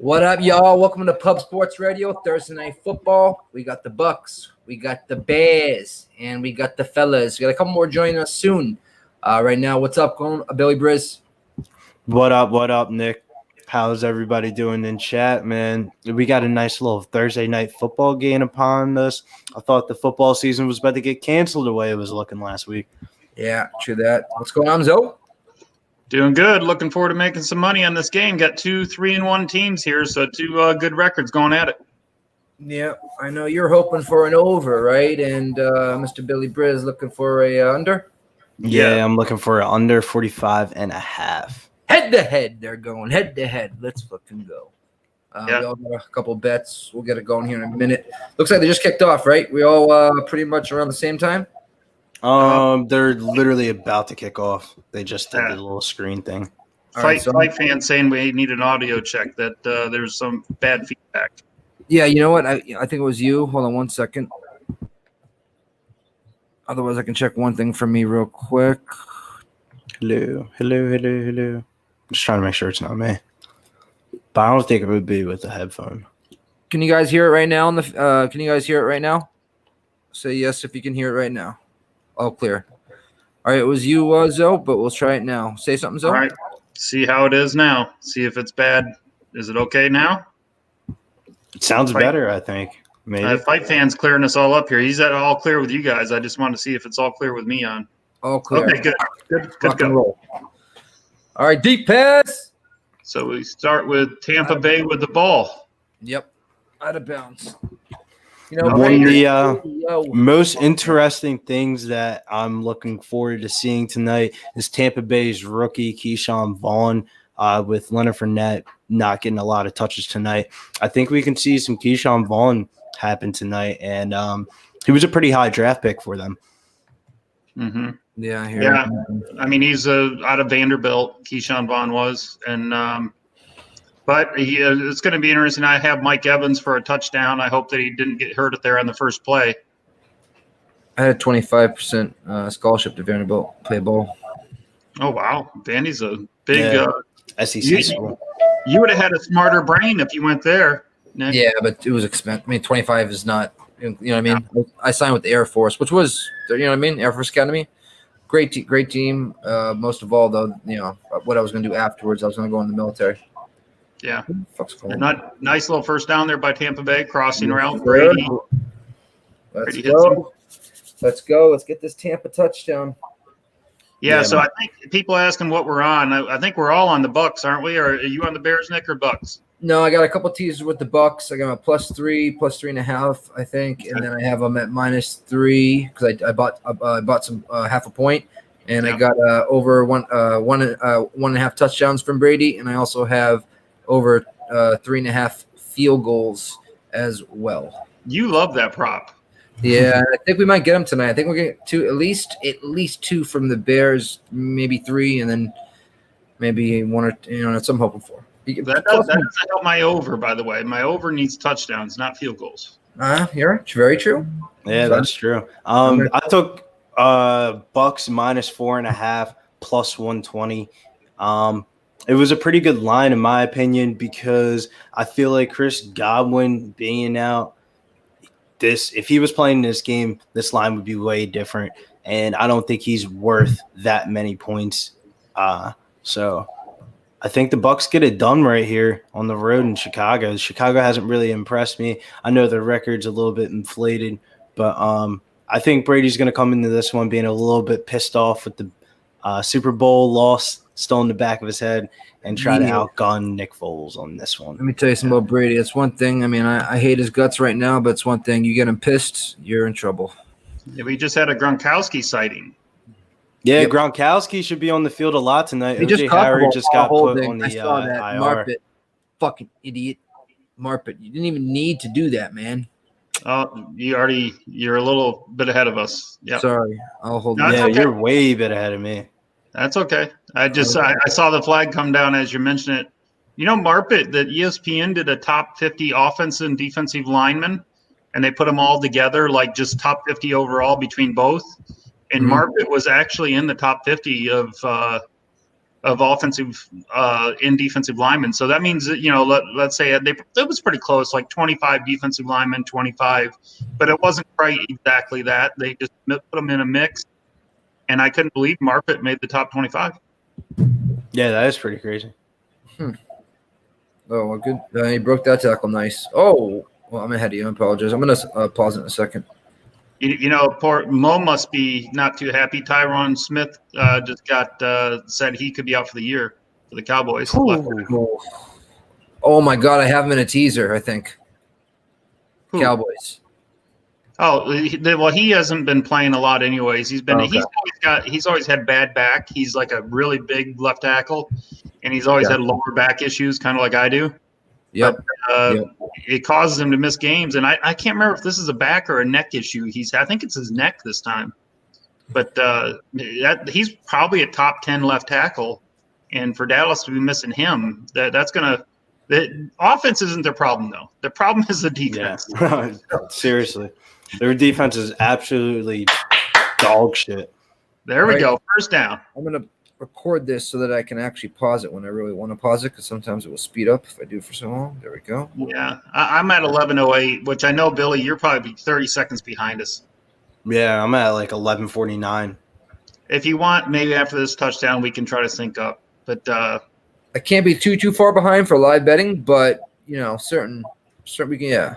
What up, y'all? Welcome to Pub Sports Radio, Thursday Night Football. We got the Bucs, we got the Bears, and we got the fellas. We got a couple more joining us soon. Right now, what's up, Billy Briz? What up, Nick? How's everybody doing in chat, man? We got a nice little Thursday night football game upon us. I thought the football season was about to get canceled the way it was looking last week. Yeah, true that. What's going on, Zoe? Doing good. Looking forward to making some money on this game. Got 2 3-1 teams here, so two good records going at it. Yeah, I know you're hoping for an over, right? And Mr. Billy Briz looking for a under? Yeah, I'm looking for an under 45.5. Head-to-head, they're going head-to-head. Let's fucking go. We all got a couple bets. We'll get it going here in a minute. Looks like they just kicked off, right? We all pretty much around the same time? They're literally about to kick off. They just did the little screen thing. Fight fans saying we need an audio check, that there's some bad feedback. Yeah, you know what? I think it was you. Hold on one second. Otherwise, I can check one thing for me real quick. Hello. I'm just trying to make sure it's not me. But I don't think it would be with the headphone. Can you guys hear it right now? Can you guys hear it right now? Say yes if you can hear it right now. All clear. All right, it was you, Zoe, but we'll try it now. Say something, Zoe. All right, see how it is now. See if it's bad. Is it okay now? It sounds better, I think. Maybe. Fight fans clearing us all up here. He's at all clear with you guys. I just want to see if it's all clear with me on. All clear. Okay, good. Rock and roll. All right, deep pass. So we start with Tampa Bay with the ball. Yep, out of bounds. One of the most interesting things that I'm looking forward to seeing tonight is Tampa Bay's rookie Keyshawn Vaughn with Leonard Fournette not getting a lot of touches tonight. I think we can see some Keyshawn Vaughn happen tonight, and he was a pretty high draft pick for them. Mm-hmm. Yeah, I hear I mean, he's out of Vanderbilt, Keyshawn Vaughn was, and but it's going to be interesting. I have Mike Evans for a touchdown. I hope that he didn't get hurt there on the first play. I had a 25% scholarship to Vanderbilt, play ball. Oh, wow. Vandy's a big SEC school. You would have had a smarter brain if you went there, Nick. Yeah, but it was expensive. I mean, 25 is not, you know what I mean? Yeah. I signed with the Air Force, which was, you know what I mean? Air Force Academy. Great team. Most of all, though, you know, what I was going to do afterwards, I was going to go in the military. Yeah. Nice little first down there by Tampa Bay, crossing around Brady. Let's go. Let's get this Tampa touchdown. Yeah, so I think people asking what we're on. I think we're all on the Bucs, aren't we? Or are you on the Bears, Nick, or Bucs? No, I got a couple teasers with the Bucs. I got a +3, +3.5, I think, and then I have them at -3 because I bought some half a point, and I got over one and a half touchdowns from Brady, and I also have over 3.5 field goals as well. You love that prop. Yeah, I think we might get them tonight. I think we'll get at least 2 from the Bears, maybe 3, and then maybe 1 or that's what I'm hoping for. That doesn't help my over, by the way. My over needs touchdowns, not field goals. You're very true. Yeah, that's true. I took Bucs -4.5 +120. It was a pretty good line in my opinion because I feel like Chris Godwin being out, if he was playing this game, this line would be way different, and I don't think he's worth that many points. So I think the Bucs get it done right here on the road in Chicago. Chicago hasn't really impressed me. I know their record's a little bit inflated, but I think Brady's going to come into this one being a little bit pissed off with the Super Bowl loss still in the back of his head and try to outgun Nick Foles on this one. Let me tell you something about Brady. It's one thing. I mean, I hate his guts right now, but it's one thing. You get him pissed, you're in trouble. Yeah, we just had a Gronkowski sighting. Yeah, Gronkowski should be on the field a lot tonight. He just got put on the I saw that. IR. Marpet, fucking idiot. Marpet, you didn't even need to do that, man. Oh, you're a little bit ahead of us. Yeah. Sorry, I'll hold. Yeah, okay. You're way bit ahead of me. That's okay. I saw the flag come down as you mentioned it. You know, Marpet, that ESPN did a top 50 offensive and defensive linemen, and they put them all together, like just top 50 overall between both. And Marpet was actually in the top 50 of of offensive and defensive linemen. So that means that, let's say it was pretty close, like 25 defensive linemen, 25, but it wasn't quite exactly that. They just put them in a mix, and I couldn't believe Marpet made the top 25. Yeah, that is pretty crazy. Oh, well, good. He broke that tackle nice. Oh, well, I'm ahead of you. I apologize. I'm going to pause it in a second. Poor Mo must be not too happy. Tyron Smith just got said he could be out for the year for the Cowboys. Oh, my God. I have him in a teaser, I think. Who? Cowboys. Oh, well, he hasn't been playing a lot anyways. He's Okay. he's always had bad back. He's like a really big left tackle, and he's always had lower back issues, kind of like I do. Yep. But it causes him to miss games, and I can't remember if this is a back or a neck issue. I think it's his neck this time. But he's probably a top 10 left tackle, and for Dallas to be missing him, that's gonna. The offense isn't their problem though. The problem is the defense. Yeah. Seriously, their defense is absolutely dog shit. There we go. First down. I'm gonna record this so that I can actually pause it when I really want to pause it, because sometimes it will speed up if I do it for so long. There we go. Yeah, I'm at 11:08, which I know, Billy, you're probably 30 seconds behind us. Yeah, I'm at like 11:49. If you want, maybe after this touchdown, we can try to sync up. But I can't be too far behind for live betting, but certain we can. Yeah.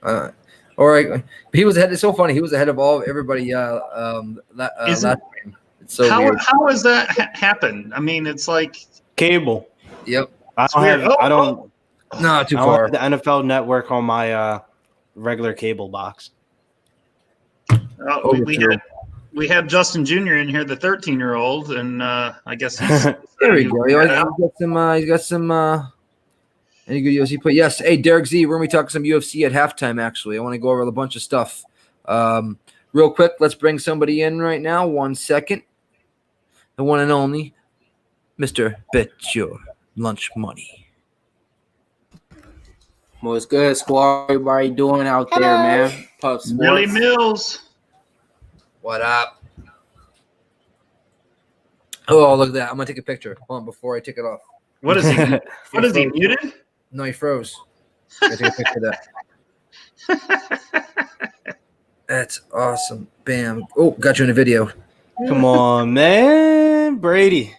All right. But he was ahead. It's so funny. He was ahead of everybody. Last game. It's so weird. How has that happened? I mean, it's like cable. Yep. I don't No, too far. have the NFL Network on my regular cable box. We had Justin Jr. in here, the 13-year-old, and I guess there we go. He's got some any good UFC play. Yes. Hey, Derek Z, we're gonna be talking some UFC at halftime. Actually, I want to go over a bunch of stuff. Real quick, let's bring somebody in right now. 1 second. The one and only Mr. Bet Your Lunch Money. What's good, squad? Everybody doing out there, man? Pup Sports. Billy Mills. What up? Oh, look at that. I'm going to take a picture. Hold on, before I take it off. What is he? What is he, muted? No, he froze. I take a picture of that. That's awesome. Bam. Oh, got you in a video. Come on, man. Brady's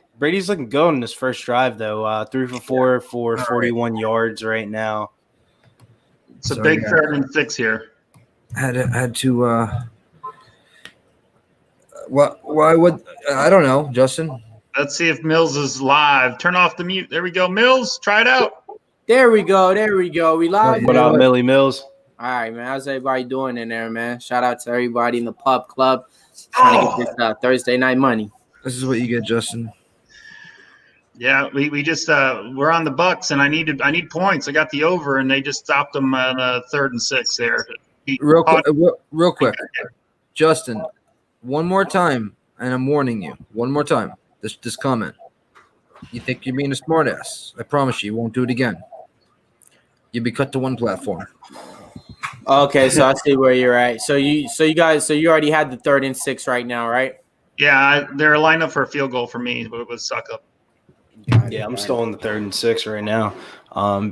looking good in this first drive, though. 3 for 4 for 41 yards right now. It's a big 3rd and 6 here. Had to why would I don't know, Justin. Let's see if Mills is live. Turn off the mute. There we go. Mills, try it out. There we go. We live. What up, Millie Mills? All right, man. How's everybody doing in there, man? Shout out to everybody in the pub club trying to get this Thursday night money. This is what you get, Justin. Yeah, we just we're on the Bucs, and I need points. I got the over, and they just stopped them on 3rd and 6 there. Real quick, Justin. One more time, and I'm warning you. One more time. This comment. You think you're being a smartass? I promise you won't do it again. You'll be cut to one platform. Okay, so I see where you're at. So you already had the 3rd and 6 right now, right? Yeah, they're lined up for a field goal for me, but it was suck up. Yeah, I'm still on the 3rd and 6 right now.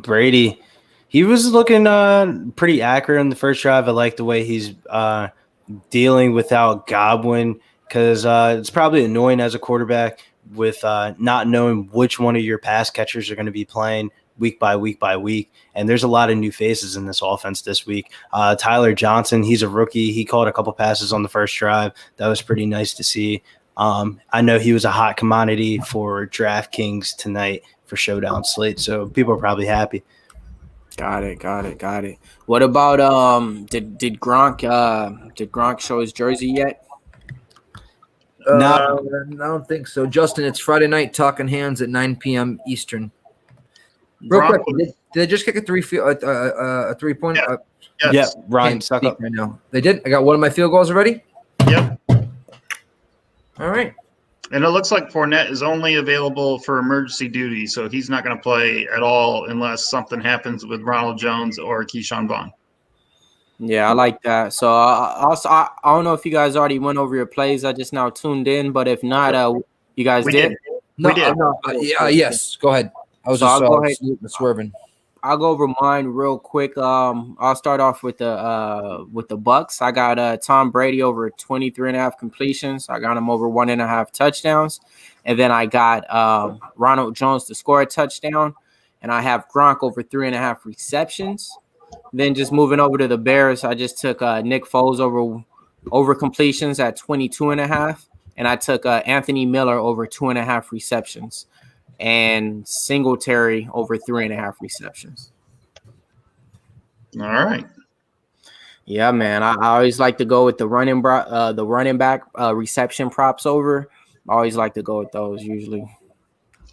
Brady, he was looking pretty accurate in the first drive. I like the way he's dealing without Godwin, because it's probably annoying as a quarterback with not knowing which one of your pass catchers are going to be playing week by week. And there's a lot of new faces in this offense this week. Tyler Johnson, he's a rookie. He caught a couple passes on the first drive. That was pretty nice to see. I know he was a hot commodity for DraftKings tonight for Showdown Slate, so people are probably happy. Got it. What about did Gronk show his jersey yet? No, I don't think so. Justin, it's Friday night talking hands at 9 p.m. Eastern. Real quick, did they just kick a 3-point? Yeah, Ryan, suck up right now. They did. I got one of my field goals already. Yep. All right. And it looks like Fournette is only available for emergency duty, so he's not going to play at all unless something happens with Ronald Jones or Keyshawn Vaughn. Yeah, I like that. So I don't know if you guys already went over your plays. I just now tuned in, but if not, you guys did. No, We did. no, yes. Go ahead. I was So just I'll go ahead. swerving. I'll go over mine real quick. I'll start off with the Bucks. I got Tom Brady over 23.5 completions. I got him over 1.5 touchdowns, and then I got Ronald Jones to score a touchdown, and I have Gronk over 3.5 receptions. Then just moving over to the Bears, I just took Nick Foles over completions at 22.5, and I took Anthony Miller over 2.5 receptions, and Singletary over 3.5 receptions. All right. Yeah, man. I always like to go with the running back reception props over. I always like to go with those usually.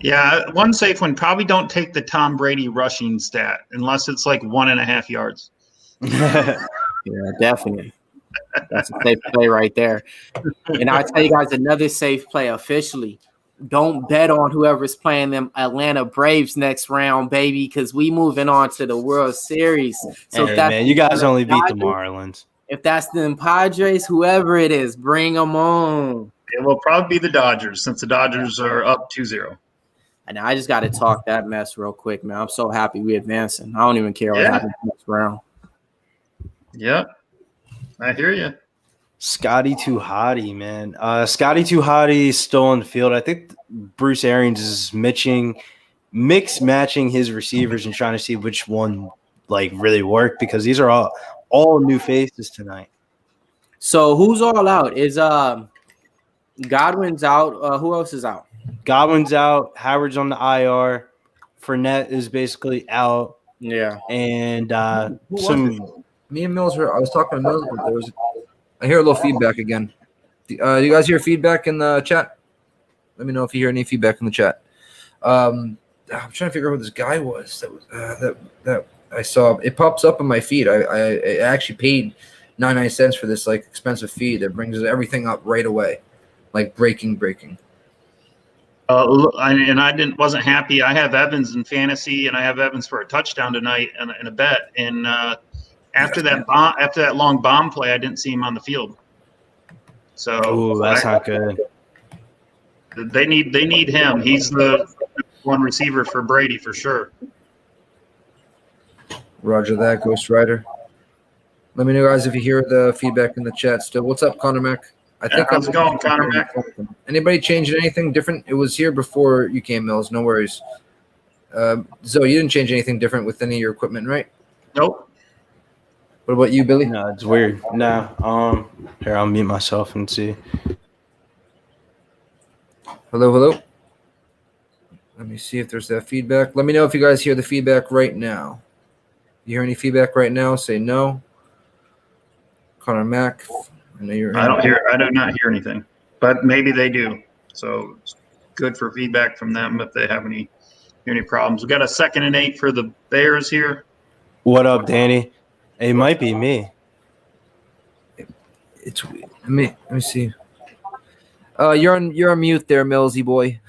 Yeah, one safe one. Probably don't take the Tom Brady rushing stat unless it's like 1.5 yards. Yeah, definitely. That's a safe play right there. And I'll tell you guys another safe play officially. Don't bet on whoever's playing them Atlanta Braves next round, baby, because we moving on to the World Series. So Hey, man, you guys only beat the Marlins. If that's the Padres, whoever it is, bring them on. It will probably be the Dodgers since the Dodgers are up 2-0. And I just got to talk that mess real quick, man. I'm so happy we advancing. I don't even care what happens next round. Yep. I hear you. Scotty Too Hottie, man. Scotty Too Hottie is still on the field. I think Bruce Arians is mix matching his receivers and trying to see which one like really worked because these are all new faces tonight. So who's all out? Is Godwin's out? Who else is out? Godwin's out. Howard's on the IR. Fournette is basically out. Yeah. And me and Mills were. I was talking to Mills, but there was. I hear a little feedback again. Do you guys hear feedback in the chat? Let me know if you hear any feedback in the chat. I'm trying to figure out who this guy was that I saw. It pops up on my feed. I actually paid 99 cents for this like expensive feed that brings everything up right away, like breaking. Wasn't happy. I have Evans in fantasy, and I have Evans for a touchdown tonight in a bet. And after that long bomb play, I didn't see him on the field. So that's not good. They need him. He's the one receiver for Brady for sure. Roger that, Ghost Rider. Let me know, guys, if you hear the feedback in the chat still. What's up, Connor Mack? How's it going, Connor Mack? Anybody changing anything different? It was here before you came, Mills. No worries. So you didn't change anything different with any of your equipment, right? Nope. What about you, Billy? No, it's weird. No. Here, I'll mute myself and see. Hello. Let me see if there's that feedback. Let me know if you guys hear the feedback right now. You hear any feedback right now? Say no. Connor Mack. I do not hear anything, but maybe they do. So it's good for feedback from them if they have any problems. We got a 2nd and 8 for the Bears here. What up, Danny? It might be me. It's weird. Let me see. You're on mute there, Millsy boy.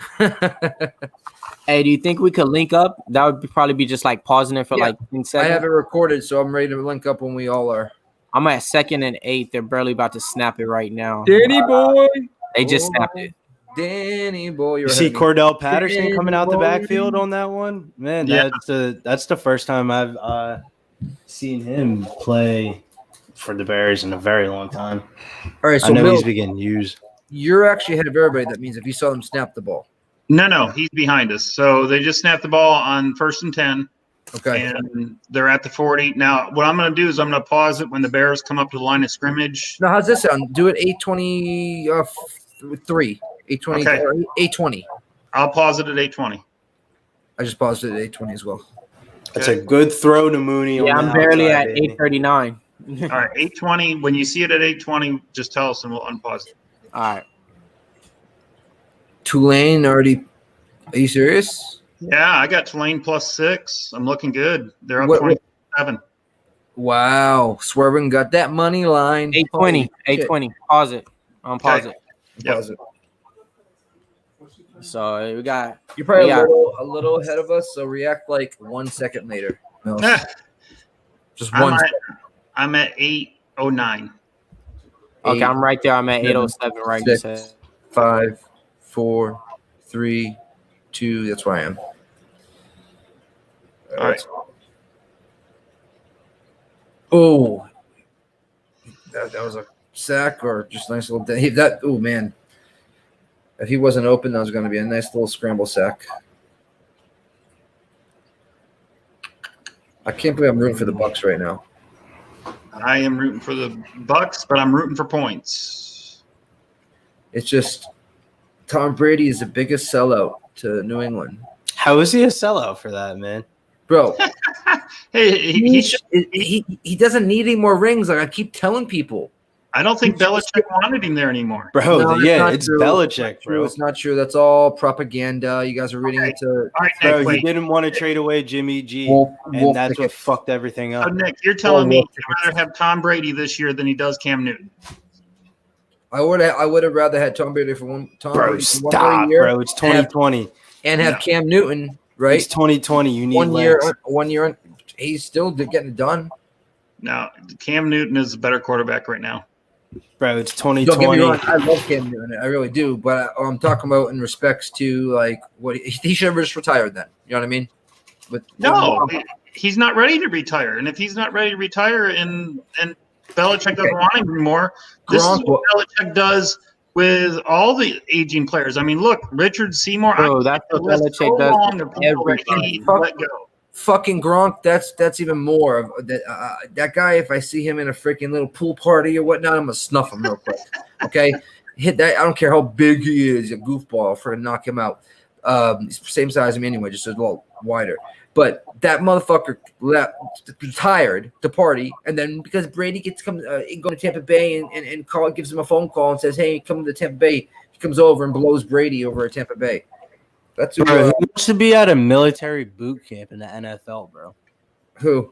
Hey, do you think we could link up? That would probably be just like pausing it for like 10 seconds. I have it recorded, so I'm ready to link up when we all are. I'm at 2nd and 8. They're barely about to snap it right now. Danny boy. They just snapped it. Danny boy. You see Cordell Patterson coming out the backfield on that one? Man, that's the first time I've seen him play for the Bears in a very long time. All right, so I know he's beginning to use. You're actually ahead of everybody. That means if you saw them snap the ball. No, he's behind us. So they just snapped the ball on 1st and 10. Okay. And they're at the 40. Now, what I'm going to do is I'm going to pause it when the Bears come up to the line of scrimmage. Now, how's this sound? Do it 8:23. 8:20. Okay. 8:20. I'll pause it at 8:20. I just paused it at 8:20 as well. That's a good throw to Mooney. Yeah, I'm barely at 8:39. All right, 8:20. When you see it at 8:20, just tell us and we'll unpause it. All right. Tulane already. Are you serious? Yeah, I got Tulane +6. I'm looking good. They're up 27. Wow. Swerving got that money line. 8:20. 8:20. Pause it. Unpause it. Pause it. So we got. You're probably a little ahead of us, so react like 1 second later. No. Just one second. I'm at 8:09. Okay, I'm right there. I'm at 8:07 right now. 5, 4, 3, 2. That's where I am. All right. Oh, that was a sack or just a nice little oh man, if he wasn't open, that was going to be a nice little scramble sack. I can't believe I'm rooting for the Bucs right now. I am rooting for the Bucs, but I'm rooting for points. It's just Tom Brady is the biggest sellout to New England. How is he a sellout for that, man? Bro, Hey, he doesn't need any more rings. Like I keep telling people. I don't think Belichick wanted him there anymore. Bro, No, it's true. Belichick, bro. It's not true. That's all propaganda. You guys are reading into. All right, Bro, Nick, he wait. didn't want to trade away Jimmy G, Wolf that's what ticket. fucked everything So, up. Nick, you're telling me Wolf you'd rather have Tom Brady this year than he does Cam Newton. I would have rather had Tom Brady for one. Bro, Brady for stop, 1 more year bro. It's 2020. and have Cam Newton, right? It's 2020. You need 1 year. legs. 1 year. He's still getting it done. No, Cam Newton is a better quarterback right now. Bro, it's Don't get me 2020. wrong. I love Cam Newton. I really do. But I'm talking about in respects to like what he should have just retired then. You know what I mean? No, he's not ready to retire. And if he's not ready to retire and Belichick doesn't want him anymore, this is what Belichick does with all the aging players. I mean, look, Richard Seymour. Bro, that's what Belichick does to everybody. Let go. Fucking Gronk, that's even more of that guy. If I see him in a freaking little pool party or whatnot, I'm gonna snuff him real quick. Okay, hit that. I don't care how big he is, a goofball, for to knock him out. He's same size as me anyway, just a little wider. But that motherfucker retired to party, and then because Brady gets go to Tampa Bay and gives him a phone call and says, "Hey, come to Tampa Bay." He comes over and blows Brady over at Tampa Bay. That's who. Bro, he wants to be at a military boot camp in the NFL, bro. Who?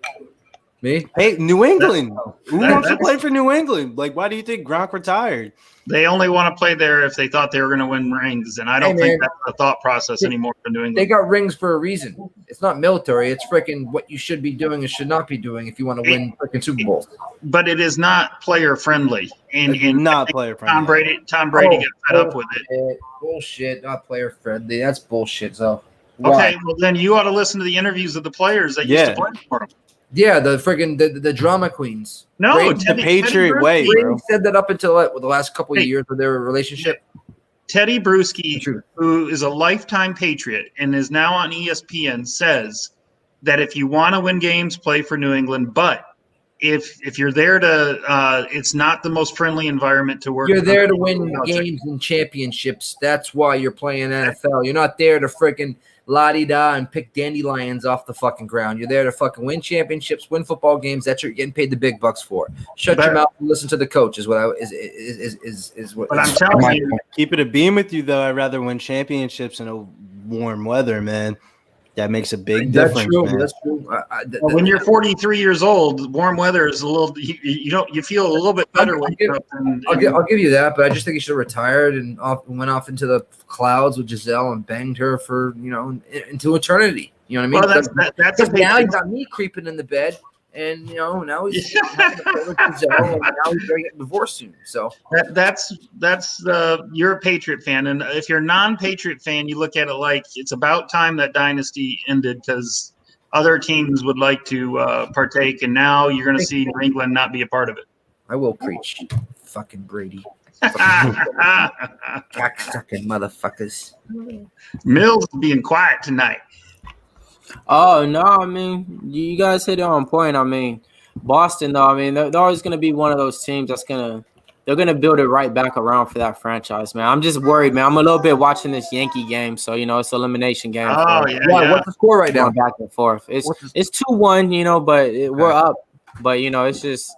Me? Hey, New England. Who wants to play for New England? Like, why do you think Gronk retired? They only want to play there if they thought they were going to win rings, and I don't think that's the thought process anymore for New England. They got rings for a reason. It's not military. It's freaking what you should be doing and should not be doing if you want to win freaking Super Bowls. But it is not player friendly, and not player friendly. Tom Brady got fed up with it. Bullshit, not player friendly. That's bullshit. So okay, well then you ought to listen to the interviews of the players that used to play for them. Yeah, the freaking the drama queens. No, Brady, the Patriot way, bro. Brady said that up until the last couple of years of their relationship. Teddy Bruschi, who is a lifetime Patriot and is now on ESPN, says that if you want to win games, play for New England. But if you're there to, it's not the most friendly environment to work. You're there to win games and championships. That's why you're playing NFL. You're not there to freaking la-di-da and pick dandelions off the fucking ground. You're there to fucking win championships, win football games. That's what you're getting paid the big bucks for. Shut your mouth and listen to the coach is what is what. But I'm telling you, keep it a beam with you though. I'd rather win championships in a warm weather, man. That makes a big difference. True. Man. That's true. When you're 43 years old, warm weather is a little. You feel a little bit better. I'll give you that, but I just think he should have retired and went off into the clouds with Giselle and banged her for into eternity. You know what I mean? Well, that's now you got me creeping in the bed, and now he's with Giselle, and now he's going to get divorced soon. So that's you're a Patriot fan, and if you're a non-Patriot fan, you look at it like it's about time that dynasty ended because other teams would like to partake, and now you're going to see New England not be a part of it. I will preach, fucking Brady, cocksucking motherfuckers. Mills being quiet tonight. Oh no, I mean you guys hit it on point. I mean Boston though, I mean they're always gonna be one of those teams they're gonna build it right back around for that franchise, man. I'm just worried, man. I'm a little bit watching this Yankee game, so it's elimination game. Oh yeah. What's the score right now? Back and forth. It's 2-1, but we're up. But it's just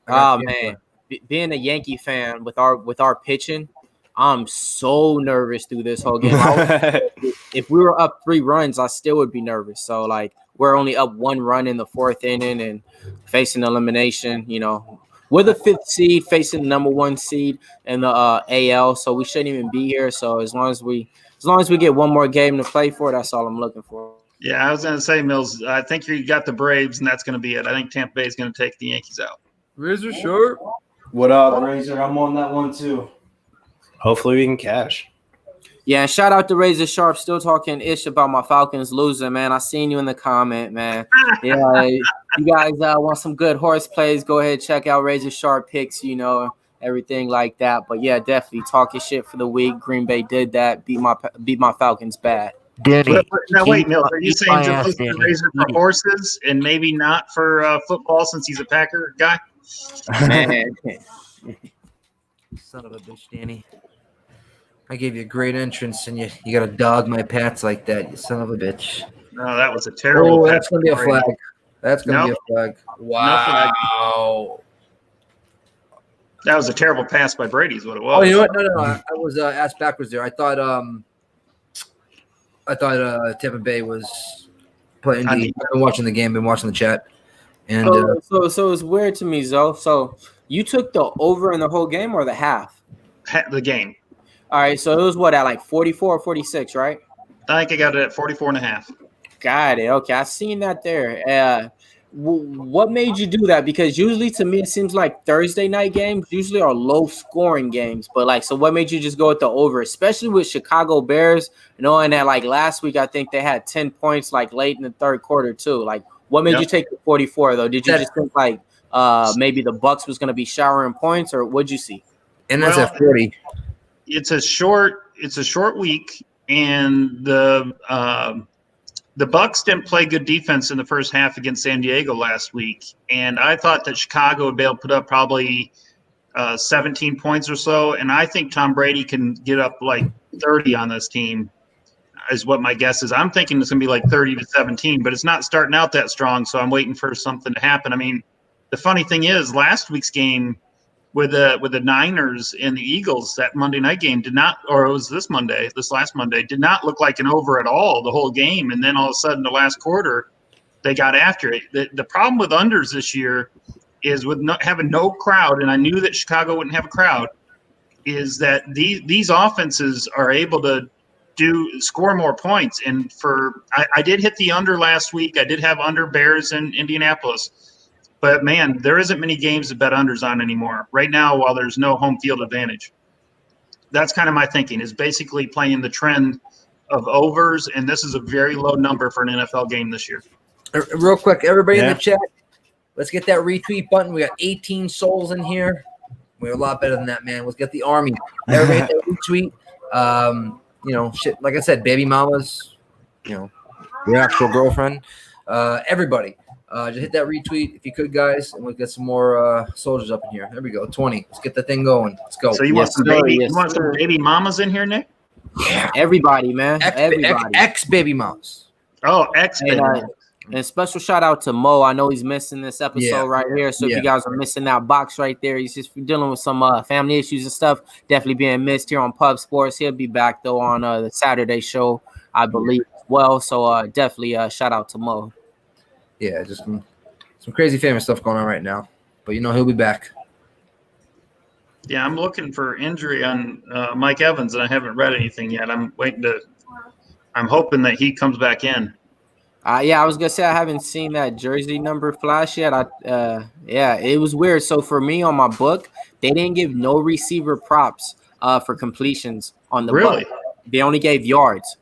man, being a Yankee fan with our pitching, I'm so nervous through this whole game. If we were up 3 runs, I still would be nervous. So we're only up 1 run in the 4th inning and facing elimination. We're the 5th seed facing the number 1 seed in the AL, so we shouldn't even be here. So as long as we get one more game to play for, that's all I'm looking for. Yeah, I was going to say, Mills, I think you got the Braves, and that's going to be it. I think Tampa Bay is going to take the Yankees out. Razor sharp. What up, Razor? I'm on that one too. Hopefully we can cash. Yeah, and shout out to Razor Sharp, still talking ish about my Falcons losing, man. I seen you in the comment, man. Yeah, you guys want some good horse plays, go ahead, check out Razor Sharp picks, everything like that. But yeah, definitely talking shit for the week. Green Bay did that, beat my Falcons bad. Danny, Now wait, Mills, are you eat saying my just ass, listen to Danny. Razor for horses and maybe not for football since he's a Packer guy? Man. Son of a bitch, Danny. I gave you a great entrance, and you got to dog my pats like that, you son of a bitch. No, that was a terrible. Oh, that's going to be a flag. That's going to Nope. be a flag. No flag. Wow. That was a terrible pass by Brady is what it was. Oh, you know what? No. I was asked backwards there. I thought Tampa Bay was playing. I've been watching the game, been watching the chat, and so it's weird to me, Zoe. So you took the over in the whole game or the half? The game. All right, so it was what, at like 44 or 46, right? I think I got it at 44.5. Got it. Okay, I seen that there. What made you do that? Because usually to me it seems like Thursday night games usually are low scoring games, but so what made you just go with the over, especially with Chicago Bears, knowing that like last week I think they had 10 points like late in the third quarter too. Like what made you take the 44 though? Did you just think like maybe the Bucs was going to be showering points, or what'd you see? And that's at 40. It's a short week, and the Bucs didn't play good defense in the first half against San Diego last week, and I thought that Chicago would be able to put up probably 17 points or so, and I think Tom Brady can get up like 30 on this team, is what my guess is. I'm thinking it's going to be like 30-17, but it's not starting out that strong, so I'm waiting for something to happen. I mean, the funny thing is last week's game with the Niners and the Eagles, that Monday night game did not, or it was this last Monday, did not look like an over at all the whole game. And then all of a sudden, the last quarter, they got after it. The problem with unders this year is with having no crowd, and I knew that Chicago wouldn't have a crowd, is that these offenses are able to score more points. And I did hit the under last week. I did have under Bears in Indianapolis. But, man, there isn't many games to bet unders on anymore right now while there's no home field advantage. That's kind of my thinking, is basically playing the trend of overs, and this is a very low number for an NFL game this year. Real quick, everybody in the chat, let's get that retweet button. We got 18 souls in here. We're a lot better than that, man. Let's get the army. Everybody hit that retweet. Shit, like I said, baby mamas, your actual girlfriend, everybody. Just hit that retweet if you could, guys, and we'll get some more soldiers up in here. There we go, 20. Let's get the thing going. Let's go. So you want some baby mamas in here, Nick? Yeah, everybody, man. Everybody. Ex baby mamas. Oh, ex baby mamas. And special shout out to Mo. I know he's missing this episode right here. So if you guys are missing that box right there, he's just dealing with some family issues and stuff. Definitely being missed here on Pub Sports. He'll be back though on the Saturday show, I believe, as well. So definitely shout out to Mo. Yeah, just some crazy famous stuff going on right now. But, he'll be back. Yeah, I'm looking for injury on Mike Evans, and I haven't read anything yet. I'm hoping that he comes back in. I was going to say I haven't seen that jersey number flash yet. It was weird. So for me on my book, they didn't give no receiver props for completions on the book. They only gave yards.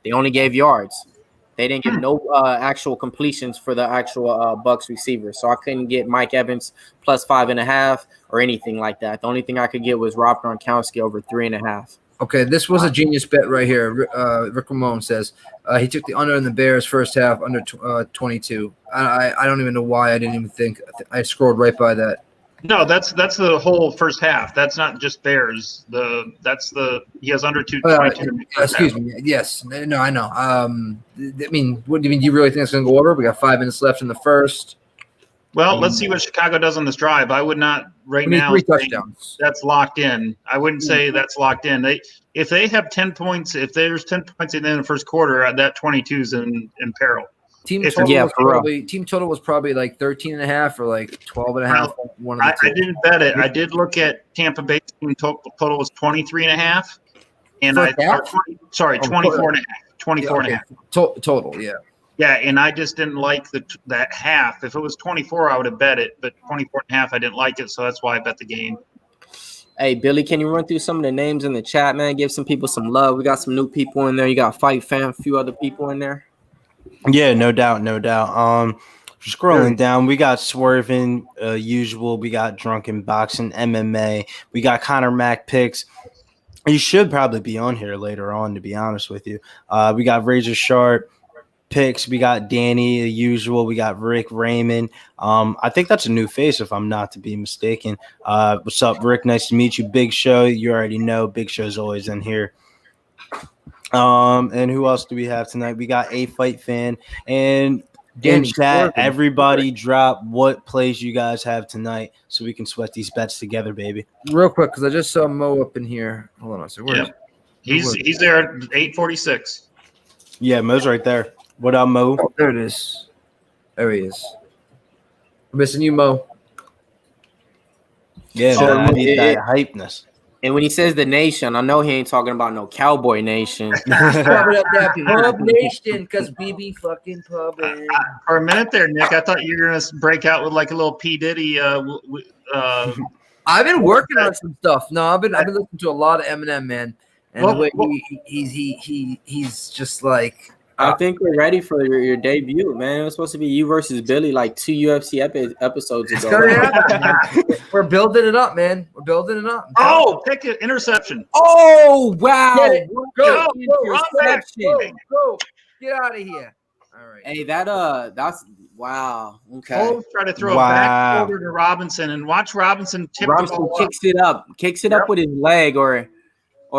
They didn't give no actual completions for the actual Bucs receiver. So I couldn't get Mike Evans plus 5.5 or anything like that. The only thing I could get was Rob Gronkowski over 3.5. Okay, this was a genius bet right here. Rick Ramon says he took the under in the Bears first half, under 22. I don't even know why. I didn't even think. I scrolled right by that. No, that's the whole first half. That's not just Bears. He has under 22. Excuse me. Yes. No, I know. What do you mean? Do you really think it's going to go over? We got 5 minutes left in the first. Well, let's see what Chicago does on this drive. I would not now 3 touchdowns. That's locked in. I wouldn't say that's locked in. If they have 10 points, if there's 10 points in the first quarter, that 22 is in peril. Team total was probably like 13.5 or like 12.5. One of the two. I didn't bet it. I did look at Tampa Bay team total was 23.5, and 24.5. 24.5 total. Yeah. Yeah, and I just didn't like that half. If it was 24, I would have bet it, but 24.5, I didn't like it, so that's why I bet the game. Hey, Billy, can you run through some of the names in the chat, man? Give some people some love. We got some new people in there. You got Fight Fam, a few other people in there. Yeah, no doubt, no doubt. Scrolling down, we got Swerving, usual. We got Drunken Boxing, MMA. We got Connor Mack picks. You should probably be on here later on, to be honest with you. We got Razor Sharp picks. We got Danny, the usual. We got Rick Raymond. I think that's a new face, if I'm not to be mistaken. What's up, Rick? Nice to meet you. Big Show. You already know Big Show's always in here. And who else do we have tonight? We got A Fight Fan and in chat. Everybody drop what plays you guys have tonight so we can sweat these bets together, baby. Real quick, because I just saw Mo up in here. Hold on a second. Yep. He's there at 8:46. Yeah, Mo's right there. What up, Mo? Oh, there it is. There he is. I'm missing you, Mo. Yeah, man, I need that hypeness. And when he says the nation, I know he ain't talking about no Cowboy Nation. Covered up that Pub Nation because BB fucking pubbing. For a minute there, Nick, I thought you were going to break out with like a little P. Diddy. I've been working on some stuff. No, I've been listening to a lot of Eminem, man. And the way he's just like. I think we're ready for your debut, man. It was supposed to be you versus Billy like 2 UFC episodes ago. We're building it up, man. We're building it up. Oh, pick it. Interception. Oh, wow. Go. Get out of here. All right. Hey, that's wow. Okay. Oh, try to throw a back shoulder to Robinson and watch Robinson tip the ball kicks it up with his leg or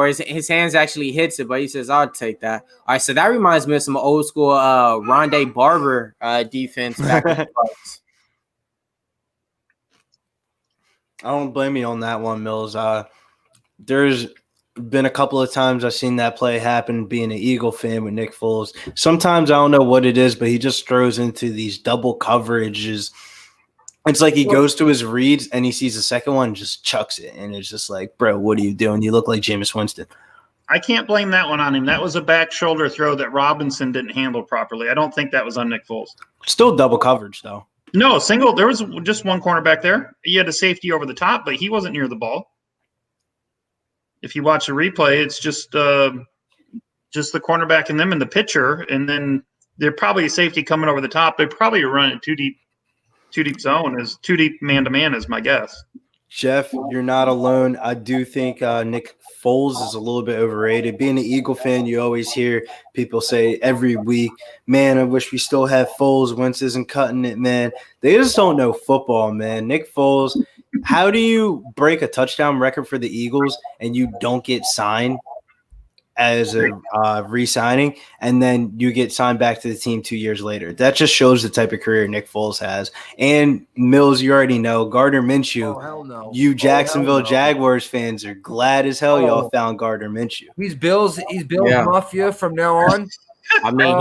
his hands actually hits it, but he says, I'll take that. All right, so that reminds me of some old school Rondé Barber defense back in the Bucs. I don't blame you on that one, Mills. There's been a couple of times I've seen that play happen being an Eagle fan with Nick Foles. Sometimes I don't know what it is, but he just throws into these double coverages. It's like he goes to his reads and he sees the second one and just chucks it. And it's just like, bro, what are you doing? You look like Jameis Winston. I can't blame that one on him. That was a back shoulder throw that Robinson didn't handle properly. I don't think that was on Nick Foles. Still double coverage, though. No, single. There was just one cornerback there. He had a safety over the top, but he wasn't near the ball. If you watch the replay, it's just the cornerback and them in the pitcher, and then they're probably a safety coming over the top. They probably run it too deep zone, is too deep man-to-man is my guess. Jeff, you're not alone. I do think Nick Foles is a little bit overrated. Being an Eagle fan, you always hear people say every week, man, I wish we still had Foles. Wentz isn't cutting it, man. They just don't know football, man. Nick Foles, how do you break a touchdown record for the Eagles and you don't get signed as a re-signing, and then you get signed back to the team 2 years later? That just shows the type of career Nick Foles has. And Mills, you already know, Gardner Minshew, you Jacksonville Jaguars fans are glad as hell y'all found Gardner Minshew. He's Bills Mafia from now on. I mean,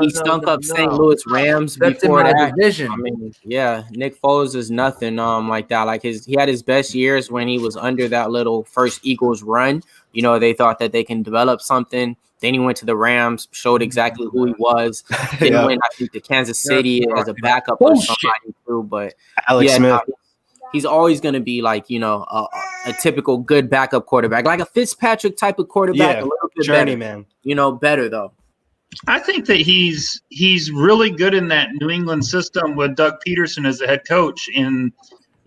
he stunk up St. Louis Rams before that. Division. I mean, yeah, Nick Foles is nothing like that. Like he had his best years when he was under that little first Eagles run. You know, they thought that they can develop something. Then he went to the Rams, showed exactly who he was. Then went, I think, to Kansas City as a backup or somebody too. But Alex Smith. He's always going to be like, you know, a typical good backup quarterback, like a Fitzpatrick type of quarterback. A little bit journeyman. You know, better though. I think that he's really good in that New England system with Doug Peterson as the head coach, and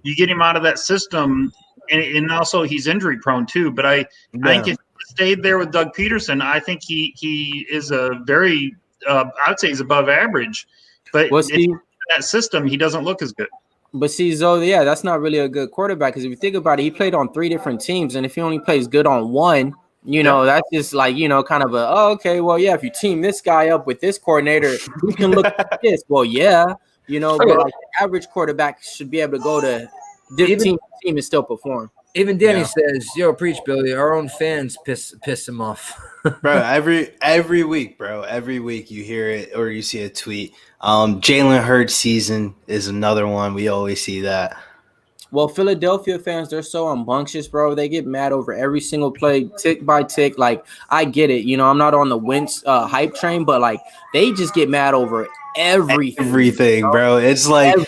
you get him out of that system, and also he's injury prone too. But I think if he stayed there with Doug Peterson, I think he is a very I would say he's above average. But in that system, he doesn't look as good. But see, Zoe, that's not really a good quarterback, because if you think about it, he played on 3 different teams, and if he only plays good on one, you know, that's just like, you know, kind of if you team this guy up with this coordinator, we can look at this. Well, you know, but like the average quarterback should be able to go to different team and still perform. Even Danny says, "Yo, preach, Billy. Our own fans piss him off." Bro, every week, every week you hear it or you see a tweet. Jalen Hurts season is another one. We always see that. Well, Philadelphia fans, they're so rambunctious, bro. They get mad over every single play, tick by tick. Like, I get it. You know, I'm not on the Wentz hype train, but, like, they just get mad over everything. Everything, bro. Everything.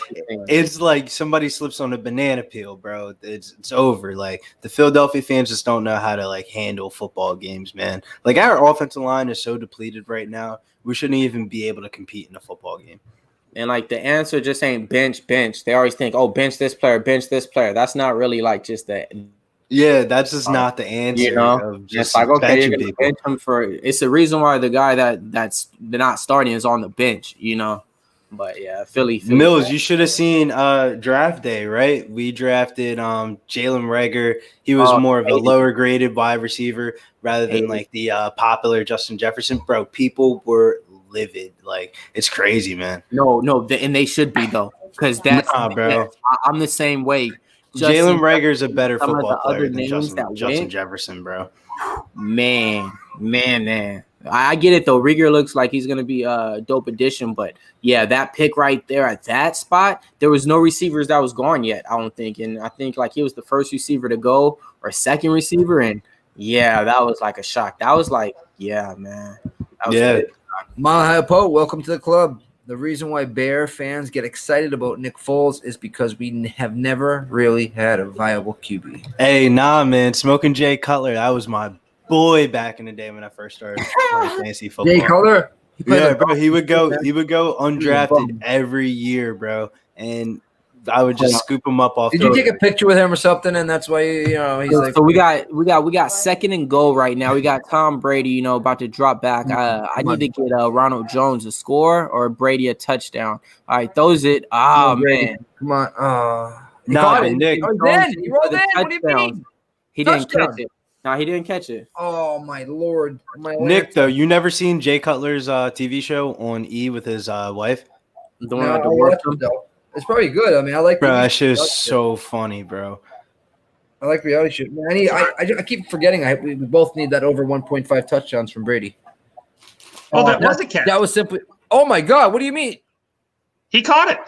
It's like somebody slips on a banana peel, bro. It's over. Like, the Philadelphia fans just don't know how to, like, handle football games, man. Like, our offensive line is so depleted right now. We shouldn't even be able to compete in a football game. And, like, the answer just ain't bench. They always think, oh, bench this player. That's not really, like, just the – yeah, that's just not the answer. You know, of just it's like, okay, you're gonna people. bench him for. It's the reason why the guy that's not starting is on the bench. You know, but yeah, Philly Mills, you should have seen draft day, right? We drafted Jalen Reagor. He was more of a lower graded wide receiver rather than like the popular Justin Jefferson. Bro, people were livid. Like, it's crazy, man. No, and they should be though, because that's bro. I'm the same way. Jalen Reagor is a better football player than Justin Jefferson, bro. Man. I get it though. Reagor looks like he's gonna be a dope addition, but yeah, that pick right there at that spot, there was no receivers that was gone yet, I don't think. And I think like he was the first receiver to go or second receiver, and yeah, that was like a shock. That was like, yeah, man. That was good. Mile High Poe, welcome to the club. The reason why Bear fans get excited about Nick Foles is because we have never really had a viable QB. Hey, nah, man. Smoking Jay Cutler, that was my boy back in the day when I first started playing fantasy football. Jay Cutler? Yeah, bro. He would go undrafted every year, bro. And I would just scoop him up off. Did you take a picture with him or something? And that's why he's like. So we got second and goal right now. We got Tom Brady, about to drop back. I need to get Ronald Jones a score or Brady a touchdown. All right, those it. Man, come on. Nick. He rolled in. What do you mean? He didn't catch it. No, he didn't catch it. Oh my lord, Nick, though, you never seen Jay Cutler's TV show on E with his wife? The one with the work. It's probably good. I mean, I like. Bro, that shit is so funny, bro. I like reality shit. Man, I keep forgetting. We both need that over 1.5 touchdowns from Brady. Oh, that was a catch. That was simply. Oh my god! What do you mean? He caught it.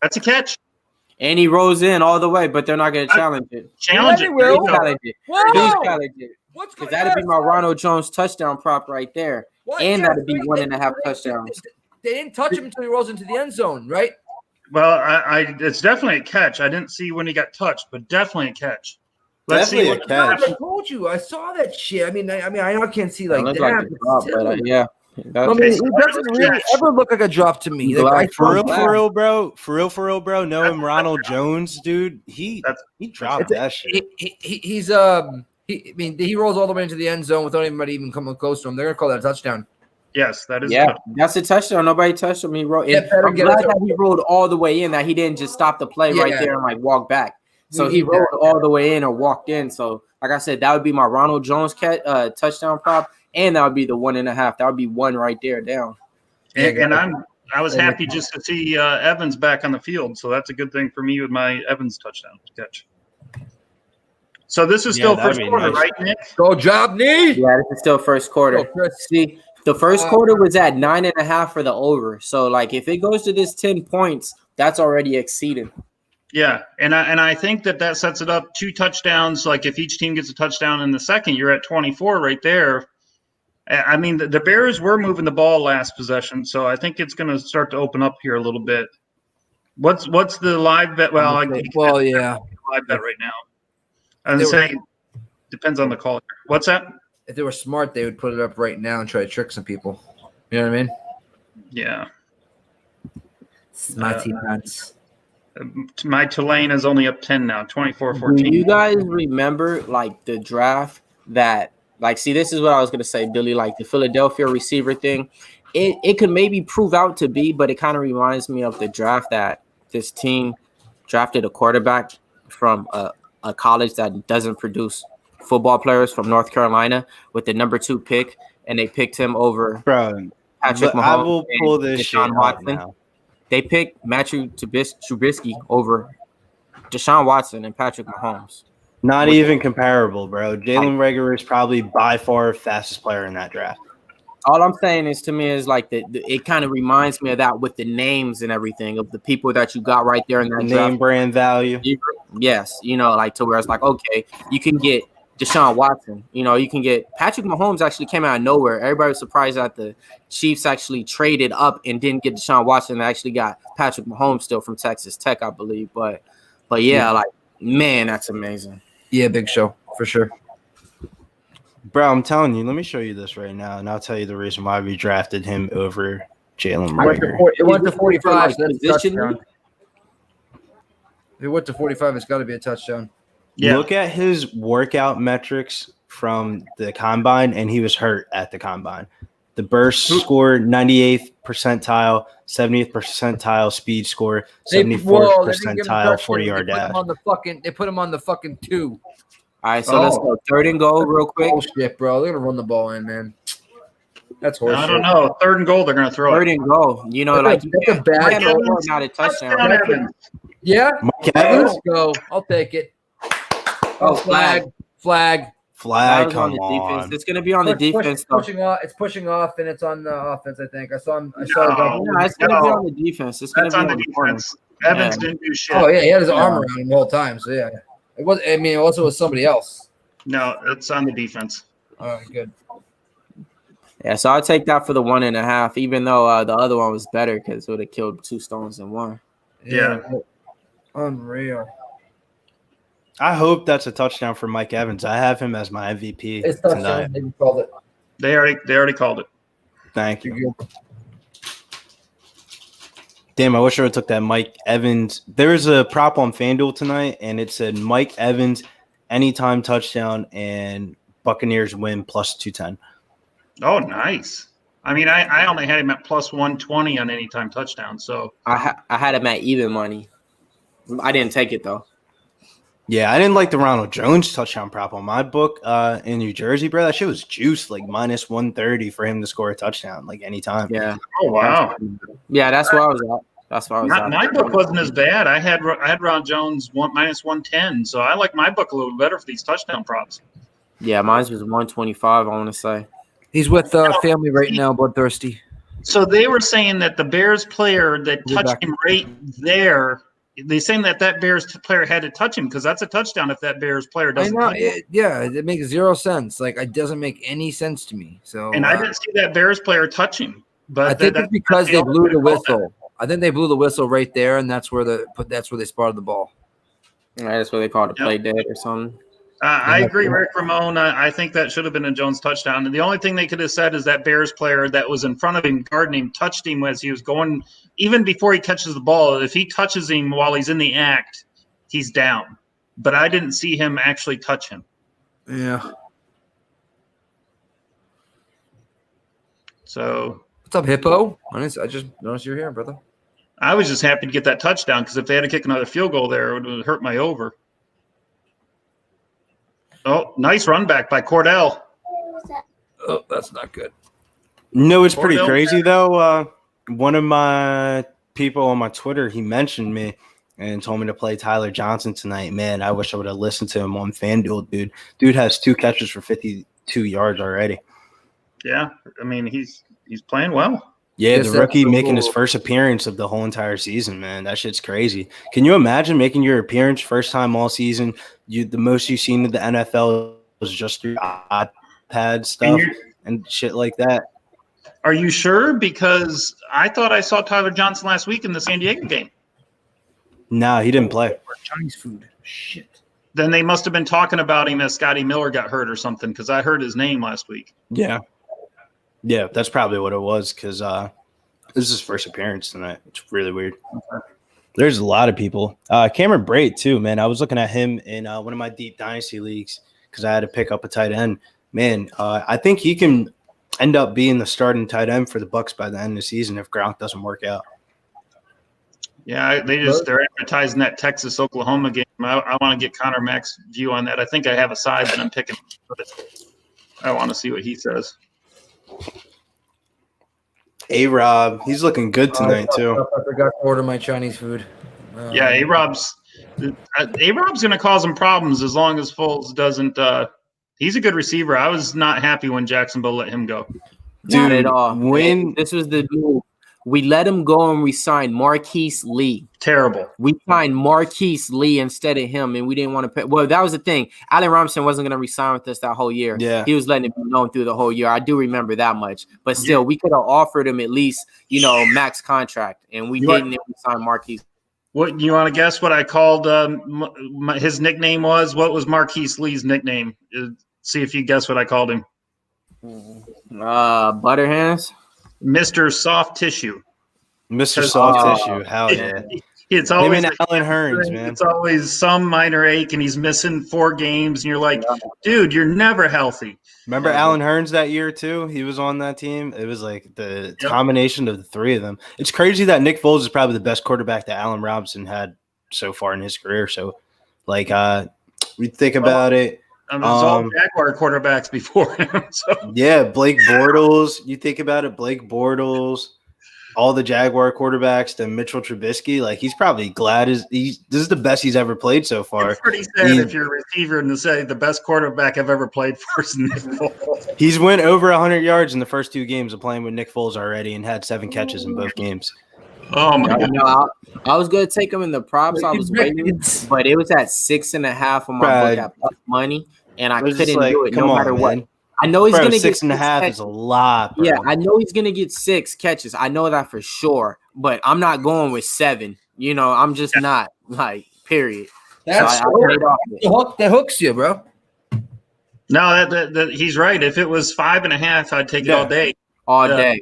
That's a catch. And he rolls in all the way, but they're not going to challenge it. Challenge it. Please challenge it. Please challenge it. Because that'd be my Ronald Jones touchdown prop right there. And that'd be 1.5 touchdowns. They didn't touch him until he rolls into the end zone, right? Well, it's definitely a catch. I didn't see when he got touched, but definitely a catch. Let's see what catch. I told you, I saw that shit. I mean, I know I can't see like that. Like drop, but, yeah. It doesn't really ever look like a drop to me. Like, for real, bro. Knowing Ronald Jones, dude, he dropped that shit. He rolls all the way into the end zone without anybody even coming close to him. They're gonna call that a touchdown. Yes, that is. Yeah, that's a touchdown. Nobody touched him. He rolled. I'm glad that he rolled all the way in. That he didn't just stop the play right there and like walk back. So he rolled all the way in or walked in. So like I said, that would be my Ronald Jones touchdown prop, and that would be the 1.5. That would be one right there down. And I was happy just to see Evans back on the field. So that's a good thing for me with my Evans touchdown catch. So this is still first quarter, right, Nick? Go job, knee. Yeah, this is still first quarter. See. The first quarter was at 9.5 for the over. So, like, if it goes to this 10 points, that's already exceeded. Yeah, and I think that sets it up 2 touchdowns. Like, if each team gets a touchdown in the second, you're at 24 right there. I mean, the Bears were moving the ball last possession, so I think it's going to start to open up here a little bit. What's the live bet? Well, live bet right now. I'm saying depends on the caller. What's that? If they were smart, they would put it up right now and try to trick some people. You know what I mean? Yeah. Smarty pants. My Tulane is only up 10 now, 24-14. Do you guys remember, like, the draft that, like, see, this is what I was going to say, Billy, like the Philadelphia receiver thing. It could maybe prove out to be, but it kind of reminds me of the draft that this team drafted a quarterback from a college that doesn't produce football players from North Carolina with the number 2 pick, and they picked him over Patrick Mahomes. I will pull this shit out now. They picked Matthew Trubisky over Deshaun Watson and Patrick Mahomes. Not even comparable, bro. Jalen Reagor is probably by far fastest player in that draft. All I'm saying is to me is like it kind of reminds me of that with the names and everything of the people that you got right there in that Name draft. brand value. Yes, like to where it's like, okay, you can get Deshaun Watson. You can get Patrick Mahomes actually came out of nowhere. Everybody was surprised that the Chiefs actually traded up and didn't get Deshaun Watson. They actually got Patrick Mahomes still from Texas Tech, I believe. But yeah, like, man, that's amazing. Yeah, big show for sure. Bro, I'm telling you, let me show you this right now, and I'll tell you the reason why we drafted him over Jalen Rager. It went to 45. So that's a Position. touchdown. If it went to 45, it's got to be a touchdown. Yeah. Look at his workout metrics from the combine, and he was hurt at the combine. The burst score, 98th percentile, 70th percentile speed score, 74th percentile 40-yard dash. They put him on the fucking 2. All right, so let's go 3rd and goal real quick. Bullshit, bro. They're gonna run the ball in, man. That's horseshit. I don't know. 3rd and goal, they're going to throw 3rd it. and goal. That's a bad goal, not a touchdown. Touchdown, Yeah, Mike Evans? let's go. I'll take it. Oh, flag. That was Come on the on. defense. It's going to be on the defense. Though. It's pushing off, and it's on the offense. I think I saw him. No, it's going to be on the defense. It's going to That's be on the corner. defense. Evans didn't do shit. Oh yeah, he had his arm around him the whole time. So yeah, it was. I mean, it also was somebody else. No, it's on the defense. All right, good. Yeah, so I'll take that for the 1.5, even though the other one was better because it would have killed 2 stones in one. Yeah. Unreal. I hope that's a touchdown for Mike Evans. I have him as my MVP It's tonight. touchdown. They called it. They already called it. Thank you. You're good. Damn, I wish I would have took that Mike Evans. There was a prop on FanDuel tonight, and it said Mike Evans anytime touchdown and Buccaneers win plus 210. Oh, nice. I mean, I only had him at plus 120 on anytime touchdown. So I had him at even money. I didn't take it, though. Yeah, I didn't like the Ronald Jones touchdown prop on my book in New Jersey, bro. That shit was juiced, like minus 130 for him to score a touchdown, like anytime. Yeah. oh wow. Yeah, that's where I was at. That's where I was at. My book wasn't as bad. I had Ron Jones minus 110, so I like my book a little better for these touchdown props. Yeah, mine was 125, I want to say. He's with family right now, bloodthirsty. So they were saying that the Bears player that touched him right there, they're saying that Bears player had to touch him because that's a touchdown if that Bears player doesn't. I know. It makes zero sense. Like, it doesn't make any sense to me. So, and I didn't see that Bears player touch him. But I think it's because they blew the whistle. I think they blew the whistle right there, and that's where they spotted the ball. Yeah, that's what they called it, play dead or something. I agree, Rick Ramon. I think that should have been a Jones touchdown. And the only thing they could have said is that Bears player that was in front of him, guarding him, touched him as he was going, even before he catches the ball. If he touches him while he's in the act, he's down. But I didn't see him actually touch him. Yeah. So What's up, Hippo? I just noticed you're here, brother. I was just happy to get that touchdown because if they had to kick another field goal there, it would have hurt my over. Oh, nice run back by Cordell. Oh, that's not good. No, it's pretty Cordell crazy, though. One of my people on my Twitter, he mentioned me and told me to play Tyler Johnson tonight. Man, I wish I would have listened to him on FanDuel, dude. Dude has 2 catches for 52 yards already. Yeah, I mean, he's playing well. Yeah, Yes, the rookie that's so making his cool. first appearance of the whole entire season, man. That shit's crazy. Can you imagine making your appearance first time all season? The most you've seen in the NFL was just your iPad stuff and shit like that. Are you sure? Because I thought I saw Tyler Johnson last week in the San Diego game. No, he didn't play. Chinese food. Shit. Then they must have been talking about him as Scotty Miller got hurt or something because I heard his name last week. Yeah. Yeah, that's probably what it was because this is his first appearance tonight. It's really weird. There's a lot of people. Cameron Brate, too, man. I was looking at him in one of my deep dynasty leagues because I had to pick up a tight end. Man, I think he can end up being the starting tight end for the Bucs by the end of the season if Gronk doesn't work out. Yeah, they're advertising that Texas-Oklahoma game. I want to get Connor Mack's view on that. I think I have a side that I'm picking. But I want to see what he says. A-Rob, he's looking good tonight, too. I forgot to order my Chinese food. Yeah, A-Rob's going to cause him problems as long as Foles doesn't he's a good receiver. I was not happy when Jacksonville let him go. Not Dude, at all. when This was the move. We let him go and we signed Marquise Lee. Terrible. We signed Marquise Lee instead of him, and we didn't want to pay. Well, that was the thing. Allen Robinson wasn't going to resign with us that whole year. Yeah. He was letting it be known through the whole year. I do remember that much. But still, we could have offered him at least, max contract, and we didn't. We signed Marquise. What you want to guess? What I called his nickname was? What was Marquise Lee's nickname? See if you guess what I called him. Butterhands. Mr. Soft Tissue. Mr. Soft Tissue, hell yeah. It's always him and Allen Hurns, man. It's always some minor ache, and he's missing 4 games, and you're like, dude, you're never healthy. Remember Allen Hurns that year too? He was on that team. It was like the combination of the 3 of them. It's crazy that Nick Foles is probably the best quarterback that Allen Robinson had so far in his career. So, like, we think about it. There's all Jaguar quarterbacks before him. So. Yeah, Blake Bortles. You think about it, Blake Bortles, all the Jaguar quarterbacks, then Mitchell Trubisky. Like, he's probably glad this is the best he's ever played so far. It's pretty sad if you're a receiver and to say the best quarterback I've ever played for is Nick Foles. He's went over 100 yards in the first 2 games of playing with Nick Foles already and had 7 catches in both games. Oh my God! I was gonna take him in the props. I was waiting, but it was at 6.5 on my book at plus money, and I couldn't do it no matter what. I know he's gonna get 6.5 is a lot. Bro. Yeah, I know he's gonna get 6 catches. I know that for sure, but I'm not going with 7. I'm just not period. That's that hooks you, bro. No, that he's right. If it was 5.5, I'd take it all day. All day.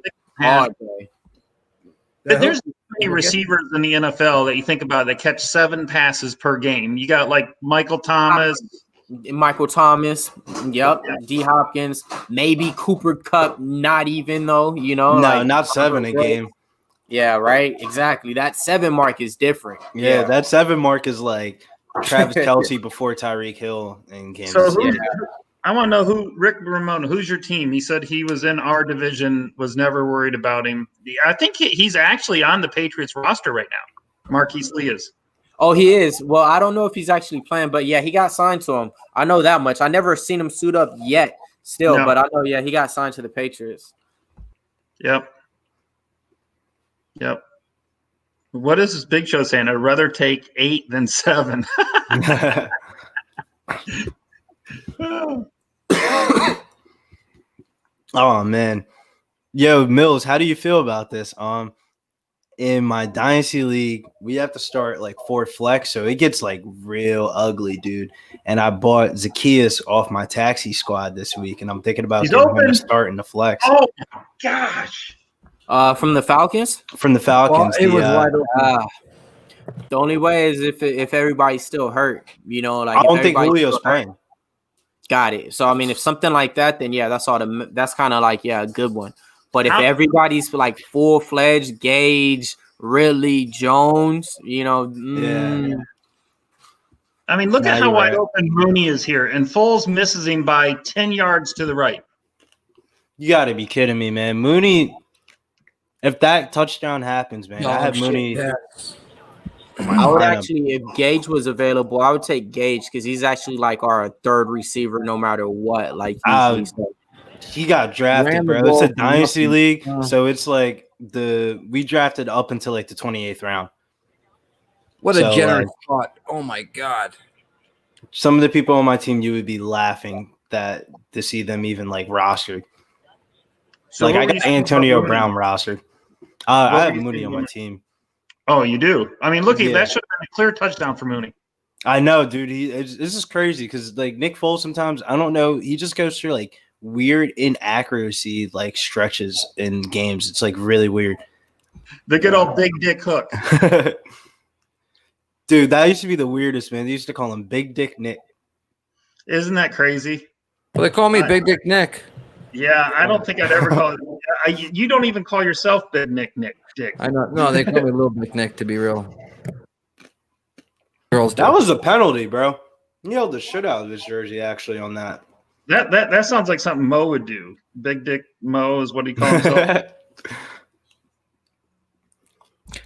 But there's many receivers in the NFL that you think about that catch 7 passes per game. You got like Michael Thomas. Yep. D. Hopkins, maybe Cooper Kupp, not even though, No, not 7 a game. Yeah, right. Exactly. That 7 mark is different. Yeah, that 7 mark is like Travis Kelce before Tyreek Hill in Kansas City. I want to know Rick Ramona, who's your team? He said he was in our division, was never worried about him. I think he's actually on the Patriots roster right now. Marquise Lee is. Oh, he is. Well, I don't know if he's actually playing, but yeah, he got signed to him. I know that much. I never seen him suit up yet still, but I know, he got signed to the Patriots. Yep. What is this Big Show saying? I'd rather take 8 than 7. Oh man, yo Mills, how do you feel about this? In my dynasty league, we have to start like 4 flex, so it gets like real ugly, dude. And I bought Zacchaeus off my taxi squad this week, and I'm thinking about getting him to start in the flex. Oh my gosh! From the Falcons. From the Falcons, well, it was wide open. The only way is if everybody's still hurt, I don't think Julio's playing. Got it. So I mean, if something like that, then yeah, that's kind of like a good one. But if everybody's like full-fledged, Gage, Ridley, Jones, I mean, look at how wide open Mooney is here, and Foles misses him by 10 yards to the right. You got to be kidding me, man. Mooney, if that touchdown happens, man, I have Mooney. I would actually, if Gage was available, I would take Gage because he's actually like our 3rd receiver no matter what. Like he got drafted, bro. It's a dynasty league, so it's like we drafted up until like the 28th round. What a generous spot! Oh my god! Some of the people on my team, you would be laughing to see them even like rostered. So like I got Antonio Brown rostered. I have Mooney on my team. Oh, you do? I mean, look, that should have been a clear touchdown for Mooney. I know, dude. This is crazy because like Nick Foles sometimes, I don't know, he just goes through like weird inaccuracy like stretches in games. It's like really weird. The good old big dick hook. Dude, that used to be the weirdest, man. They used to call him Big Dick Nick. Isn't that crazy? Well, they call me Big Dick Nick. Yeah, I don't think I'd ever call it. You don't even call yourself Big Nick Dick. I know. No, they call me Little Big Nick to be real. Girls do. That was a penalty, bro. He held the shit out of his jersey actually on that. That sounds like something Mo would do. Big Dick Mo is what he calls himself.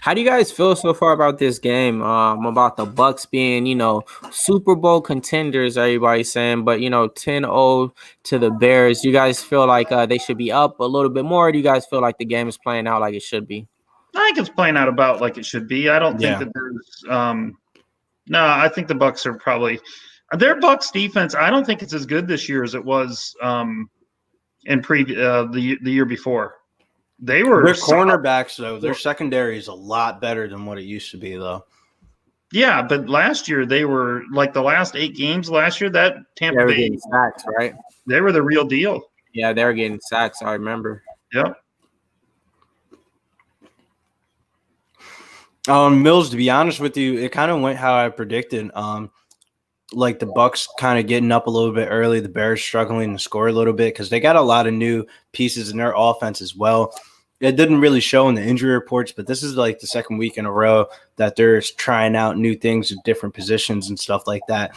How do you guys feel so far about this game? About the Bucks being, Super Bowl contenders, everybody's saying, but 10-0 to the Bears. You guys feel like they should be up a little bit more? Or do you guys feel like the game is playing out like it should be? I think it's playing out about like it should be. I don't think that there's no, I think the Bucks are probably their Bucks defense. I don't think it's as good this year as it was in the year before. They were their cornerbacks though. Their secondary is a lot better than what it used to be though. Yeah, but last year they were like the last 8 games last year. That Tampa Bay getting sacks, right? They were the real deal. Yeah, they were getting sacks. I remember. Yep. Mills, to be honest with you, it kind of went how I predicted. Like the Bucks kind of getting up a little bit early, the Bears struggling to score a little bit because they got a lot of new pieces in their offense as well. It didn't really show in the injury reports, but this is like the second week in a row that they're trying out new things at different positions and stuff like that.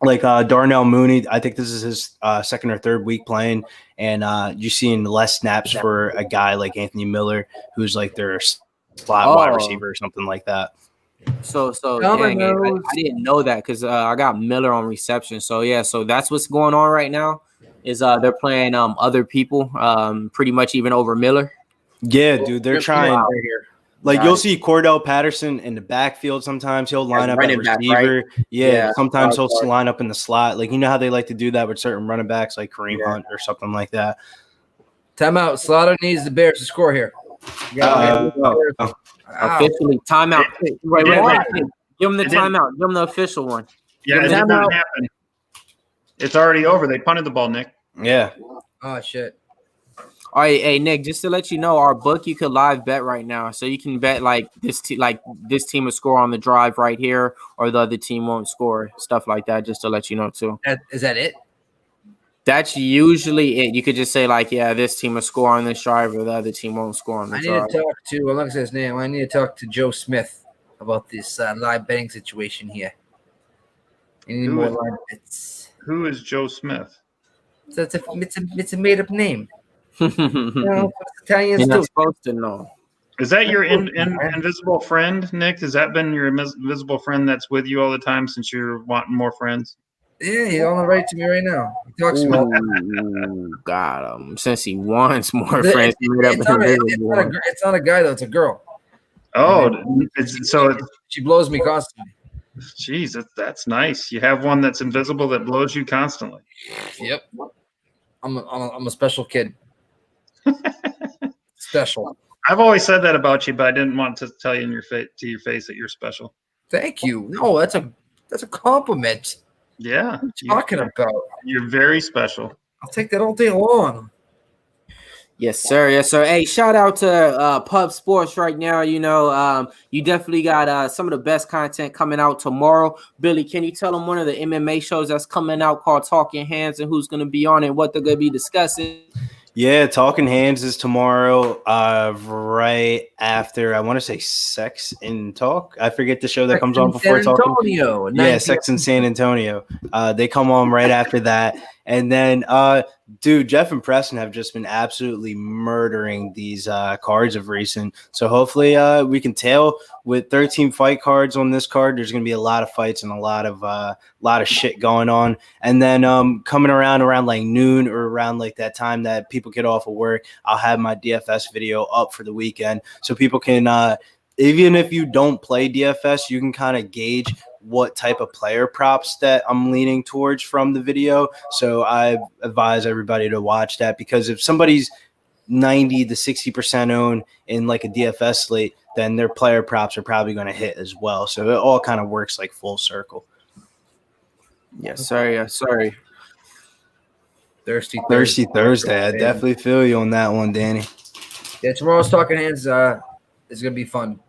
Like Darnell Mooney, I think this is his second or third week playing, and you're seeing less snaps for a guy like Anthony Miller, who's like their slot wide receiver or something like that. So dang it, I didn't know that because I got Miller on reception. So so that's what's going on right now. Is they're playing other people, pretty much even over Miller. Yeah, dude, they're trying. Like you'll see Cordell Patterson in the backfield. Sometimes he'll line up at receiver. Right? Yeah, sometimes he'll line up in the slot. Like how they like to do that with certain running backs, like Kareem Hunt or something like that. Timeout. Slaughter needs the Bears to score here. Officially, timeout. Wait, give him the timeout. Give him the official one. Yeah, it did not happen. It's already over. They punted the ball, Nick. Yeah. Oh shit. All right, hey Nick, just to let you know, our book you could live bet right now, so you can bet like this team will score on the drive right here, or the other team won't score, stuff like that. Just to let you know too. Is that it? That's usually it. You could just say like, yeah, this team will score on this drive, or the other team won't score on the drive. I need to talk to. I'm not gonna say his name. I need to talk to Joe Smith about this live betting situation here. I need more live bets. Who is Joe Smith? So it's a made up name. Italians You're not supposed to know. Is that your invisible friend, Nick? Has that been your invisible friend that's with you all the time since you're wanting more friends? Yeah, he's on the right to me right now. He talks to me. Got him. Since he wants more friends, it's not a guy though. It's a girl. Oh, she blows me constantly. Jeez, that's nice. You have one that's invisible that blows you constantly. Yep. I'm a special kid. Special. I've always said that about you, but I didn't want to tell you to your face that you're special. Thank you. No, that's a compliment. Yeah. What are you talking about? You're very special. I'll take that all day long. Yes, sir. Yes, sir. Hey, shout out to Pub Sports right now. You definitely got some of the best content coming out tomorrow. Billy, can you tell them one of the MMA shows that's coming out called Talking Hands and who's going to be on it and what they're going to be discussing? Yeah, Talking Hands is tomorrow, right after, I want to say Sex and Talk. I forget the show that comes on before Talking. Yeah, Sex in San Antonio. They come on right after that. And then, dude, Jeff and Preston have just been absolutely murdering these cards of recent. So hopefully we can tail with 13 fight cards on this card. There's going to be a lot of fights and a lot of shit going on. And then coming around like noon or around like that time that people get off of work, I'll have my DFS video up for the weekend so people can, even if you don't play DFS, you can kind of gauge what type of player props that I'm leaning towards from the video. So I advise everybody to watch that, because if somebody's 90 to 60% owned in like a DFS slate, then their player props are probably going to hit as well. So it all kind of works like full circle. Yes, sir. Yes, sir. Thirsty Thursday. I definitely feel you on that one, Danny. Yeah, tomorrow's Talking Hands is going to be fun.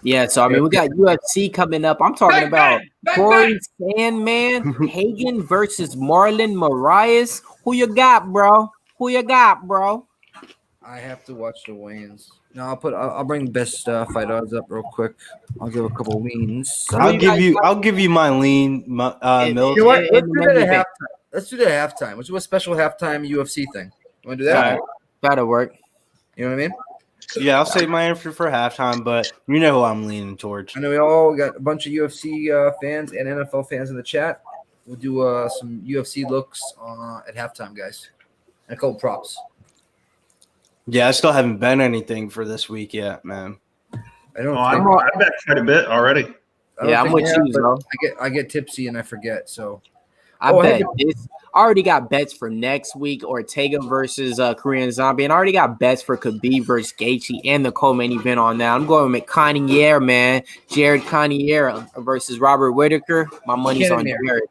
Yeah, so I mean, we got UFC coming up. I'm talking about Corey Sandman Hagen versus Marlon Moraes. Who you got, bro? I have to watch the weigh-ins. No, I'll bring the best fight odds up real quick. I'll give a couple leans. I'll give you my lean, Mills. You know what? Let's do that at halftime. Let's do a special halftime UFC thing. You want to do that? That'll work. You know what I mean? Yeah, I'll save my answer for halftime, but you know who I'm leaning towards. I know we all got a bunch of UFC fans and NFL fans in the chat. We'll do some UFC looks at halftime, guys, and a couple props. Yeah, I still haven't bet anything for this week yet, man. I don't. I bet quite a bit already. Yeah, I'm with you, bro. I get tipsy and I forget. So I bet this. I already got bets for next week: Ortega versus Korean Zombie, and I already got bets for Khabib versus Gaethje and the co-main event on that. I'm going with Cannonier, man. Jared Cannonier versus Robert Whittaker. My money's on Jared.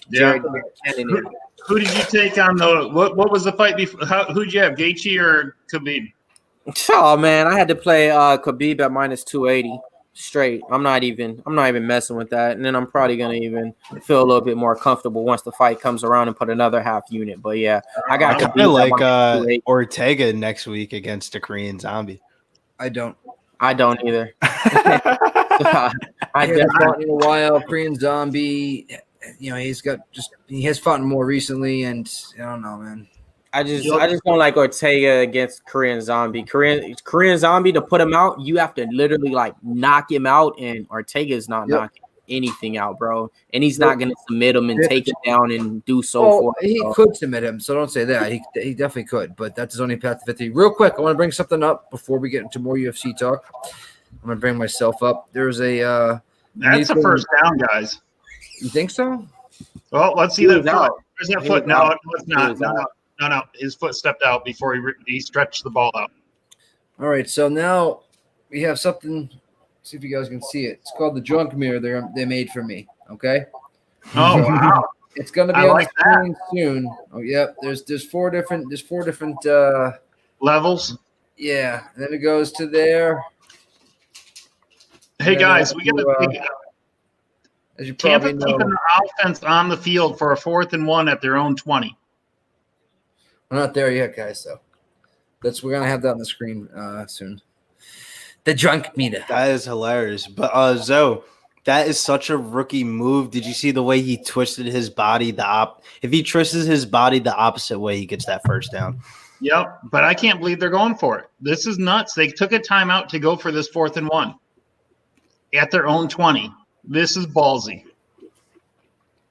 Yeah. Cannonier. Who did you take on the what was the fight before? Who'd you have, Gaethje or Khabib? Oh man, I had to play Khabib at minus 280 straight. I'm not even messing with that. And then I'm probably gonna even feel a little bit more comfortable once the fight comes around and put another half unit. But yeah, I got Khabib. I feel like Ortega next week against a Korean Zombie. I don't either. I haven't fought in a while. Korean Zombie, he has fought more recently, and I don't know, man. I just don't like Ortega against Korean Zombie. Korean Zombie, to put him out, you have to literally like knock him out, and Ortega's not knocking anything out, bro. And he's not gonna submit him and take it down and do so forth. He could submit him, so don't say that. He definitely could, but that's his only path to victory. Real quick, I want to bring something up before we get into more UFC talk. I'm gonna bring myself up. There's a that's a first down, guys. You think so? Well, let's see that foot. Where's that foot? No, it's not. No. His foot stepped out before he stretched the ball out. All right, so now we have something. See if you guys can see it. It's called the junk mirror. They made for me. Okay. Oh wow! It's gonna be on the screen soon. Oh yeah. There's four different levels. Yeah, and then it goes to there. Hey guys, we got to. As you Tampa probably know, keeping the offense on the field for a 4th and 1 at their own 20. We're not there yet, guys. So we're gonna have that on the screen soon. The junk meter. That is hilarious. But Zoe, that is such a rookie move. Did you see the way he twisted his body? If he twists his body the opposite way, he gets that first down. Yep, but I can't believe they're going for it. This is nuts. They took a timeout to go for this 4th and 1 at their own 20. This is ballsy.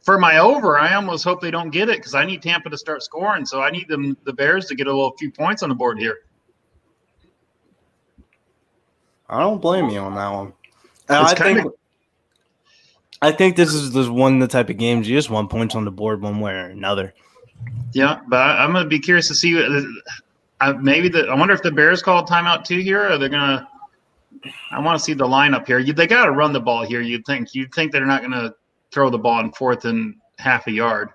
For my over, I almost hope they don't get it because I need Tampa to start scoring. So I need the Bears to get a few points on the board here. I don't blame you on that one. I think this is one of the type of games you just want points on the board one way or another. Yeah, but I'm going to be curious to see. I wonder if the Bears called timeout too here, or they're going to. I want to see the lineup here. They got to run the ball here. You'd think they're not going to throw the ball in 4th and half a yard.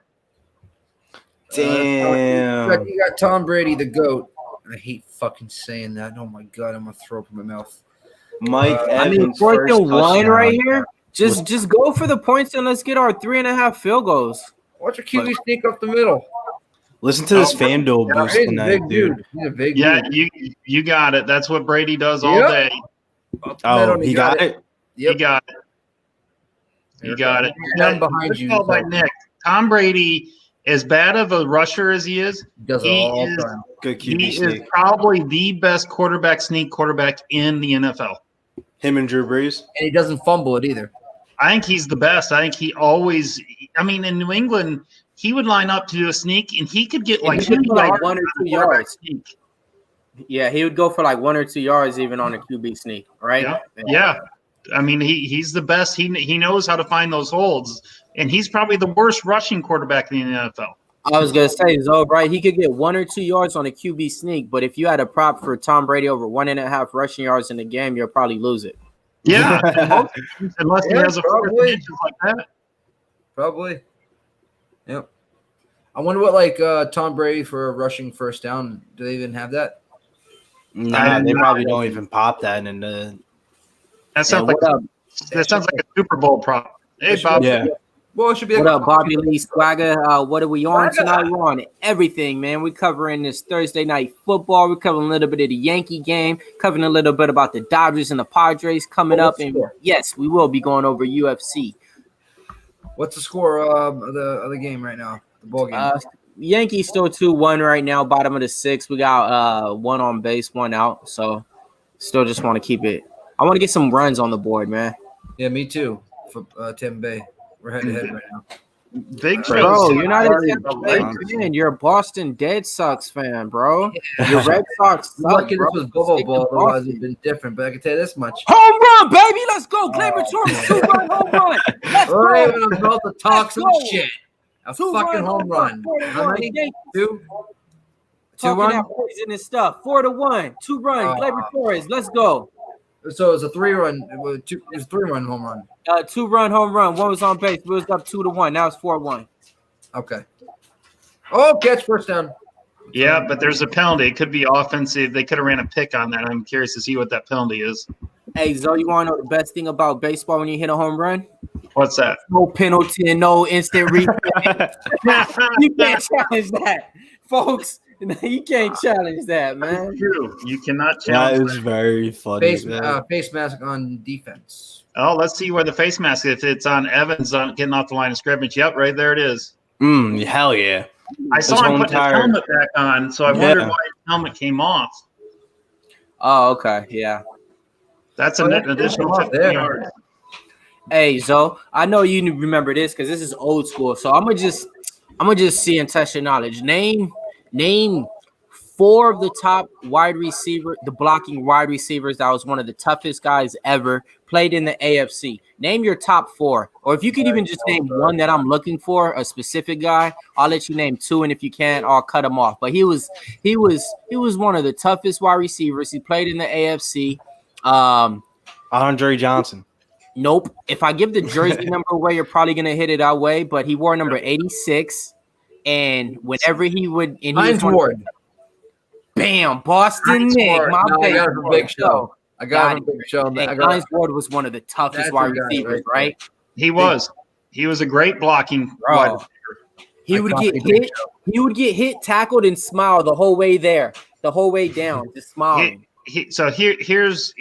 Damn. You got Tom Brady, the GOAT. I hate fucking saying that. Oh my god, I'm gonna throw up in my mouth. Mike Evans, 4th and 1 right here. Just go for the points and let's get our 3.5 field goals. Watch your QB sneak up the middle. Listen to this FanDuel boost tonight, dude. He's a big dude. You got it. That's what Brady does all day. Oh, he got it? Yep. He got it. You got it. None behind you. By Nick. Tom Brady, as bad of a rusher as he is, good QB he is probably the best sneak quarterback in the NFL. Him and Drew Brees. And he doesn't fumble it either. I think he's the best. I think he always – I mean, in New England, he would line up to do a sneak, and he could get like 1 or 2 yards. Sneak. Yeah, he would go for like 1 or 2 yards even on a QB sneak, right? Yeah. I mean, he's the best. He knows how to find those holds, and he's probably the worst rushing quarterback in the NFL. I was going to say, Zoe, right? He could get 1 or 2 yards on a QB sneak, but if you had a prop for Tom Brady over 1.5 rushing yards in the game, you'll probably lose it. Yeah, unless he has a probably like that. Probably. Yep. I wonder what Tom Brady for a rushing first down. Do they even have that? Nah, they probably don't even pop that in the. That sounds like a Super Bowl prop. Hey, Bob. Yeah. Well, it should be. What up, Bobby Lee Swagger? What are we on tonight? We're on everything, man. We're covering this Thursday night football. We're covering a little bit of the Yankee game, covering a little bit about the Dodgers and the Padres coming up. And yes, we will be going over UFC. What's the score of the game right now? The ball game. Yankees still 2-1 right now, bottom of the 6th. We got 1 on base, 1 out. So Still just want to keep it. I want to get some runs on the board, man. Yeah, me too. For Tampa Bay, we're head to head right now. Big Bro, Joe's you're not a already Tampa the Bay Lakers. fan. You're a Boston Dead Sox fan, bro. Your Red Sox suck, Lucky bro. this was Bobo Stick to Ball, otherwise Boston. it'd been different. But I can tell you this much. Home run, baby. Let's go. Glaber Torres, 2-run home run. Let's go. Right when I'm about to talk some go. shit. A 2-run fucking home run. How many? Yankees. 2? Talking 2-1? that poisonous stuff. 4-1. 2-run. Glaber Torres. Let's go. So it's a 3-run. It was 3-run home run. 2-run home run. One was on base. It was up 2-1. Now it's 4-1. Okay. Oh, catch first down. Yeah, but there's a penalty. It could be offensive. They could have ran a pick on that. I'm curious to see what that penalty is. Hey, Zoe, you want to know the best thing about baseball when you hit a home run? What's that? No penalty and no instant replay. You can't challenge that, folks. You can't challenge that, man. True. You cannot That challenge is very funny. Face mask on defense. Oh, let's see where the face mask is. If it's on Evans on getting off the line of scrimmage. Yep, right there it is. Hell yeah. I saw him put his helmet back on, so I wondered why his helmet came off. Oh, okay. Yeah. That's an additional 50 yards. Hey, Zoe, I know you remember this because this is old school. So I'm gonna just see and test your knowledge. Name 4 of the top wide receiver, the blocking wide receivers. That was one of the toughest guys ever. Played in the AFC. Name your top 4, or if you could even just name one that I'm looking for, a specific guy. I'll let you name 2, and if you can't, I'll cut him off. But he was one of the toughest wide receivers. He played in the AFC. Andre Johnson. Nope. If I give the jersey number away, you're probably gonna hit it that way. But he wore number 86, and whenever he would, and Hines Ward. Bam, Boston Nick. I got it from Big Show. Hines Ward was one of the toughest wide receivers, right? He was. He was a great blocking wide receiver. He would get hit. He would get hit, tackled, and smile the whole way there, the whole way down, just smiling. So here's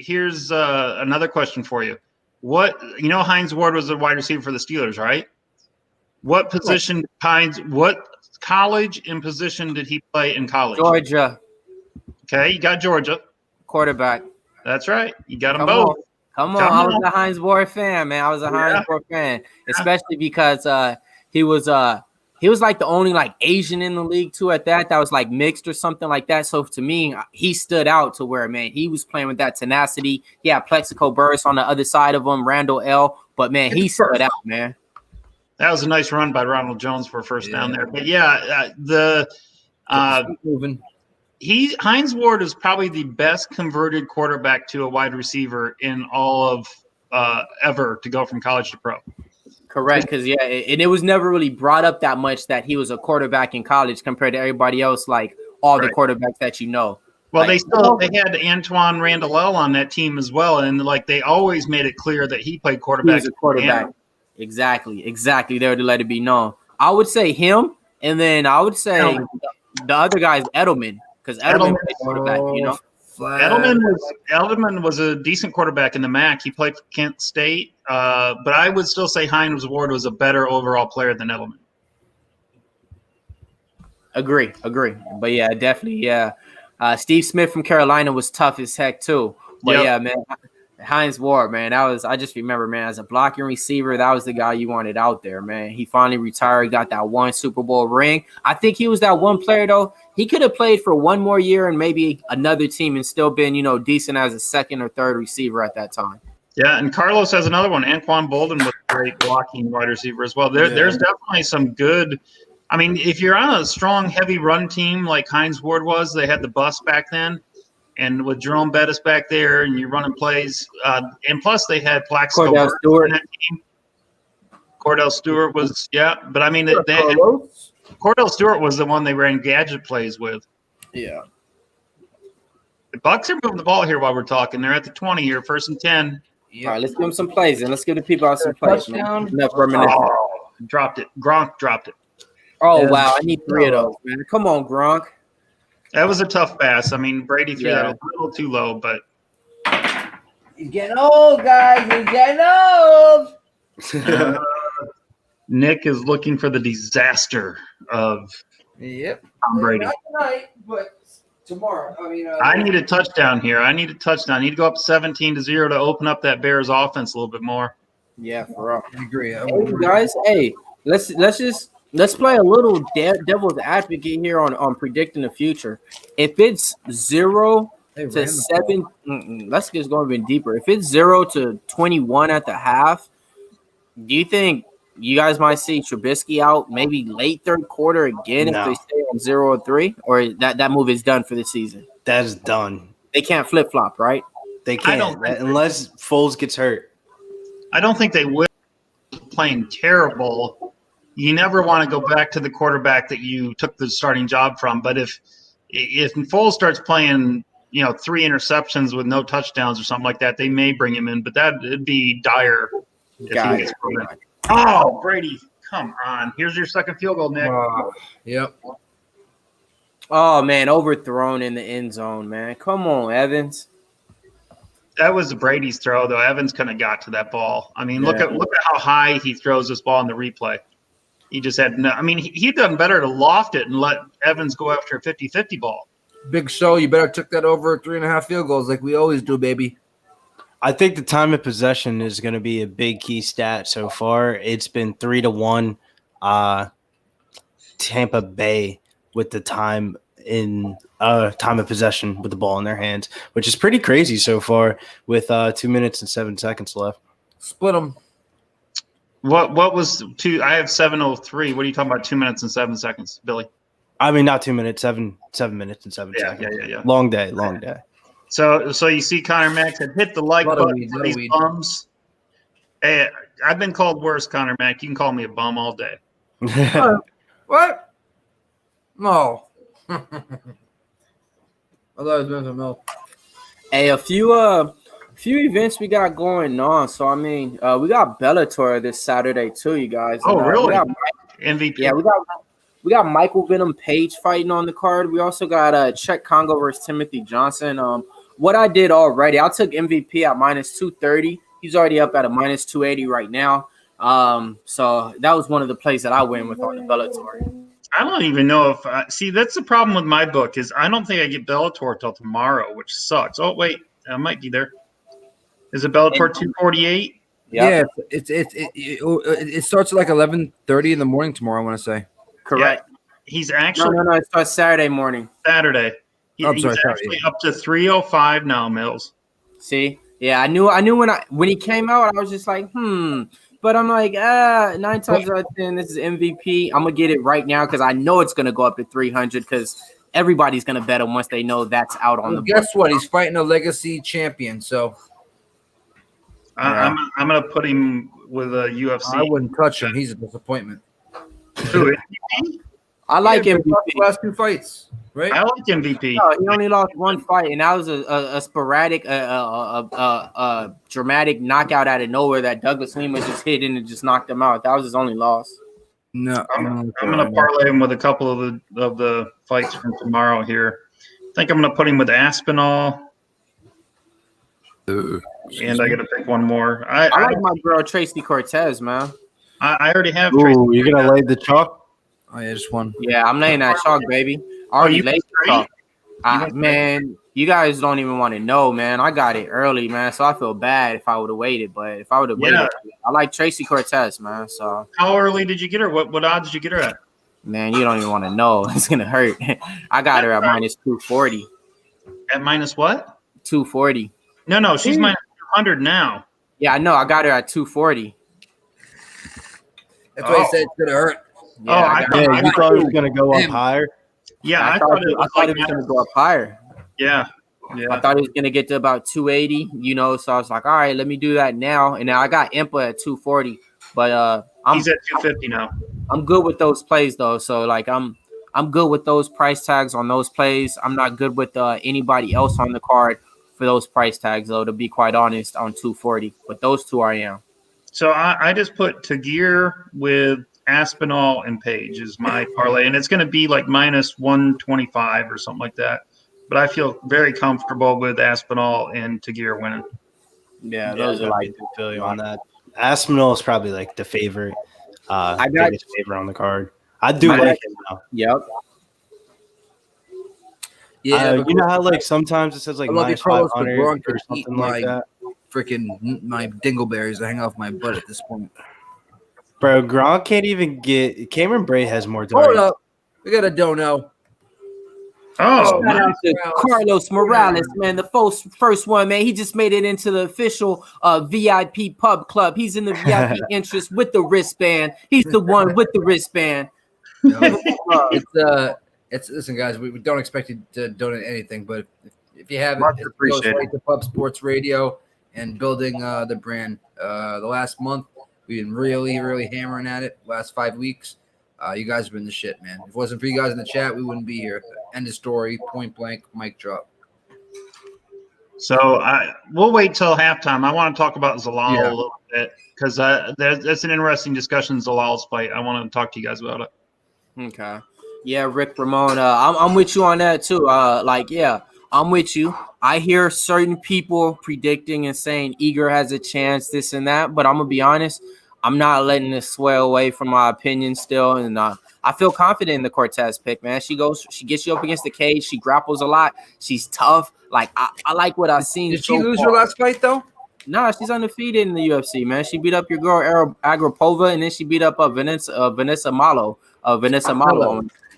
another question for you. Hines Ward was a wide receiver for the Steelers, right? What position what college and position did he play in college? Georgia. Okay, you got Georgia. Quarterback. That's right. You got them both. Come on. I was a Hines Ward fan, man. I was a Hines Ward fan, especially because he was like the only like Asian in the league too at that was like mixed or something like that. So to me, he stood out to where, man, he was playing with that tenacity. He had Plexico Burris on the other side of him, Randall L. But man, he stood out, man. That was a nice run by Ronald Jones for a first down there. But Hines Ward is probably the best converted quarterback to a wide receiver in all of ever to go from college to pro. Correct, because and it was never really brought up that much that he was a quarterback in college compared to everybody else, like all the quarterbacks that you know. Well, they had Antoine Randall on that team as well, and like they always made it clear that he played quarterback. He was a quarterback. Exactly. There to let it be known. I would say him, and then I would say the other guy is Edelman, because Edelman played quarterback. Edelman was a decent quarterback in the MAC. He played for Kent State, but I would still say Hines Ward was a better overall player than Edelman. Agree. But yeah, definitely, Steve Smith from Carolina was tough as heck too. But yeah, man, Hines Ward, man, I just remember, man, as a blocking receiver, that was the guy you wanted out there, man. He finally retired, got that 1 Super Bowl ring. I think he was that one player, though. He could have played for 1 more year and maybe another team and still been, decent as a second or third receiver at that time. Yeah, and Carlos has another one. Anquan Bolden was a great blocking wide receiver as well. There's definitely some good – I mean, if you're on a strong, heavy run team like Hines Ward was, they had the bus back then. And with Jerome Bettis back there, and you're running plays, and plus they had Plaxico Cordell Stewart. in that team. Cordell Stewart was, but I mean, Cordell Stewart was the one they ran gadget plays with. Yeah. The Bucs are moving the ball here while we're talking. They're at the 20 here, 1st and 10. All right, let's give them some plays, and let's give the people out some plays. Dropped it. Gronk dropped it. Oh, wow. I need 3 of those, man. Come on, Gronk. That was a tough pass. I mean, Brady threw that a little too low, but he's getting old, guys. He's getting old. Nick is looking for the disaster of Tom Brady. Not tonight, but tomorrow. I need a touchdown here. I need a touchdown. I need to go up 17-0 to open up that Bears offense a little bit more. Yeah, for real. I agree. Hey, guys, let's play a little devil's advocate here on predicting the future. If it's 0 to 7, let's just go even deeper. If it's 0 to 21 at the half, do you think you guys might see Trubisky out maybe late third quarter again if they stay on 0-3, or that move is done for the season? That's done. They can't flip flop, right? They can't unless Foles gets hurt. I don't think they will. Playing terrible. You never want to go back to the quarterback that you took the starting job from. But if Foles starts playing, 3 interceptions with no touchdowns or something like that, they may bring him in. But it'd be dire if he gets proven. Oh, Brady, come on. Here's your second field goal, Nick. Yep. Oh, man, overthrown in the end zone, man. Come on, Evans. That was Brady's throw, though. Evans couldn't have got to that ball. Look at how high he throws this ball in the replay. He just had no – he'd done better to loft it and let Evans go after a 50-50 ball. Big Show, you better took that over 3.5 field goals like we always do, baby. I think the time of possession is going to be a big key stat so far. It's been 3-1 Tampa Bay with the time of possession with the ball in their hands, which is pretty crazy so far with 2 minutes and 7 seconds left. Split them. What was two? I have 7:03. What are you talking about? 2 minutes and 7 seconds, Billy? Not 2 minutes, 7 minutes and 7 seconds. Yeah. Long day. So you see Connor Mack had hit the like button for these bums. Hey, I've been called worse, Connor Mack. You can call me a bum all day. What? No. I thought it was Benson Milk. Hey, a few events we got going on. So we got Bellator this Saturday too, you guys. Oh, really? MVP. Yeah, we got Michael Venom Page fighting on the card. We also got Czech Congo versus Timothy Johnson. What I did already, I took MVP at -230. He's already up at a -280 right now. So that was one of the plays that I went with on the Bellator. I don't even know if that's the problem with my book is I don't think I get Bellator till tomorrow, which sucks. Oh wait, I might be there. Is it Bellator 248? Yeah, it starts at like 11:30 in the morning tomorrow. I want to say. Correct. Yeah. He's actually no. It starts Saturday morning. Saturday. He's actually up to 305 now, Mills. See, yeah, I knew when he came out, I was just like, But I'm like, 9 times out of 10, this is MVP. I'm gonna get it right now because I know it's gonna go up to 300 because everybody's gonna bet him once they know that's out on the board. Guess what? He's fighting a legacy champion, so I'm gonna put him with a UFC. I wouldn't touch him. He's a disappointment. I like MVP. Last 2 fights, right? I like MVP. No, he only lost 1 fight, and that was a sporadic, dramatic knockout out of nowhere that Douglas Lima just hit and it just knocked him out. That was his only loss. No, I'm gonna parlay him with a couple of the fights from tomorrow here. I think I'm gonna put him with Aspinall. And I got to pick one more. I like my girl Tracy Cortez, man. I already have Tracy. You're going to lay the chalk? Oh, yeah, just one. Yeah, I'm laying that chalk, baby. Already laid the chalk. Man, you guys don't even want to know, man. I got it early, man, so I feel bad if I would have waited. But if I would have waited, I like Tracy Cortez, man. So how early did you get her? What odds did you get her at? Man, you don't even want to know. It's going to hurt. I got her at -240. At minus what? 240. No, she's minus 200 now. Yeah, I know. I got her at 240. That's why he said it's going to hurt. Yeah, you thought it was going to go up higher? Yeah, I thought it was going to go up higher. Yeah. I thought it was going to get to about 280, so I was like, all right, let me do that now. And now I got Impa at 240, but he's at 250 now. I'm good with those plays though. So like I'm good with those price tags on those plays. I'm not good with anybody else on the card for those price tags though, to be quite honest, on 240. But those two I am. So I just put Tagir with Aspinall and Page is my parlay, and it's going to be like minus 125 or something like that. But I feel very comfortable with Aspinall and Tagir winning. Yeah, those are like feel you on that. Aspinall is probably like the favorite. Biggest favorite on the card. I do like him now. Yep. Yeah, you know how like sometimes it says like I love you, minus Carlos, but 500 Braun or could eat something like that. my dingleberries that hang off my butt at this point. Bro, Gronk can't even get. Cameron Bray has more Hold targets. up, we got a dono. Oh, Shout out nice. to Carlos Morales, man, the first one, man. He just made it into the official VIP pub club. He's in the VIP interest with the wristband. He's the one with the wristband. It's listen, guys. We don't expect you to donate anything, but if you have it, Much it goes appreciated. right to Pub Sports Radio and building the brand. The last month we've been really hammering at it. Last 5 weeks, you guys have been the shit, man. If it wasn't for you guys in the chat, we wouldn't be here. End of story. Point blank. Mic drop. So we'll wait till halftime. I want to talk about Zalal Yeah. a little bit because that's an interesting discussion. Zalal's fight. I want to talk to you guys about it. Okay. Yeah, Rick Ramon. I'm with you on that too. I'm with you. I hear certain people predicting and saying Eager has a chance, this and that, but I'm gonna be honest. I'm not letting this sway away from my opinion still, and I feel confident in the Cortez pick, man. She gets you up against the cage. She grapples a lot. She's tough. Like I like what I've seen. Did she so lose far. her last fight though? Nah, she's undefeated in the UFC, man. She beat up your girl Agrapova, and then she beat up Vanessa Malo.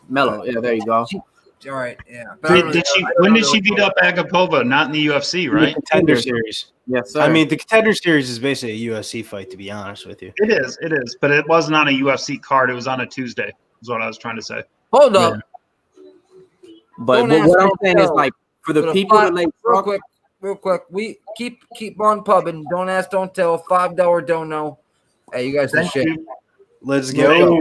Mello. Yeah, there you go. All right, yeah. But I don't Did she? know. When did she beat up Agapova? Not in the UFC, right? The Contender Series. Yes, sir. I mean, the Contender Series is basically a UFC fight, to be honest with you. It is, but it wasn't on a UFC card. It was on a Tuesday. Is what I was trying to say. Hold up. But Don't ask what I'm me saying to is tell. like for the For the people five- that like real quick. We keep on pubbing. Don't ask, don't tell. $5 don't know. Hey, you guys the Thank shit. you. Let's Yeah. go.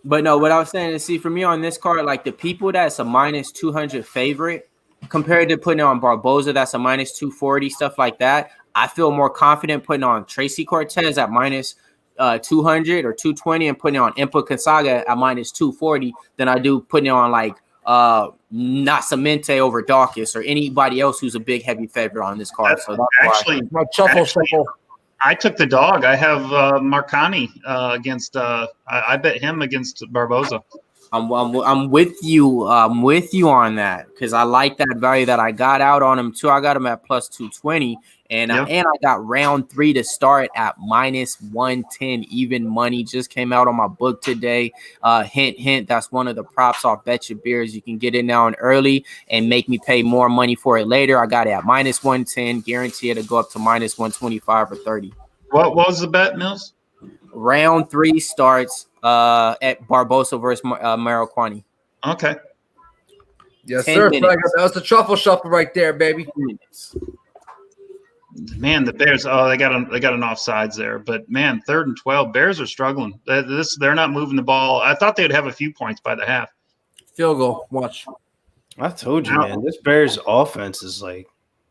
But no, what I was saying is, see, for me on this card, like the people that's a minus 200 favorite compared to putting on Barboza, that's a minus 240, stuff like that. I feel more confident putting on Tracy Cortez at minus 200 or 220 and putting on Impa Kasaga at minus 240 than I do putting on like Nascimento over Dawkins or anybody else who's a big heavy favorite on this card. So that's Actually, My shuffle. I took the dog. I have Marcani against. I bet him against Barboza. I'm with you. I'm with you on that because I like that value that I got out on him too. I got him at plus 220, and I got round 3 to start at minus 110 even money. Just came out on my book today. Hint. That's one of the props off Bet Your Beers. You can get it now and early and make me pay more money for it later. I got it at minus 110. Guarantee it to go up to minus 125 or 30. What was the bet, Mills? Round 3 starts at Barbosa versus Mariquani. Okay. Yes, 10 sir. minutes. Flagger. That was the truffle shuffle right there, baby. Man, the Bears. Oh, they got an offsides there. But man, 3rd and 12. Bears are struggling. They're not moving the ball. I thought they'd have a few points by the half. Field goal. Watch. I told you, man. This Bears offense is like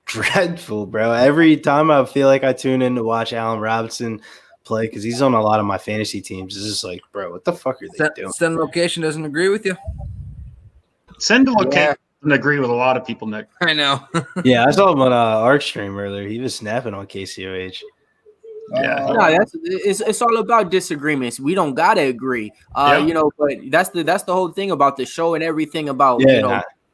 dreadful, bro. Every time I feel like I tune in to watch Allen Robinson play because he's on a lot of my fantasy teams, it's just like, bro, what the fuck are they doing? Send location doesn't agree with you. Send to location doesn't agree with a lot of people, Nick. I know. Yeah, I saw him on Arc stream earlier. He was snapping on KCOH. Yeah. No, it's all about disagreements. We don't gotta agree. You know, but that's the whole thing about the show and everything about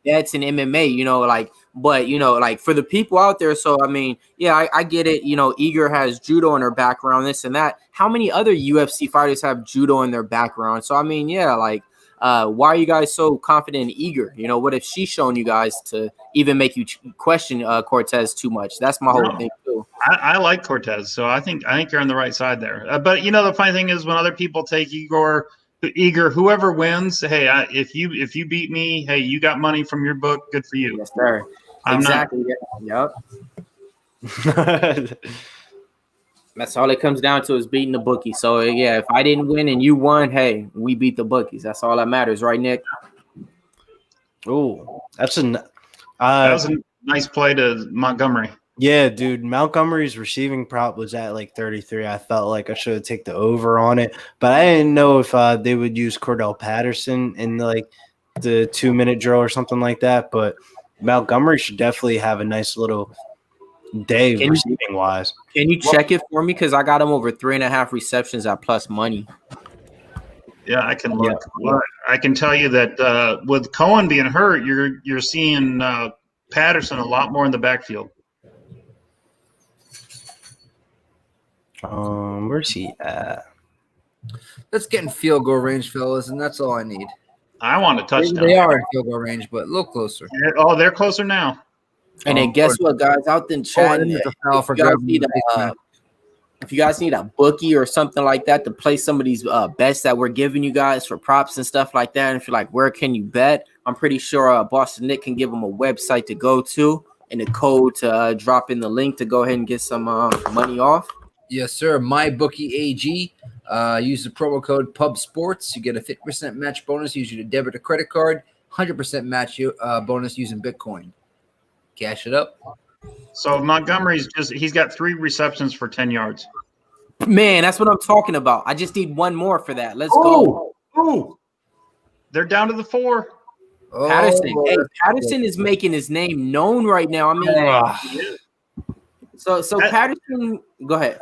that's in MMA, you know, like, but you know, like for the people out there. So I mean, I get it. You know, Eager has judo in her background, this and that. How many other UFC fighters have judo in their background? So I mean, like, why are you guys so confident in Eager? You know, what if she's shown you guys to even make you question Cortez too much? That's my whole thing too. I like Cortez, so I think you're on the right side there. But you know, the funny thing is when other people take Eager, whoever wins, hey, if you beat me, hey, you got money from your book. Good for you. Yes, sir. Exactly. Yep. That's all it comes down to is beating the bookie. So yeah, if I didn't win and you won, hey, we beat the bookies. That's all that matters, right, Nick? Oh, that was a nice play to Montgomery. Yeah, dude. Montgomery's receiving prop was at like 33. I felt like I should have taken the over on it, but I didn't know if they would use Cordell Patterson in like the 2-minute drill or something like that. But Montgomery should definitely have a nice little day receiving wise. Can you check it for me? Because I got him over 3.5 receptions at plus money. Yeah, I can look. Well, I can tell you that with Cohen being hurt, you're seeing Patterson a lot more in the backfield. Where's he at? Let's get in field goal range, fellas, and that's all I need. I want a touchdown. They are in field goal range, but a little closer. They're closer now. And then guess what, guys? Out in chat, if you guys need a bookie or something like that to play some of these bets that we're giving you guys for props and stuff like that, and if you're like, where can you bet? I'm pretty sure Boston Nick can give them a website to go to and a code to drop in the link to go ahead and get some money off. Yes, sir. MyBookie AG. Use the promo code PubSports. You get a 50% match bonus using a debit or credit card. 100% match bonus using Bitcoin. Cash it up. So Montgomery's he's got 3 receptions for 10 yards. Man, that's what I'm talking about. I just need one more for that. Let's go. Oh, they're down to the 4. Patterson. Hey, Patterson is making his name known right now. I mean, so Patterson, go ahead.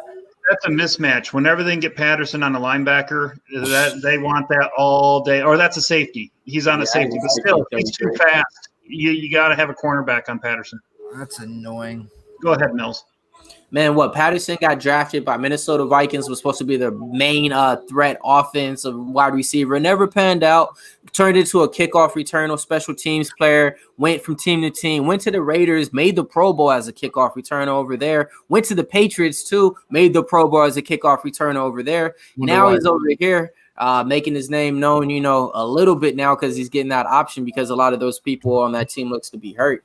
That's a mismatch. Whenever they can get Patterson on a linebacker, that they want that all day. Or that's a safety. He's on a safety, but still, he's too fast. You got to have a cornerback on Patterson. That's annoying. Go ahead, Mills. Man, Patterson got drafted by Minnesota Vikings, was supposed to be their main threat offensive wide receiver. Never panned out. Turned into a kickoff return or special teams player. Went from team to team. Went to the Raiders. Made the Pro Bowl as a kickoff returner over there. Went to the Patriots too. Made the Pro Bowl as a kickoff returner over there. Now he's over here making his name known, a little bit now because he's getting that option because a lot of those people on that team looks to be hurt.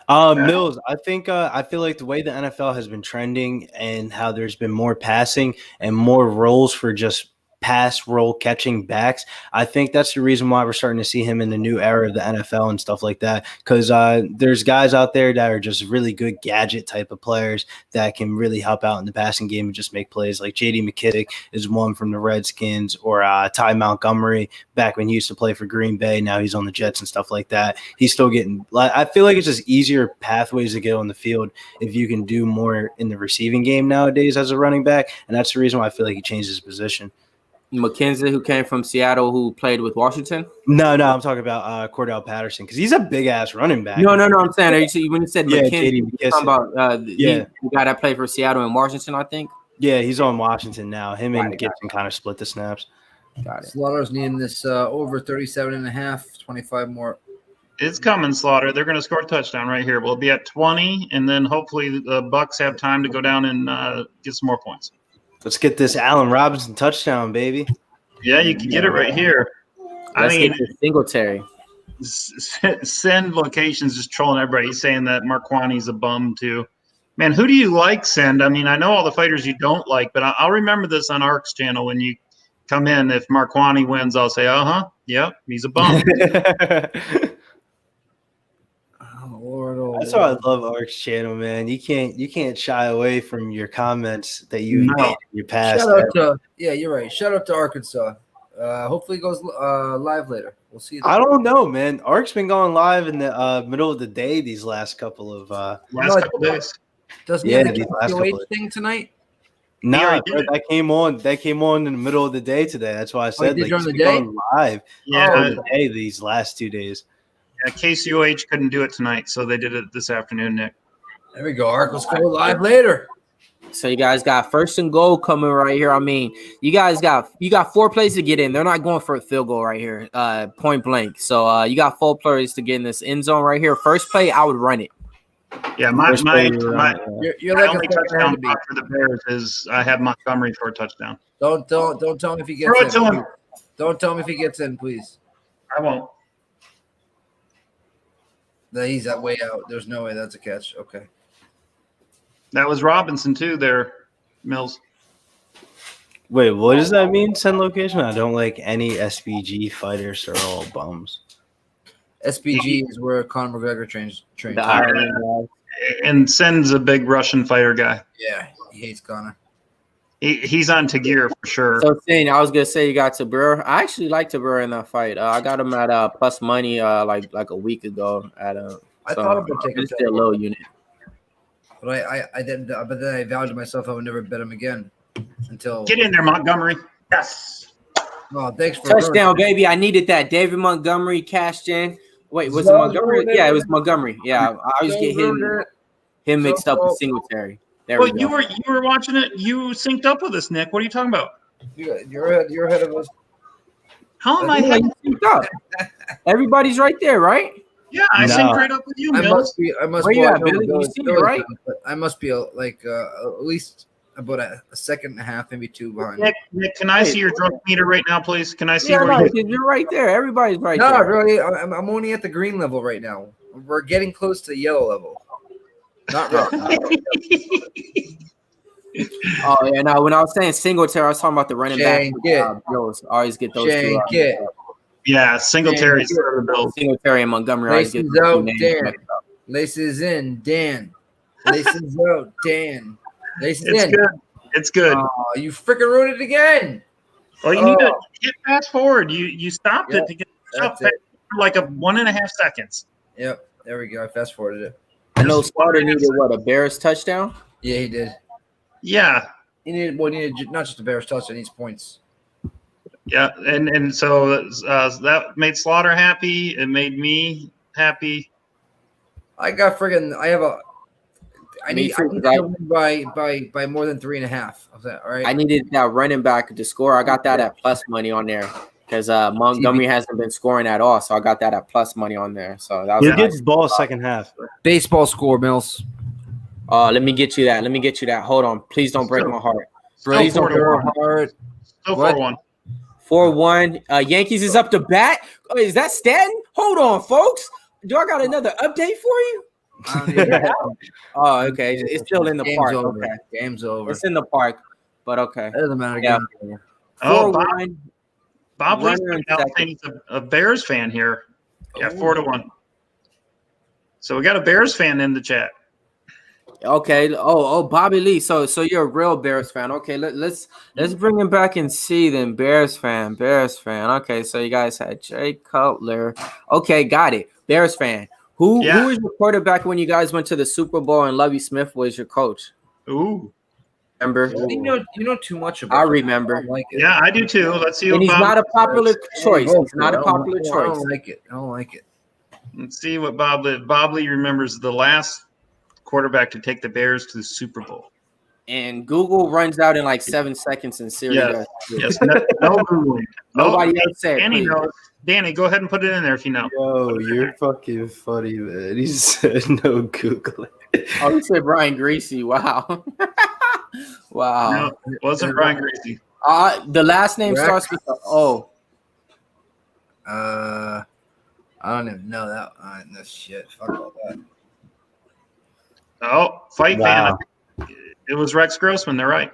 Mills, I think I feel like the way the NFL has been trending and how there's been more passing and more roles for just pass role catching backs, I think that's the reason why we're starting to see him in the new era of the NFL and stuff like that. Because there's guys out there that are just really good gadget type of players that can really help out in the passing game and just make plays. Like J.D. McKissick is one from the Redskins, or Ty Montgomery back when he used to play for Green Bay. Now he's on the Jets and stuff like that. He's still getting – I feel like it's just easier pathways to get on the field if you can do more in the receiving game nowadays as a running back, and that's the reason why I feel like he changed his position. McKenzie, who came from Seattle, who played with Washington? No, I'm talking about Cordell Patterson because he's a big-ass running back. No, I'm saying when you said McKenzie, you're talking about the guy that played for Seattle and Washington, I think? Yeah, he's on Washington now. Him and Gibson kind of split the snaps. Got it. Slaughter's needing this over 37.5, 25 more. It's coming, Slaughter. They're going to score a touchdown right here. We'll be at 20, and then hopefully the Bucs have time to go down and get some more points. Let's get this Allen Robinson touchdown, baby. Yeah, you can get it right here. Let's get Singletary. Send Location's just trolling everybody. He's saying that Marquani's a bum too. Man, who do you like, Send? I mean, I know all the fighters you don't like, but I'll remember this on Ark's channel when you come in. If Marquani wins, I'll say, yep, he's a bum. That's why I love Ark's channel, man. You can't shy away from your comments that you made in your past. You're right. Shout out to Arkansas. Hopefully it goes live later. We'll see. I don't know, man. Ark's been going live in the middle of the day these last couple of days. Doesn't he have the KCOH thing tonight? No, that came on in the middle of the day today. That's why I said he's going live. Yeah, these last 2 days. Yeah, KCOH couldn't do it tonight, so they did it this afternoon, Nick. There we go, Ark. Let's go live later. So you guys got first and goal coming right here. I mean, you got 4 plays to get in. They're not going for a field goal right here, point blank. So you got 4 plays to get in this end zone right here. First play, I would run it. Yeah, my only touchdown for the Bears is I have Montgomery for a touchdown. Don't tell him if he gets in. Throw it to him. Don't tell him if he gets in, please. I won't. He's that way out. There's no way that's a catch. Okay. That was Robinson too there, Mills. Wait, what does that mean, send location? I don't like any SBG fighters. They're all bums. SBG is where Conor McGregor trains. And Send's a big Russian fighter guy. Yeah, he hates Conor. He's on Tagir for sure. So, I was gonna say you got Tabur. I actually like Tabur in that fight. I got him at plus money like a week ago at I thought about taking a low unit. But I didn't. But then I vowed to myself I would never bet him again until get in there, Montgomery. Yes. Oh, thanks for Touchdown, baby. I needed that. David Montgomery cashed in. Wait, was it Montgomery? Yeah, it was Montgomery. Yeah, I always get him mixed up with Singletary. There we go. You were watching it. You synced up with us, Nick. What are you talking about? You're ahead of us. How am I? Yeah, you synced up. Everybody's right there, right? Yeah, I synced right up with you, I Mills. must Where be. you at, Billy? You see me, right? But I must be at least about a second and a half, maybe 2 behind. Nick, can I see your drunk meter right now, please? Can I see you're right there. Everybody's right there. No, really, I'm only at the green level right now. We're getting close to the yellow level. Not really. Oh yeah, no. When I was saying Singletary, I was talking about the running back. Bills always get those two. Yeah, Singletary for the Bills. Singletary and Montgomery always get those two names. Dan. Laces in, Dan. Laces out, Dan. Laces in. Good. It's good. Oh, you freaking ruined it again. Well, you need to hit fast forward. You stopped it to get up for like 1.5 seconds. Yep, there we go. I fast forwarded it. I know Slaughter needed a Bears touchdown? Yeah, he did. Yeah. He needed not just a Bears touchdown, he needs points. Yeah, and so that made Slaughter happy. It made me happy. I need to win by more than 3.5 of that. All right. I needed that running back to score. I got that at plus money on there because Montgomery hasn't been scoring at all. So I got that at plus money on there. So that was who gets the ball second half? Baseball score, Mills. Let me get you that. Hold on. Please don't break my heart. Please don't break my heart. Still 4-1. 4-1. Yankees is up to bat. Oh, is that Stanton? Hold on, folks. Do I got another update for you? Oh, okay. It's still in the park. Over. Okay. Game's over. It's in the park, but okay. It doesn't matter. Yeah. 4-1. Bob Lee's a Bears fan here. Yeah, 4-1. So we got a Bears fan in the chat. Okay. Oh, Bobby Lee. So you're a real Bears fan. Okay, let's bring him back and see then. Bears fan. Okay, so you guys had Jay Cutler. Okay, got it. Bears fan. Who was your quarterback when you guys went to the Super Bowl and Lovie Smith was your coach? Ooh. Remember? You know too much about I remember. I like it. Yeah, I do too. Let's see. And he's not a popular choice. He's not a popular choice. I don't like it. Let's see what Bob Lee remembers the last quarterback to take the Bears to the Super Bowl. And Google runs out in like 7 seconds and Siri does. Yes. No Googling. Nobody else said. Danny knows. Danny, go ahead and put it in there if you know. Yo, you're fucking funny, man. He said no Googling. Oh, he said Brian Greasy. Wow. Wow. No, it wasn't Brian Greasy. The last name starts with the O. I don't even know that. No shit. Fuck all that. Oh, fight fan. It was Rex Grossman. They're right.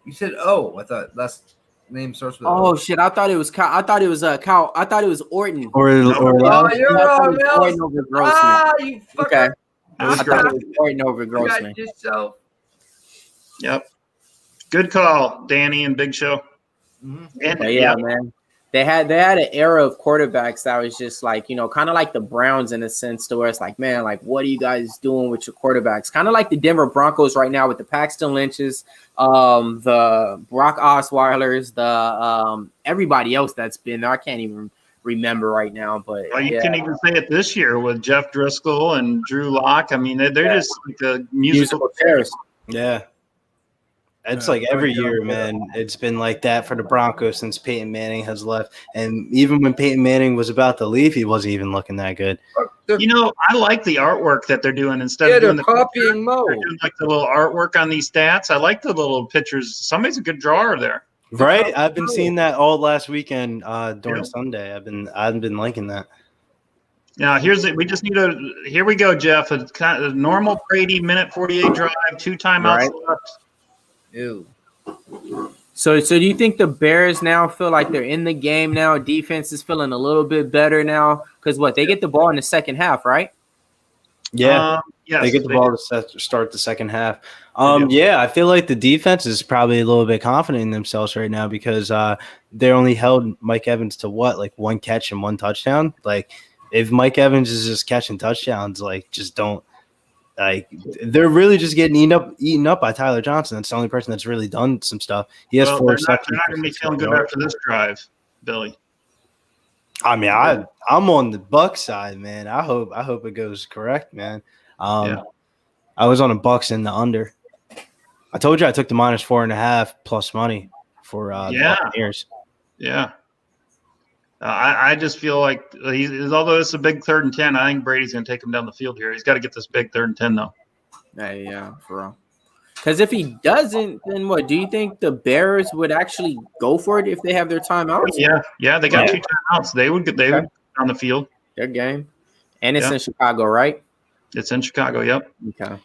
You said I thought last name starts with O. Shit, I thought it was Kyle. I thought it was Kyle. I thought it was Orton. Or you're wrong, Orton over Grossman. You fucker. Okay. I thought it was Orton over Grossman. Yep. Good call, Danny and Big Show. Mm-hmm. And, man. They had an era of quarterbacks that was just like, kind of like the Browns in a sense to where it's like, man, like, what are you guys doing with your quarterbacks? Kind of like the Denver Broncos right now with the Paxton Lynches, the Brock Osweilers, the everybody else that's been there. I can't even remember right now, but you can even say it this year with Jeff Driscoll and Drew Lock. I mean, they're just like the musical chairs. Yeah. It's like every year, man. It's been like that for the Broncos since Peyton Manning has left. And even when Peyton Manning was about to leave, he wasn't even looking that good. I like the artwork that they're doing instead of doing the copying mode. They're doing like the little artwork on these stats. I like the little pictures. Somebody's a good drawer there. Right? I've been seeing that all last weekend during Sunday. I've been liking that. Now here we go, Jeff. A kind of normal Brady minute 48 drive, 2 timeouts left. Ew. So do you think the Bears now feel like they're in the game now? Defense is feeling a little bit better now because they get the ball in the second half, right? Yeah, yes, they get the ball to start the second half. I feel like the defense is probably a little bit confident in themselves right now because they only held Mike Evans to one catch and 1 touchdown. Like if Mike Evans is just catching touchdowns, just don't Like they're really just getting eaten up by Tyler Johnson. That's the only person that's really done some stuff. He has 4 They're receptions. not going to be feeling good after this drive, Billy. I mean, I'm on the Bucs side, man. I hope it goes correct, man. I was on the Bucs in the under. I told you I took the -4.5 plus money for the Buccaneers. Yeah. I just feel like although it's a big 3rd and 10, I think Brady's going to take him down the field here. He's got to get this big 3rd and 10 though. Yeah, for real. Because if he doesn't, then what? Do you think the Bears would actually go for it if they have their timeouts? Yeah, they got 2 timeouts. They would on the field. Their game, and it's in Chicago, right? It's in Chicago. Yep. Okay.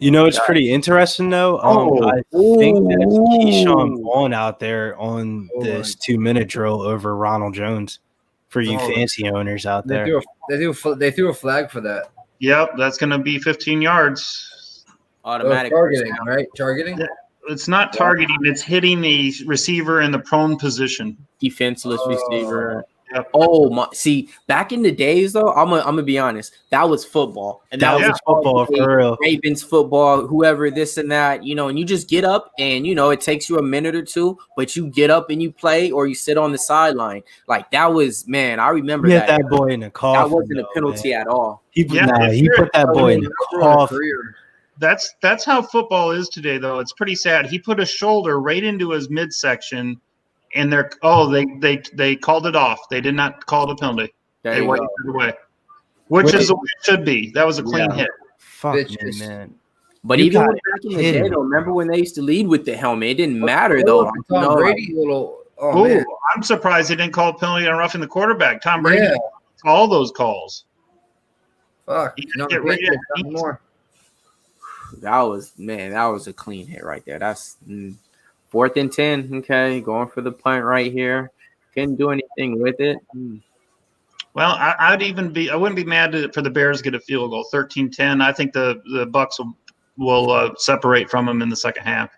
You know, it's pretty interesting though. I think that's Keyshawn Vaughn out there on this 2-minute drill over Ronald Jones for you fancy owners out there. They threw a flag for that. Yep, that's going to be 15 yards. Automatic targeting, right? Targeting. It's not targeting; it's hitting the receiver in the prone position. Defenseless receiver. Yep. Oh my! See, back in the days, though, I'm gonna be honest. That was football, and that was football for real. Ravens football, whoever, this and that, and you just get up and it takes you a minute or two, but you get up and you play, or you sit on the sideline. Like that was, man. I remember that. That boy in the coffin. That wasn't a penalty at all. He put that boy in the coffin. That's how football is today, though. It's pretty sad. He put a shoulder right into his midsection. And they called it off. They did not call it a penalty. They wiped it away, which is the way it should be. That was a clean hit. Fuck man. But even back in the day, though, remember when they used to lead with the helmet? It didn't matter though. Tom Brady, man. I'm surprised they didn't call a penalty on roughing the quarterback. Tom Brady all those calls. Fuck. More. That was a clean hit right there. That's 4th and 10. Okay, going for the punt right here. Couldn't do anything with it. Well, I wouldn't be mad for the Bears to get a field goal. 13-10. I think the Bucs will separate from them in the second half.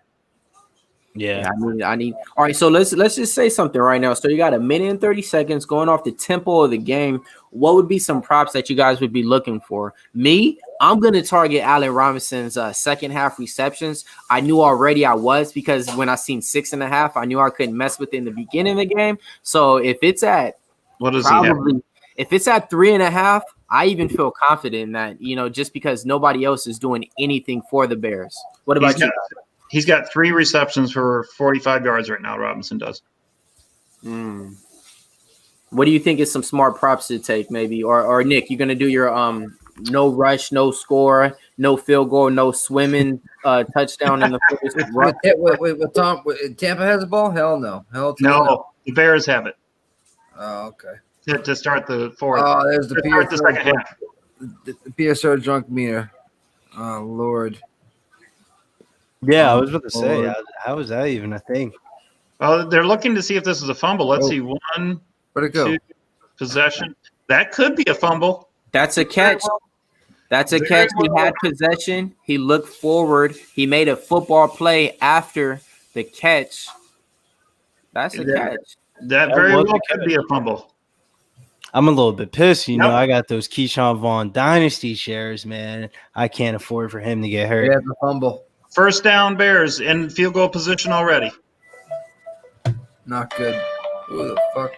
Yeah, I need. All right, so let's just say something right now. So you got 1 minute and 30 seconds going off the tempo of the game. What would be some props that you guys would be looking for? Me, I'm going to target Allen Robinson's second half receptions. I knew already I was, because when I seen 6.5, I knew I couldn't mess with it in the beginning of the game. So if it's at if it's at 3.5, I even feel confident in that, just because nobody else is doing anything for the Bears. What about you? He's got 3 receptions for 45 yards right now. Robinson does. What do you think is some smart props to take, maybe? Or Nick, you're gonna do your no rush, no score, no field goal, no swimming touchdown in the with Tom? Tampa has the ball? Hell no. No, the Bears have it. Oh, okay. To start the 4th. Oh, there's the second half. The PSR drunk meter. Oh Lord. Yeah, I was about to say, how is that even a thing? Well, they're looking to see if this is a fumble. Let's see. 1, where'd it go? 2, possession. That could be a fumble. That's a catch. That's a catch. He had possession. He looked forward. He made a football play after the catch. That's a catch. That very well could be a fumble. I'm a little bit pissed. I got those Keyshawn Vaughn dynasty shares, man. I can't afford for him to get hurt. Yeah, the fumble. First down, Bears in field goal position already. Not good. Who the fuck?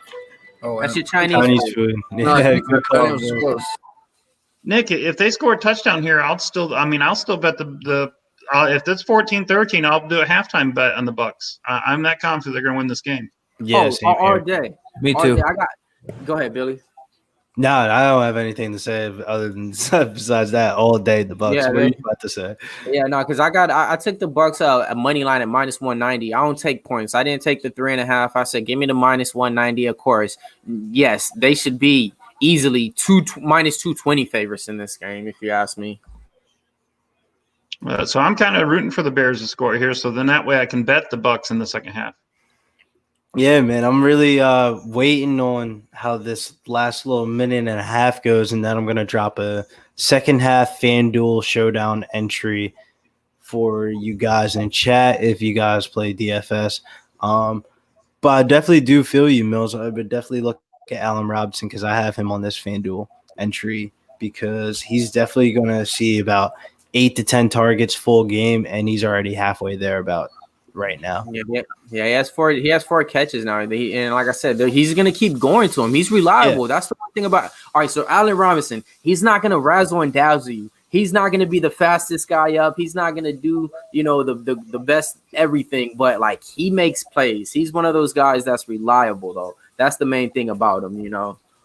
Oh, that's your Chinese food. No, close. Nick, if they score a touchdown here, I'll still bet the if it's 14-13, I'll do a halftime bet on the Bucs. I'm that confident they're going to win this game. Yeah, all day. Me too. Go ahead, Billy. No, I don't have anything to say other than besides that. All day the Bucs. Yeah, what are you about to say? Yeah, no, because I took the Bucs a money line at -190. I don't take points. I didn't take the 3.5. I said, give me the -190. Of course, yes, they should be easily -220 favorites in this game, if you ask me. So I'm kind of rooting for the Bears to score here, so then that way I can bet the Bucs in the second half. Yeah, man, I'm really waiting on how this last little minute and a half goes, and then I'm going to drop a second half FanDuel showdown entry for you guys in chat if you guys play DFS. But I definitely do feel you, Mills. I would definitely look at Allen Robinson because I have him on this FanDuel entry because he's definitely going to see about 8 to 10 targets full game, and he's already halfway there about right now. Yeah. He has 4 catches now, and like I said, he's gonna keep going to him. He's reliable. That's the one thing about. All right, so Allen Robinson, he's not gonna razzle and dazzle you. He's not gonna be the fastest guy up. He's not gonna do the best everything, but like he makes plays. He's one of those guys that's reliable though. That's the main thing about him,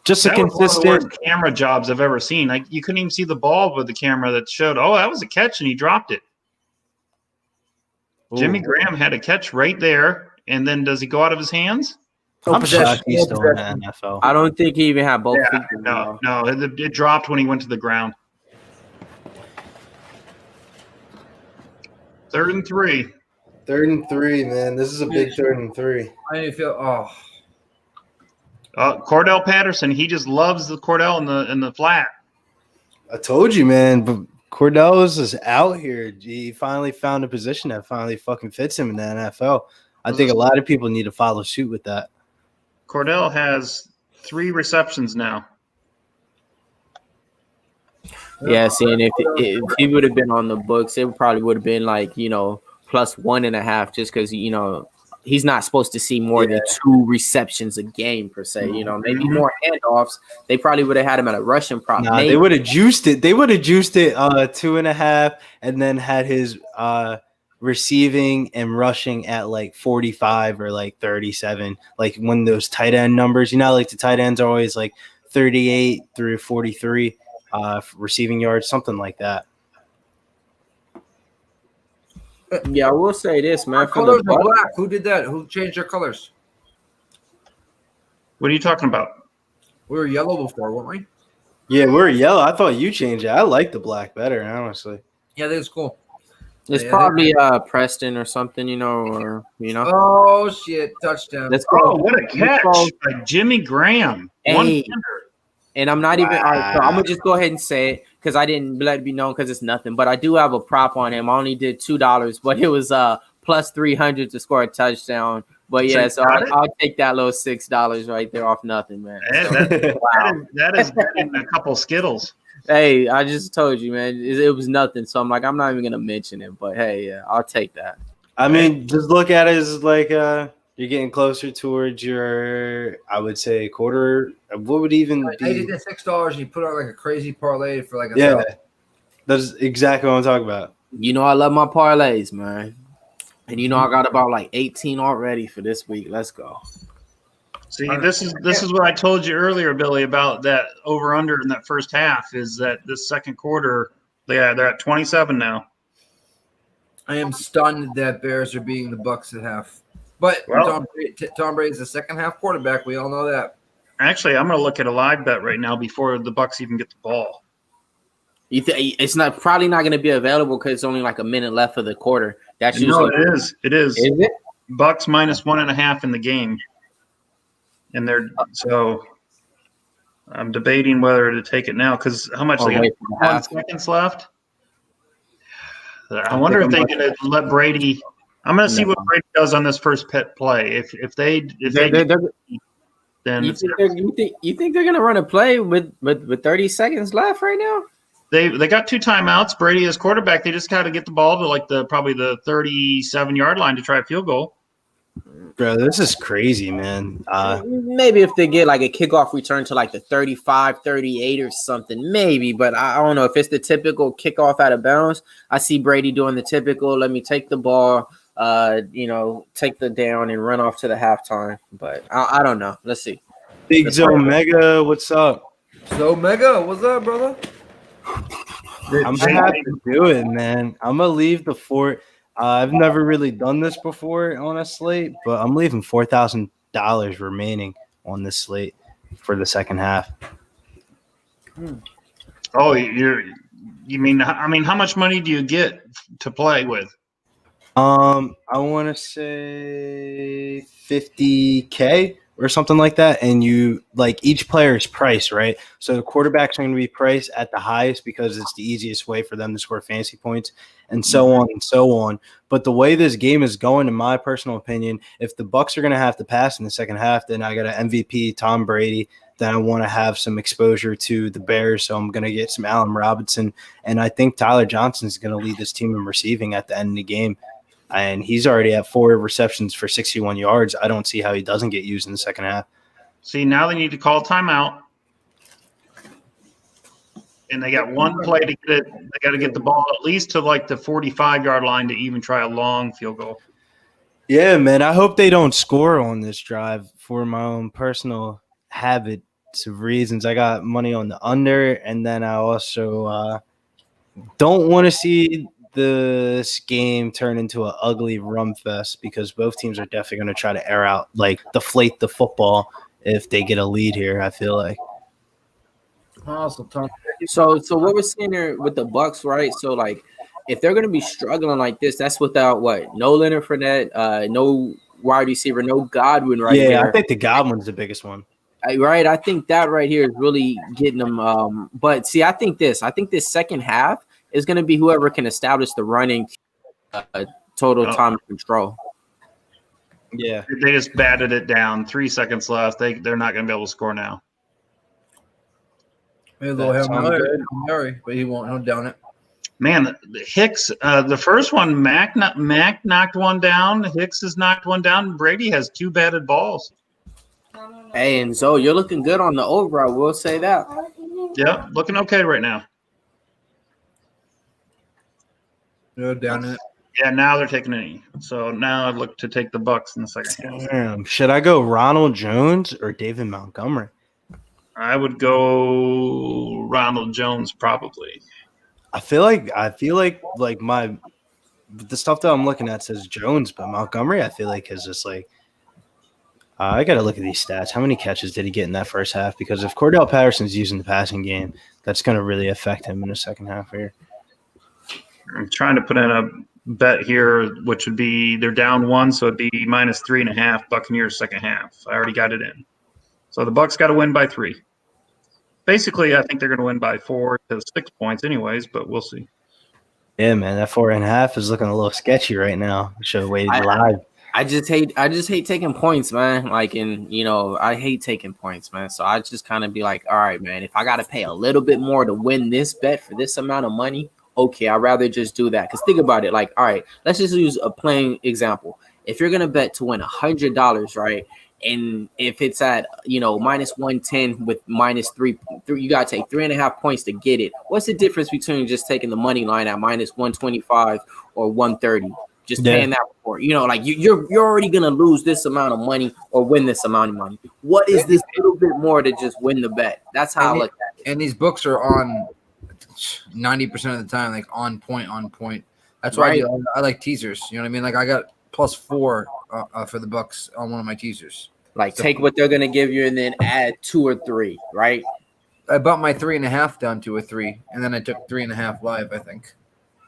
Just a That was one of the consistent worst camera jobs I've ever seen. Like you couldn't even see the ball with the camera that showed. Oh, that was a catch, and he dropped it. Jimmy Graham had a catch right there, and then does he go out of his hands? I'm shocked he's still in the NFL. I don't think he even had both feet. No, it dropped when he went to the ground. 3rd and 3. 3rd and 3, man. This is a big 3rd and 3. I didn't feel. Cordell Patterson, he just loves the Cordell in the flat. I told you, man. But Cordell is out here. He finally found a position that finally fucking fits him in the NFL. I think a lot of people need to follow suit with that. Cordell has 3 receptions now. Yeah, see, and if he would have been on the books, it probably would have been like, plus 1.5, just because, he's not supposed to see more than 2 receptions a game per se. Maybe more handoffs. They probably would have had him at a rushing prop. Nah, they would have juiced it. They would have juiced it 2.5, and then had his receiving and rushing at like 45 or like 37. Like when those tight end numbers, like the tight ends are always like 38 through 43 receiving yards, something like that. Yeah, I will say this, man. Colors are black. Who did that? Who changed their colors? What are you talking about? We were yellow before, weren't we? Yeah, we're yellow. I thought you changed it. I like the black better, honestly. Yeah, I think it's cool. It's probably Preston or something, or. Oh shit! Touchdown! Let's go. Oh, what a catch by Jimmy Graham! Hey. And I'm not even. All right, so I'm gonna just go ahead and say it because I didn't let it be known because it's nothing. But I do have a prop on him. I only did $2, but it was plus 300 to score a touchdown. But yeah, so I'll take that little $6 right there off nothing, man. That is betting a couple Skittles. Hey, I just told you, man, it was nothing. So I'm like, I'm not even gonna mention it. But hey, yeah, I'll take that. I mean, just look at it as like you're getting closer towards your, I would say, quarter. What would even be? I did that $6 and you put out like a crazy parlay for like a $1,000. That's exactly what I'm talking about. I love my parlays, man. And I got about like 18 already for this week. Let's go. See, this is what I told you earlier, Billy, about that over under in that first half. Is that this second quarter? Yeah, they're at 27 now. I am stunned that Bears are beating the Bucs at half. But Tom Brady's the second half quarterback. We all know that. Actually, I'm going to look at a live bet right now before the Bucs even get the ball. It's probably not going to be available because it's only like a minute left of the quarter. That's usually it is. It is. Is it? Bucs minus 1.5 in the game, and so I'm debating whether to take it now because how much? 1 seconds left. I wonder if they going to let Brady. I'm going to see what Brady does on this first pet play. Then you think they're going to run a play with 30 seconds left right now? They got 2 timeouts. Brady as quarterback. They just got to get the ball to like probably the 37-yard line to try a field goal. Bro, this is crazy, man. Maybe if they get like a kickoff return to like the 35, 38 or something, maybe. But I don't know if it's the typical kickoff out of bounds. I see Brady doing the typical, let me take the ball, take the down and run off to the halftime. But I don't know. Let's see. Big Zomega, what's up? Zomega, what's up, brother? I'm gonna have to do it, man. I'm gonna leave the fort. I've never really done this before on a slate, but I'm leaving $4,000 remaining on this slate for the second half. Oh, you mean? I mean, how much money do you get to play with? I want to say $50K or something like that. And you like each player's price, right? So the quarterbacks are going to be priced at the highest because it's the easiest way for them to score fantasy points and so on and so on. But the way this game is going, in my personal opinion, if the Bucs are going to have to pass in the second half, then I got an MVP, Tom Brady. then I want to have some exposure to the Bears, so I'm going to get some Allen Robinson, and I think Tyler Johnson is going to lead this team in receiving at the end of the game, and he's already at 4 receptions for 61 yards. I don't see how he doesn't get used in the second half. See, now they need to call timeout. And they got one play to get it. They got to get the ball at least to like the 45-yard line to even try a long field goal. Yeah, man. I hope they don't score on this drive for my own personal habits of reasons. I got money on the under, and then I also don't want to see this game turn into an ugly rum fest because both teams are definitely going to try to air out, like deflate the football if they get a lead here, I feel like. Awesome, Tom. So what we're seeing here with the Bucs, right? So like, if they're gonna be struggling like this, that's without what? No Leonard Fournette, no wide receiver, no Godwin right here. Yeah, I think the Godwin's the biggest one. Right, I think that right here is really getting them. But see, I think this second half is gonna be whoever can establish the running total time of control. Yeah, they just batted it down. 3 seconds left. They're not gonna be able to score now. Maybe a little Hail Mary, but he won't. He'll down it. Man, Hicks, the first one, Mac knocked one down. Hicks has knocked one down. Brady has 2 batted balls. Hey, and Zoe, you're looking good on the over. I will say that. Yeah, looking okay right now. They're down it. Yeah, now they're taking an E. So now I look to take the Bucs in the second half. Damn. Should I go Ronald Jones or David Montgomery? I would go Ronald Jones probably. I feel like my the stuff that I'm looking at says Jones, but Montgomery I feel like is just like I got to look at these stats. How many catches did he get in that first half? Because if Cordell Patterson's using the passing game, that's going to really affect him in the second half here. I'm trying to put in a bet here, which would be they're down 1, so it'd be -3.5 Buccaneers second half. I already got it in. So the Bucs got to win by 3. Basically, I think they're going to win by 4 to 6 points anyways, but we'll see. Yeah, man, that 4.5 is looking a little sketchy right now. Should have waited live. I just hate taking points, man. Like, I hate taking points, man. So I just kind of be like, all right, man, if I got to pay a little bit more to win this bet for this amount of money, okay, I'd rather just do that. Because think about it, like, all right, let's just use a plain example. If you're going to bet to win $100, right, and if it's at, -110 with -3, you got to take 3.5 points to get it. What's the difference between just taking the money line at -125 or 130? Just paying that for, like you're already going to lose this amount of money or win this amount of money. What is this little bit more to just win the bet? That's how I look at it. And these books are on 90% of the time, like on point. That's why I like teasers. You know what I mean? Like I got +4 for the Bucs on one of my teasers. Like take what they're gonna give you and then add 2 or 3, right? I bought my 3.5 down to a 3, and then I took 3.5 live, I think.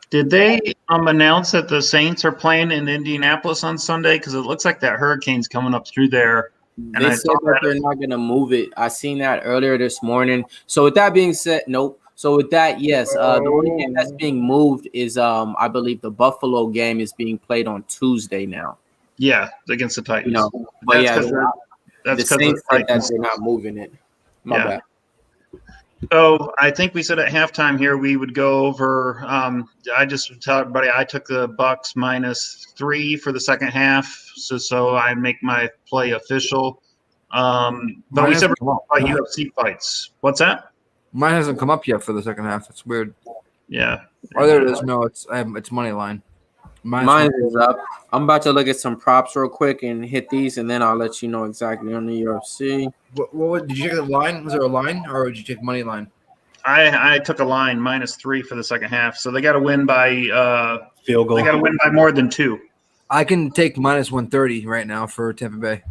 Did they announce that the Saints are playing in Indianapolis on Sunday? Because it looks like that hurricane's coming up through there. And they said that they're not gonna move it. I seen that earlier this morning. So with that being said, nope. So with that, yes, the only game that's being moved is I believe the Buffalo game is being played on Tuesday now. Yeah, against the Titans. But that's the Saints said that they're not moving it. My bad. So I think we said at halftime here we would go over. I just tell everybody I took the Bucs -3 for the second half, so I make my play official. But we said we're about UFC fights. What's that? Mine hasn't come up yet for the second half. It's weird. Yeah. Oh, there it is. No, it's money line. Mine is up. I'm about to look at some props real quick and hit these, and then I'll let you know exactly on the UFC. What did you take the line? Was there a line, or did you take money line? I took a line -3 for the second half, so they got to win by field goal. They got to win by more than 2. I can take -130 right now for Tampa Bay.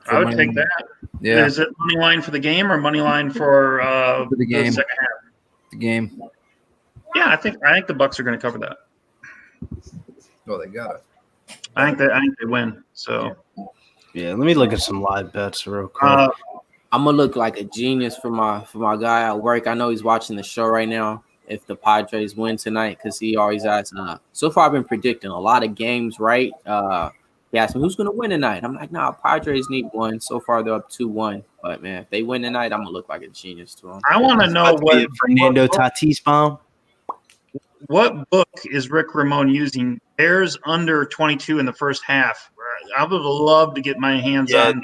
I would take that. Yeah. Is it money line for the game or money line for the game? The second half. The game. Yeah, I think the Bucs are going to cover that. Oh, they got it. I think they win. So yeah, let me look at some live bets real quick. I'm gonna look like a genius for my guy at work. I know he's watching the show right now. If the Padres win tonight, because he always asks. So far, I've been predicting a lot of games right. He asked me, who's going to win tonight? I'm like, nah, Padres need one. So far, they're up 2-1. But, man, if they win tonight, I'm going to look like a genius to them. I want to know what Fernando Tatis bomb. What book is Rick Ramone using? Bears under 22 in the first half. I would love to get my hands on.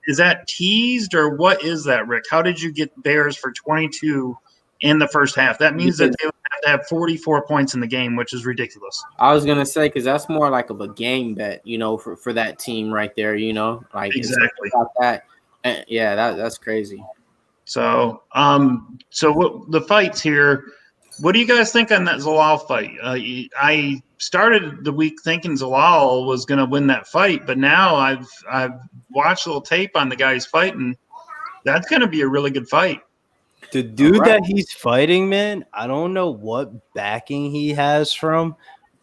Is that teased or what is that, Rick? How did you get Bears for 22 in the first half? That means that they would have to have 44 points in the game, which is ridiculous. I was going to say, because that's more like of a game bet, for that team right there, like exactly about that. And yeah, that's crazy. So, what the fights here? What do you guys think on that Zalal fight? I started the week thinking Zalal was going to win that fight, but now I've watched a little tape on the guys fighting. That's going to be a really good fight. The dude that he's fighting, man, I don't know what backing he has from,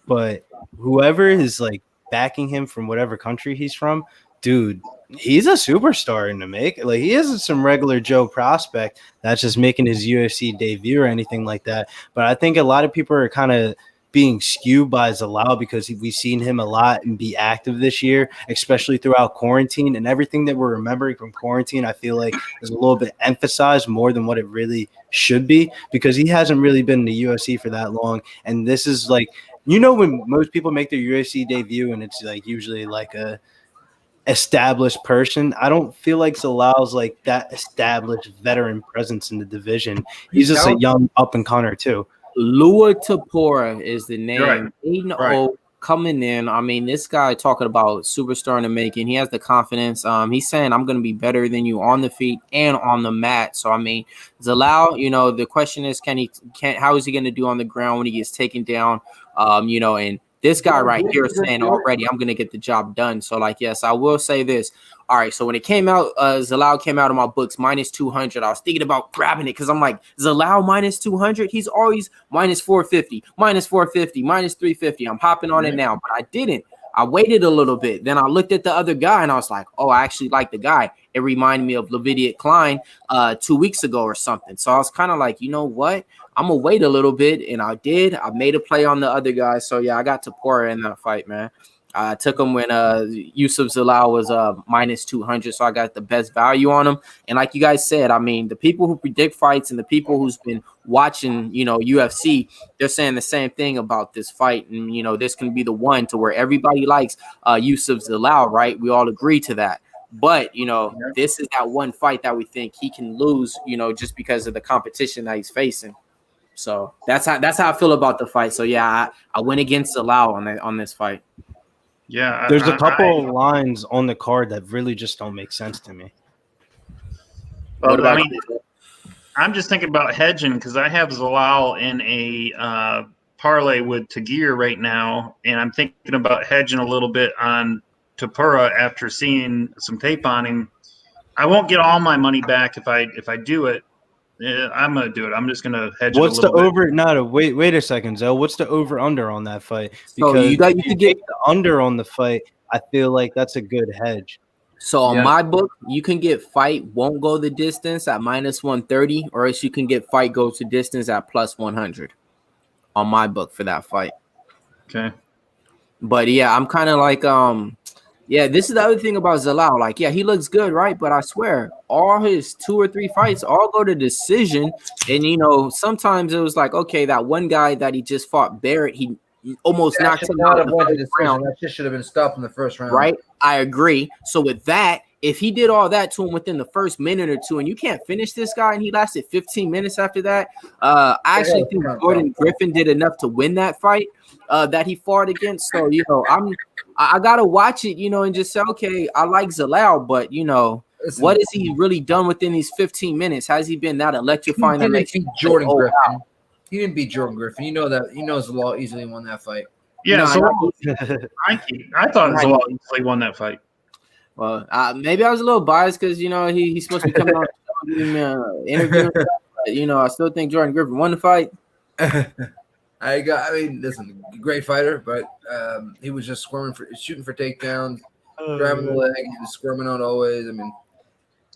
but whoever is like backing him from whatever country he's from, dude, he's a superstar in the make. Like, he isn't some regular Joe prospect that's just making his UFC debut or anything like that. But I think a lot of people are kind of being skewed by Zalal because we've seen him a lot and be active this year, especially throughout quarantine, and everything that we're remembering from quarantine, I feel like is a little bit emphasized more than what it really should be, because he hasn't really been in the UFC for that long. And this is like, when most people make their UFC debut and it's like usually like a established person, I don't feel like Zalal's like that established veteran presence in the division. He's just a young up and comer too. Lua Tapora is the name. Right. 8-0 coming in. I mean, this guy talking about superstar in the making. He has the confidence. He's saying, I'm going to be better than you on the feet and on the mat. So, I mean, Zalal, the question is, how is he going to do on the ground when he gets taken down? And this guy right here is saying already, I'm going to get the job done. So, like, yes, I will say this. All right, so when it came out, Zalal came out of my books, minus 200. I was thinking about grabbing it because I'm like, Zalal minus 200? He's always minus 450, minus 450, minus 350. I'm hopping on it now, but I didn't. I waited a little bit. Then I looked at the other guy, and I was like, oh, I actually like the guy. It reminded me of Levidiot Klein 2 weeks ago or something. So I was kind of like, you know what? I'm going to wait a little bit, and I did. I made a play on the other guy. So, yeah, I got Tapora in that fight, man. I took him when Yusuf Zalal was minus 200, so I got the best value on him. And like you guys said, I mean, the people who predict fights and the people who's been watching, UFC, they're saying the same thing about this fight. And, this can be the one to where everybody likes Yusuf Zalal, right? We all agree to that. But, this is that one fight that we think he can lose, just because of the competition that he's facing. So that's how I feel about the fight. So, yeah, I went against Zalal on this fight. Yeah, there's a couple of lines on the card that really just don't make sense to me. Well, I'm just thinking about hedging because I have Zalal in a parlay with Tagir right now, and I'm thinking about hedging a little bit on Tapura after seeing some tape on him. I won't get all my money back if I do it. I'm gonna do it. I'm just gonna hedge. What's it a the over? No, wait a second, Zoe. What's the over under on that fight? Because so you can get the under on the fight. I feel like that's a good hedge. So on my book, you can get fight won't go the distance at minus 130, or else you can get fight goes to distance at plus 100 on my book for that fight. Okay. But yeah, I'm kind of like yeah, this is the other thing about Zalal. Like, yeah, he looks good, right? But I swear, all his 2 or 3 fights all go to decision. And, sometimes it was like, okay, that one guy that he just fought, Barrett, he almost knocked him out of the first round. That just should have been stopped in the first round. Right? I agree. So with that, if he did all that to him within the first minute or two, and you can't finish this guy, and he lasted 15 minutes after that, I actually think Jordan Griffin did enough to win that fight that he fought against. So, I gotta watch it, and just say, okay, I like Zalal, but what has he really done within these 15 minutes? Has he been that electrifying? He didn't beat Jordan Griffin. Wow. He didn't beat Jordan Griffin. You know that. He knows Zalal easily won that fight. Yeah, I thought Zalal easily won that fight. Well, maybe I was a little biased because he's supposed to be coming on the show and giving me an interview. But, I still think Jordan Griffin won the fight. Listen, great fighter, but he was just shooting for takedowns, grabbing the leg. He was squirming out always. And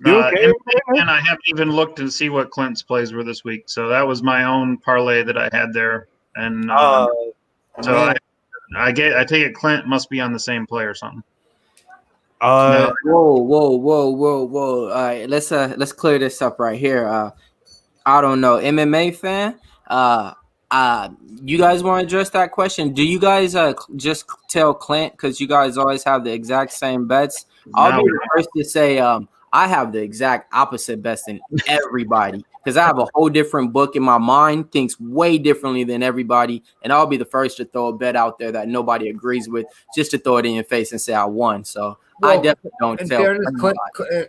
I haven't even looked to see what Clint's plays were this week. So that was my own parlay that I had there. And I take it Clint must be on the same play or something. Uh, Whoa. All right, let's clear this up right here. I don't know, MMA fan. Uh, you guys want to address that question? Do you guys just tell Clint because you guys always have the exact same bets? I'll No. be the first to say I have the exact opposite bets than everybody because I have a whole different book in my mind, thinks way differently than everybody, and I'll be the first to throw a bet out there that nobody agrees with, just to throw it in your face and say I won. So I Well, definitely don't in tell. fairness,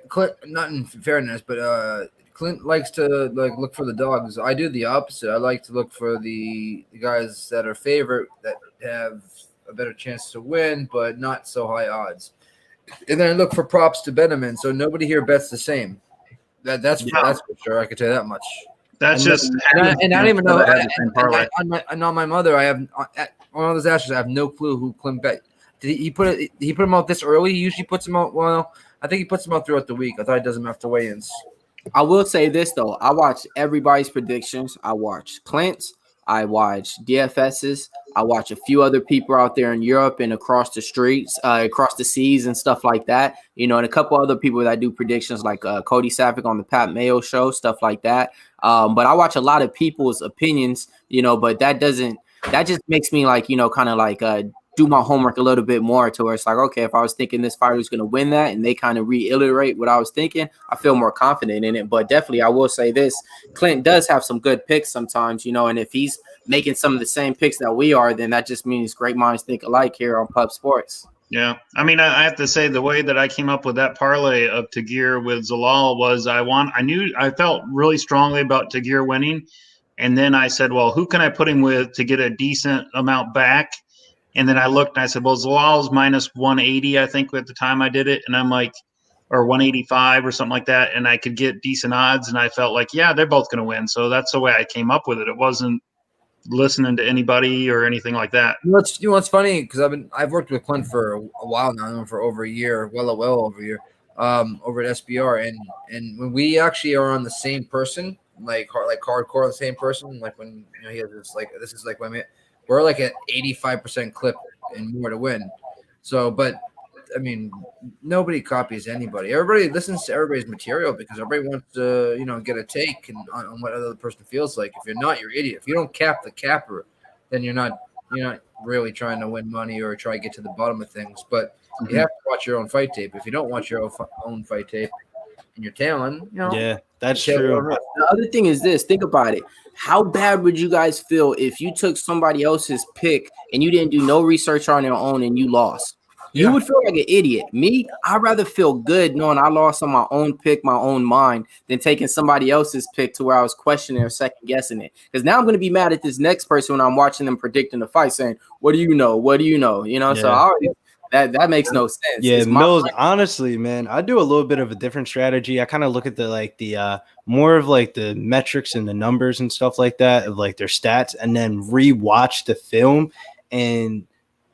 Clint, not in fairness, but Clint likes to look for the dogs. I do the opposite. I like to look for the guys that are favorite that have a better chance to win, but not so high odds. And then I look for props to bet them in. So nobody here bets the same. That's for sure. I can tell you that much. That's And, just and I don't even know. that has the same parlay. On my mother, I have on all those ashes. I have no clue who Clint bet. Did he put it? He put them out this early. He usually puts them out. Well, I think he puts them out throughout the week. I thought he does them after weigh-ins. I will say this though. I watch everybody's predictions. I watch Clint's. I watch DFS's. I watch a few other people out there in Europe and across the streets, across the seas and stuff like that. And a couple other people that do predictions like Cody Sapphic on the Pat Mayo show, stuff like that. But I watch a lot of people's opinions, but that just makes me kind of do my homework a little bit more to where it's like, okay, if I was thinking this fighter was going to win that and they kind of reiterate what I was thinking, I feel more confident in it. But definitely, I will say this, Clint does have some good picks sometimes, and if he's making some of the same picks that we are, then that just means great minds think alike here on Pub Sports. Yeah. I mean, I have to say the way that I came up with that parlay of Tagir with Zalal was I felt really strongly about Tagir winning. And then I said, well, who can I put him with to get a decent amount back? And then I looked and I said, well, Zalal's minus 180, I think, at the time I did it. And I'm like, or 185 or something like that. And I could get decent odds. And I felt like, yeah, they're both going to win. So that's the way I came up with it. It wasn't listening to anybody or anything like that. What's funny, because I've worked with Clint for a while now, for over a year, well over a year, over at SBR. And when we actually are on the same person, like hardcore the same person, like when he has this is like when we're like at 85% clip and more to win. So, but I mean, nobody copies anybody. Everybody listens to everybody's material because everybody wants to, get a take on what other person feels like. If you're not, you're an idiot. If you don't cap the capper, then you're not really trying to win money or try to get to the bottom of things. But you have to watch your own fight tape. If you don't watch your own fight tape and you're tailing, yeah, that's true. The other thing is this. Think about it. How bad would you guys feel if you took somebody else's pick and you didn't do no research on your own and you lost? You would feel like an idiot. Me, I'd rather feel good knowing I lost on my own pick, my own mind, than taking somebody else's pick to where I was questioning or second guessing it. Because now I'm going to be mad at this next person when I'm watching them predicting the fight, saying, "What do you know? What do you know?" So I already, that makes no sense. Yeah, Mills, honestly, man, I do a little bit of a different strategy. I kind of look at the more of like the metrics and the numbers and stuff like that of like their stats, and then rewatch the film and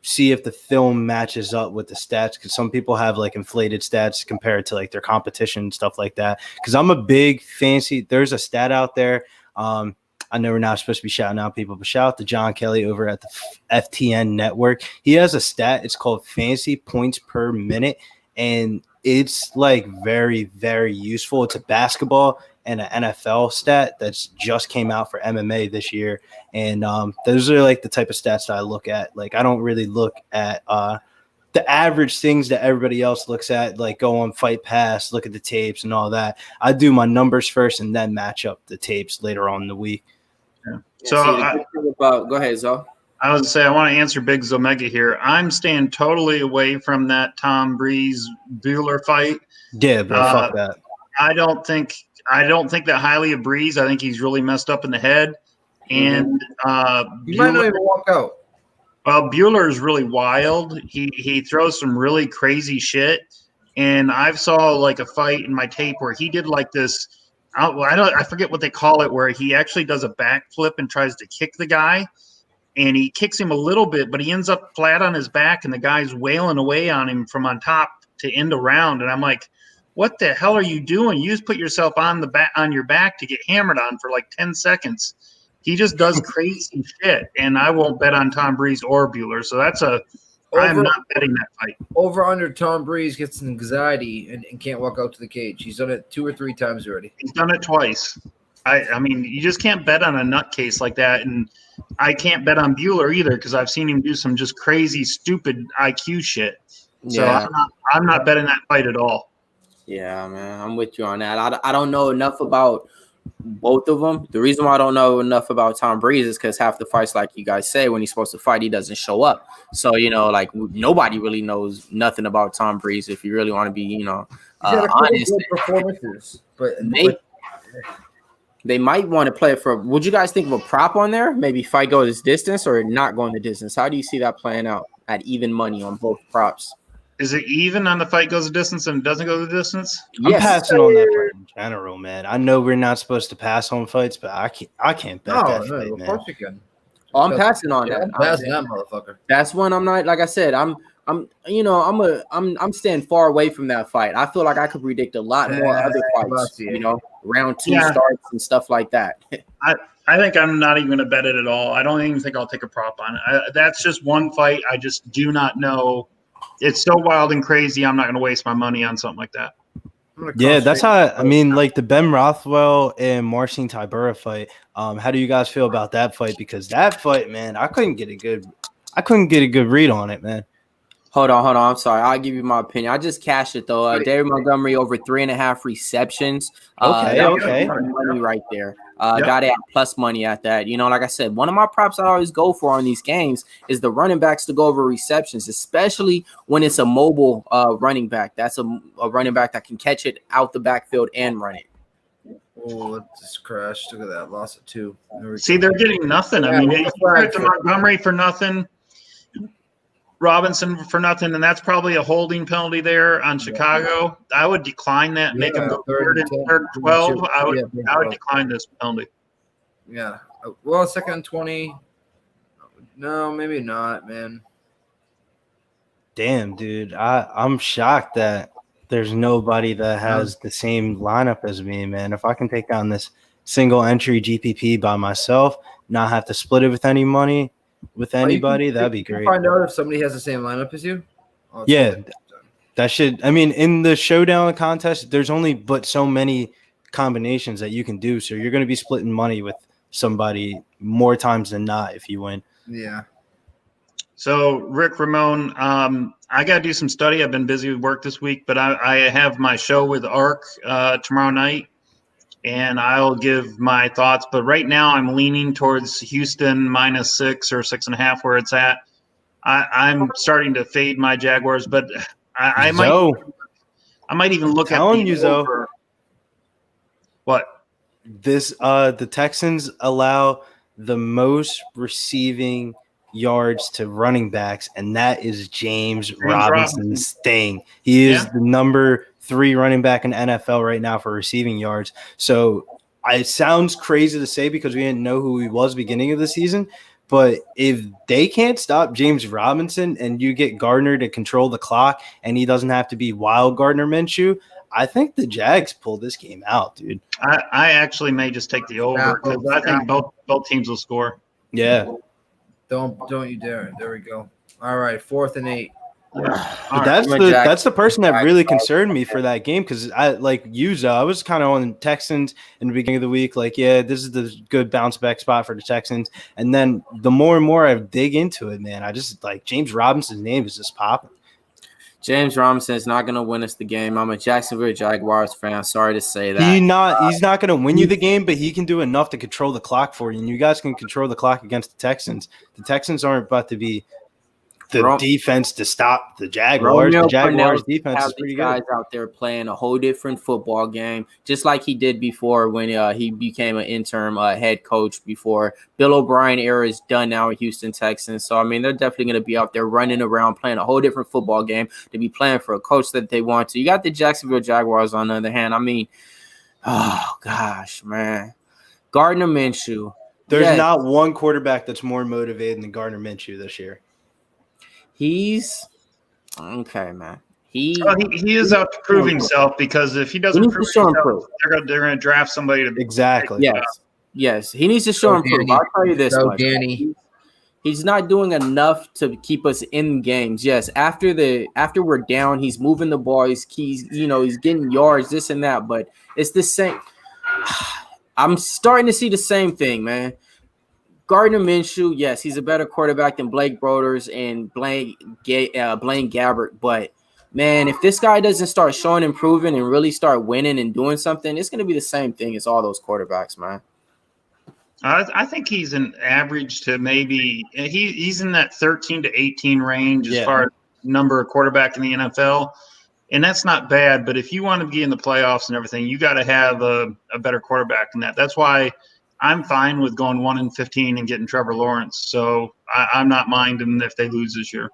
see if the film matches up with the stats, because some people have like inflated stats compared to like their competition and stuff like that. Because I'm a big fancy. There's a stat out there. I know we're not supposed to be shouting out people, but shout out to John Kelly over at the FTN network. He has a stat. It's called fantasy points per minute. And it's like very, very useful. It's a basketball and an NFL stat that's just came out for MMA this year. And those are like the type of stats that I look at. Like, I don't really look at the average things that everybody else looks at, like go on Fight Pass, look at the tapes and all that. I do my numbers first and then match up the tapes later on in the week. Yeah. Go ahead, Zo. I was to say I want to answer Big Zomega here. I'm staying totally away from that Tom Breeze Bueller fight. Yeah, bro, fuck that. I don't think that highly of Breeze. I think he's really messed up in the head. And you might not even walk out. Well, Bueller is really wild. He throws some really crazy shit. And I've saw like a fight in my tape where he did like this. I forget what they call it, where he actually does a backflip and tries to kick the guy, and he kicks him a little bit, but he ends up flat on his back, and the guy's wailing away on him from on top to end a round. And I'm like, what the hell are you doing? You just put yourself on your back to get hammered on for like 10 seconds. He just does crazy shit, and I won't bet on Tom Brady or Bueller. So I'm not betting that fight. Over under Tom Brady gets anxiety and can't walk out to the cage. He's done it 2 or 3 times already. He's done it twice. I mean, you just can't bet on a nutcase like that, and I can't bet on Bueller either because I've seen him do some just crazy, stupid IQ shit. So Yeah. I'm not betting that fight at all. Yeah, man, I'm with you on that. I don't know enough about both of them. The reason why I don't know enough about Tom Brady is because half the fights, like you guys say, when he's supposed to fight, he doesn't show up. So, like nobody really knows nothing about Tom Brady if you really want to be, honest. Good performances, but They might want to play it for. Would you guys think of a prop on there? Maybe fight go this distance or not going the distance? How do you see that playing out at even money on both props? Is it even on the fight goes the distance and it doesn't go the distance? I'm passing on that fight in general, man. I know we're not supposed to pass on fights, but I can't bet that fight, of man. course you can. Oh, I'm passing on that. I'm passing that motherfucker. That's when I'm not, like I said, I'm staying far away from that fight. I feel like I could predict a lot more other fights, round 2 starts and stuff like that. I think I'm not even going to bet it at all. I don't even think I'll take a prop on it. That's just one fight. I just do not know. It's so wild and crazy. I'm not going to waste my money on something like that. Yeah, that's how I mean, like the Ben Rothwell and Marcin Tybura fight. How do you guys feel about that fight? Because that fight, man, I couldn't get a good read on it, man. Hold on. I'm sorry. I'll give you my opinion. I just cashed it though. David Montgomery over 3.5 receptions. Okay. Money right there. Got it at plus money at that. Like I said, one of my props I always go for on these games is the running backs to go over receptions, especially when it's a mobile running back. That's a running back that can catch it out the backfield and run it. Oh, it just crashed. Look at that. Lost it 2. See, they're getting nothing. I mean, you put to Montgomery for nothing. Robinson for nothing, and that's probably a holding penalty there on Chicago. I would decline that, make them go third and 12. I would decline this penalty. Yeah. Well, 2nd and 20. No, maybe not, man. Damn, dude. I'm shocked that there's nobody that has the same lineup as me, man. If I can take down this single entry GPP by myself, not have to split it with any money with anybody, that'd be great. Find out if somebody has the same lineup as you. Yeah, that should. I mean, in the showdown contest, there's only but so many combinations that you can do, so you're going to be splitting money with somebody more times than not if you win. Yeah. So, Rick Ramon, I got to do some study. I've been busy with work this week, but I have my show with ARC tomorrow night, and I'll give my thoughts. But right now I'm leaning towards Houston -6 or 6.5 where it's at. I'm starting to fade my Jaguars, but I might even look at the over. What? The Texans allow the most receiving yards to running backs, and that is James Robinson's thing. He is the number 3 running back in NFL right now for receiving yards. So it sounds crazy to say because we didn't know who he was beginning of the season, but if they can't stop James Robinson and you get Gardner to control the clock and he doesn't have to be wild Gardner Minshew, I think the Jags pull this game out, dude. I actually may just take the over because I think both teams will score. Yeah. Don't you dare. There we go. All right, 4th and 8. But that's the person that really concerned me for that game because I like Yuzo. I was kind of on Texans in the beginning of the week, like, yeah, this is the good bounce back spot for the Texans. And then the more and more I dig into it, man, I just like James Robinson's name is just popping. James Robinson is not going to win us the game. I'm a Jacksonville Jaguars fan. Sorry to say that. He's not going to win you the game, but he can do enough to control the clock for you. And you guys can control the clock against the Texans. The Texans aren't about to be the defense to stop the Jaguars. The Jaguars defense is pretty good. Guys out there playing a whole different football game, just like he did before when he became an interim head coach before Bill O'Brien era is done now with Houston Texans. So, I mean, they're definitely going to be out there running around playing a whole different football game to be playing for a coach that they want to. You got the Jacksonville Jaguars on the other hand. I mean, oh, gosh, man. Gardner Minshew. There's not one quarterback that's more motivated than Gardner Minshew this year. He's okay, man. He is out to prove himself because if he doesn't prove himself, they're going to draft somebody to exactly. Yes. Yes, he needs to show improvement. I'll tell you this much. Danny. He's not doing enough to keep us in games. Yes, after we're down, he's moving the ball. He's getting yards, this and that. But it's the same. I'm starting to see the same thing, man. Gardner Minshew, yes, he's a better quarterback than Blake Broders and Blaine Gabbert. But man, if this guy doesn't start showing improving and really start winning and doing something, it's going to be the same thing as all those quarterbacks, man. I think he's an average to maybe he's in that 13 to 18 range as far as number of quarterback in the NFL. And that's not bad. But if you want to be in the playoffs and everything, you got to have a better quarterback than that. That's why I'm fine with going 1-15 and getting Trevor Lawrence. So I'm not minding if they lose this year.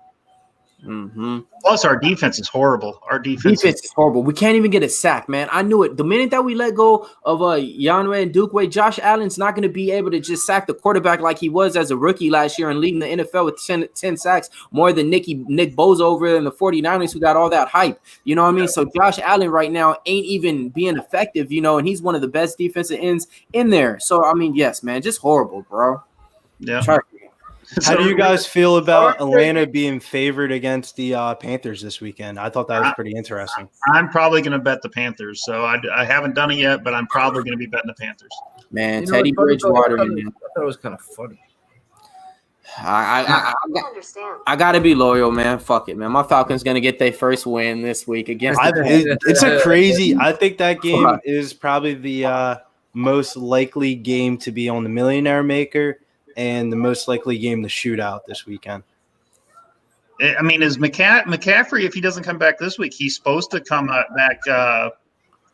Mm-hmm. Plus, our defense is horrible. Our defense is horrible. We can't even get a sack, man. I knew it. The minute that we let go of Yanwe and Dukwe, Josh Allen's not going to be able to just sack the quarterback like he was as a rookie last year and leading the NFL with 10 sacks, more than Nick Bosa over there in the 49ers who got all that hype. You know what I mean? So Josh Allen right now ain't even being effective, and he's one of the best defensive ends in there. So, I mean, yes, man, just horrible, bro. Yeah. How do you guys feel about Atlanta being favored against the Panthers this weekend? I thought that was pretty interesting. I'm probably going to bet the Panthers. So I haven't done it yet, but I'm probably going to be betting the Panthers. Man, Teddy Bridgewater. I thought it was kind of funny. I got to be loyal, man. Fuck it, man. My Falcons going to get their first win this week against it's a crazy – I think that game is probably the most likely game to be on the Millionaire Maker and the most likely game to shoot out this weekend. I mean, is McCaffrey, if he doesn't come back this week, he's supposed to come back next year.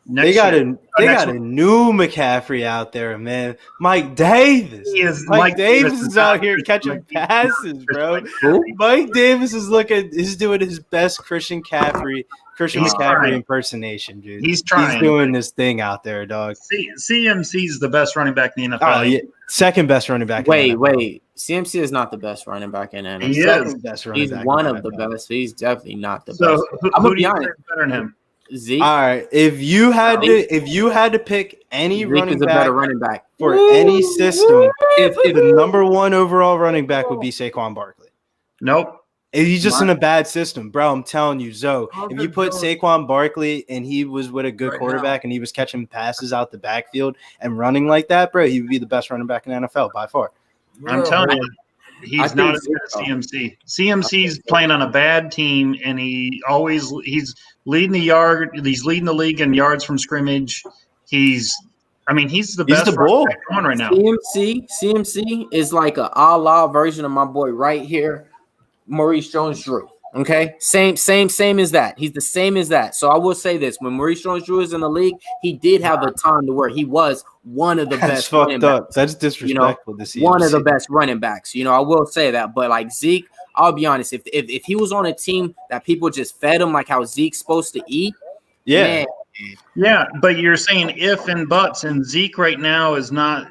They got a new McCaffrey out there, man. Mike Davis. Mike Davis is out here catching passes, bro. Mike Davis is doing his best Christian McCaffrey impersonation, dude. He's trying. He's doing this thing out there, dog. CMC's the best running back in the NFL. Oh, yeah. Second best running back. Wait. CMC is not the best running back in the NFL. He is. Best running He's back one of the best. He's definitely not the best. I'm gonna be honest. Better than him? Zeke. All right. If you had to pick any Zeke running is a better running back for any system, if the number one overall running back would be Saquon Barkley. Nope. He's just in a bad system, bro. I'm telling you, Zoe. If you put Saquon Barkley and he was with a good quarterback and he was catching passes out the backfield and running like that, bro, he would be the best running back in the NFL by far. I'm telling you, he's not as good as CMC. CMC's playing on a bad team, and he's leading the league in yards from scrimmage. He's the best running back going right now. CMC is like a la version of my boy right here, Maurice Jones-Drew. Okay, same as that. He's the same as that. So I will say this: when Maurice Jones-Drew is in the league, he did have a time to where he was one of the best. Fucked up. That's disrespectful to see. One of the best running backs. I will say that. But like Zeke, I'll be honest. If he was on a team that people just fed him like how Zeke's supposed to eat, man. Yeah, but you're saying if and buts, and Zeke right now is not.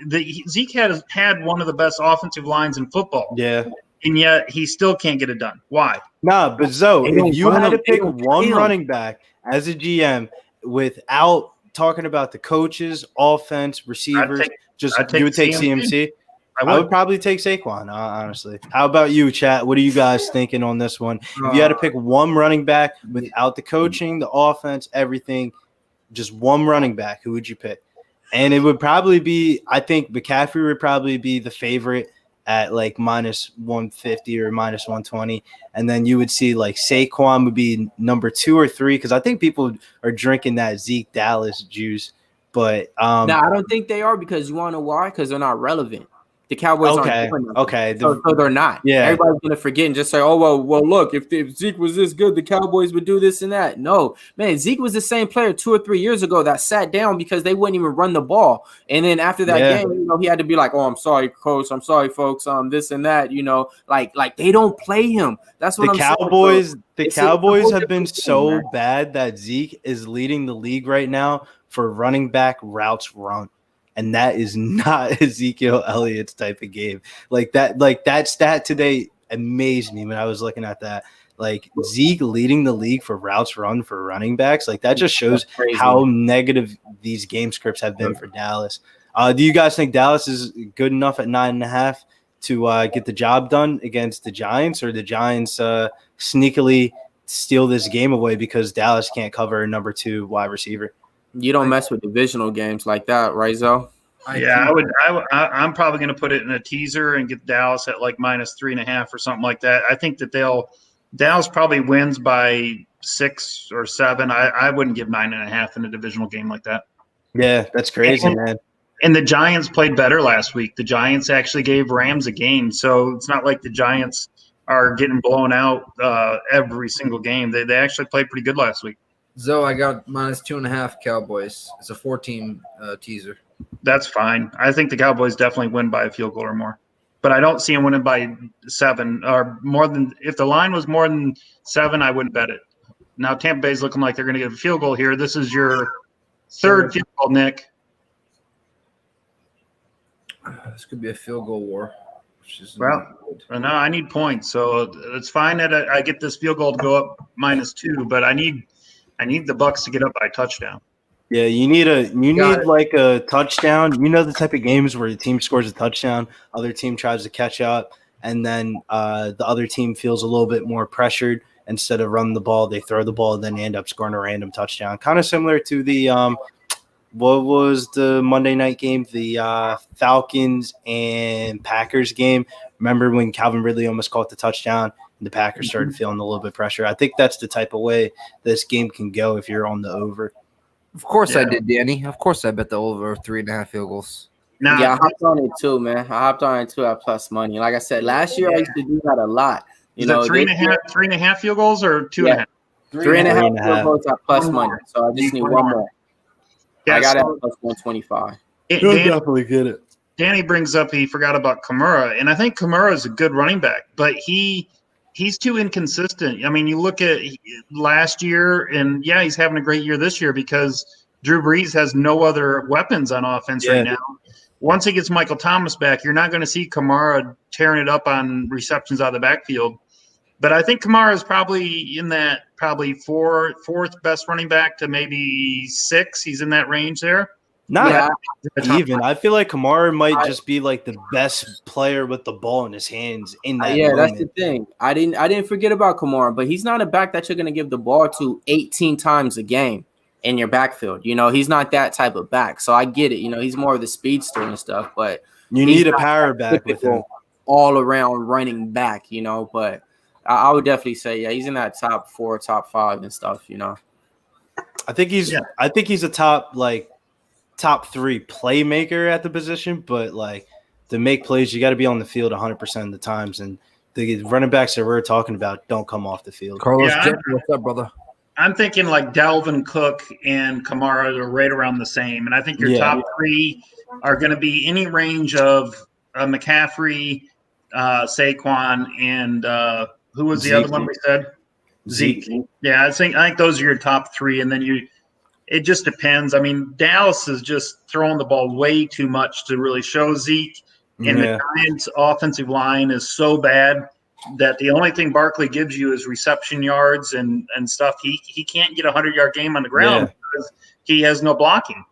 Zeke has had one of the best offensive lines in football. Yeah. And yet he still can't get it done. Why? Nah, but Zoe, if you had to pick one running back as a GM without talking about the coaches, offense, receivers, you would take CMC? I would probably take Saquon, honestly. How about you, chat? What are you guys thinking on this one? If you had to pick one running back without the coaching, the offense, everything, just one running back, who would you pick? And it would probably be, I think McCaffrey would probably be the favorite at like minus 150 or minus 120. And then you would see like Saquon would be number 2 or 3, because I think people are drinking that Zeke Dallas juice. But no, I don't think they are, because you want to know why? Because they're not relevant. The Cowboys aren't doing nothing. Okay. So they're not. Yeah. Everybody's going to forget and just say, oh, well, look, if Zeke was this good, the Cowboys would do this and that. No, man, Zeke was the same player 2 or 3 years ago that sat down because they wouldn't even run the ball. And then after that game, he had to be like, oh, I'm sorry, coach. I'm sorry, folks. This and that, like they don't play him. That's what the Cowboys have been so bad that Zeke is leading the league right now for running back routes run. And that is not Ezekiel Elliott's type of game. Like that stat today amazed me when I was looking at that. Like Zeke leading the league for routes run for running backs. Like that just shows how negative these game scripts have been for Dallas. Do you guys think Dallas is good enough at 9.5 to get the job done against the Giants, or the Giants sneakily steal this game away because Dallas can't cover a number 2 wide receiver? You don't mess with divisional games like that, right, Zoe? I'm probably going to put it in a teaser and get Dallas at like -3.5 or something like that. I think that Dallas probably wins by 6 or 7. I wouldn't give 9.5 in a divisional game like that. Yeah, that's crazy, man. And the Giants played better last week. The Giants actually gave Rams a game, so it's not like the Giants are getting blown out every single game. They actually played pretty good last week. Zoe, I got -2.5 Cowboys. It's a 4-team teaser. That's fine. I think the Cowboys definitely win by a field goal or more. But I don't see them winning by 7 or more than – if the line was more than 7, I wouldn't bet it. Now Tampa Bay's looking like they're going to get a field goal here. This is your third field goal, Nick. This could be a field goal war. Well, no, I need points. So it's fine that I get this field goal to go up -2, but I need the Bucs to get up by a touchdown. Yeah, you need like a touchdown. You know the type of games where the team scores a touchdown, other team tries to catch up, and then the other team feels a little bit more pressured. Instead of running the ball, they throw the ball, then they end up scoring a random touchdown. Kind of similar to the what was the Monday night game? The Falcons and Packers game. Remember when Calvin Ridley almost caught the touchdown and the Packers started feeling a little bit of pressure? I think that's the type of way this game can go if you're on the over. Of course I did, Danny. Of course I bet the over 3.5 field goals. Nah, yeah, I hopped on it too, man. I hopped on it too at plus money. Like I said, last year I used to do that a lot. Is it 3.5 field goals or 2.5? 3.5 field goals at plus money. So I just need one more. I got it at plus 125. You'll definitely get it. Danny brings up he forgot about Kamara, and I think Kamara is a good running back, but he's too inconsistent. I mean, you look at last year, and yeah, he's having a great year this year because Drew Brees has no other weapons on offense right now. Once he gets Michael Thomas back, you're not going to see Kamara tearing it up on receptions out of the backfield. But I think Kamara is probably in that fourth best running back to maybe 6. He's in that range there. Not even. I feel like Kamara might just be like the best player with the ball in his hands in that moment. That's the thing. I didn't forget about Kamara, but he's not a back that you're going to give the ball to 18 times a game in your backfield. You know, he's not that type of back. So I get it. You know, he's more of the speedster and stuff, but you need a power back with him. All around running back, you know, but I would definitely say, he's in that top 4, top 5 and stuff, you know. I think he's a top 3 playmaker at the position, but like to make plays, you got to be on the field 100% of the times. And the running backs that we're talking about don't come off the field. Carlos, what's up, brother? I'm thinking like Dalvin Cook and Kamara are right around the same. And I think your top 3 are going to be any range of McCaffrey, Saquon, and who was the other one we said? Zeke. Yeah, I think those are your top 3, and then it just depends. I mean, Dallas is just throwing the ball way too much to really show Zeke, and the Giants' offensive line is so bad that the only thing Barkley gives you is reception yards and stuff. He can't get a 100-yard game on the ground because he has no blocking.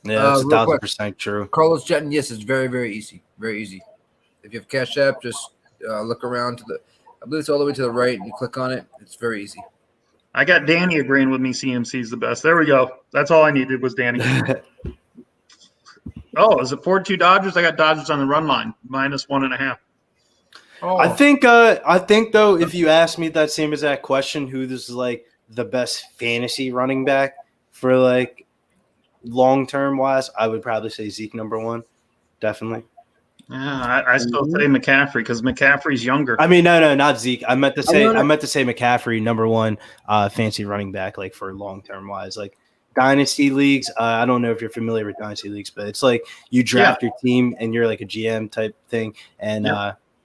Yeah, that's 1,000% true. Carlos Jetton, yes, it's very, very easy. Very easy. If you have Cash App, just look around to I believe it's all the way to the right, and you click on it. It's very easy. I got Danny agreeing with me. CMC is the best. There we go. That's all I needed was Danny. Oh, is it 4-2 Dodgers? I got Dodgers on the run line, -1.5. Oh. I think though, if you ask me that same exact question, who this is like the best fantasy running back for like long term wise, I would probably say Zeke number 1, definitely. Yeah, I still say McCaffrey because McCaffrey's younger. I mean, no, not Zeke. I meant to say McCaffrey number 1 fantasy running back, like for long term wise, like dynasty leagues. I don't know if you're familiar with dynasty leagues, but it's like you draft your team and you're like a GM type thing, and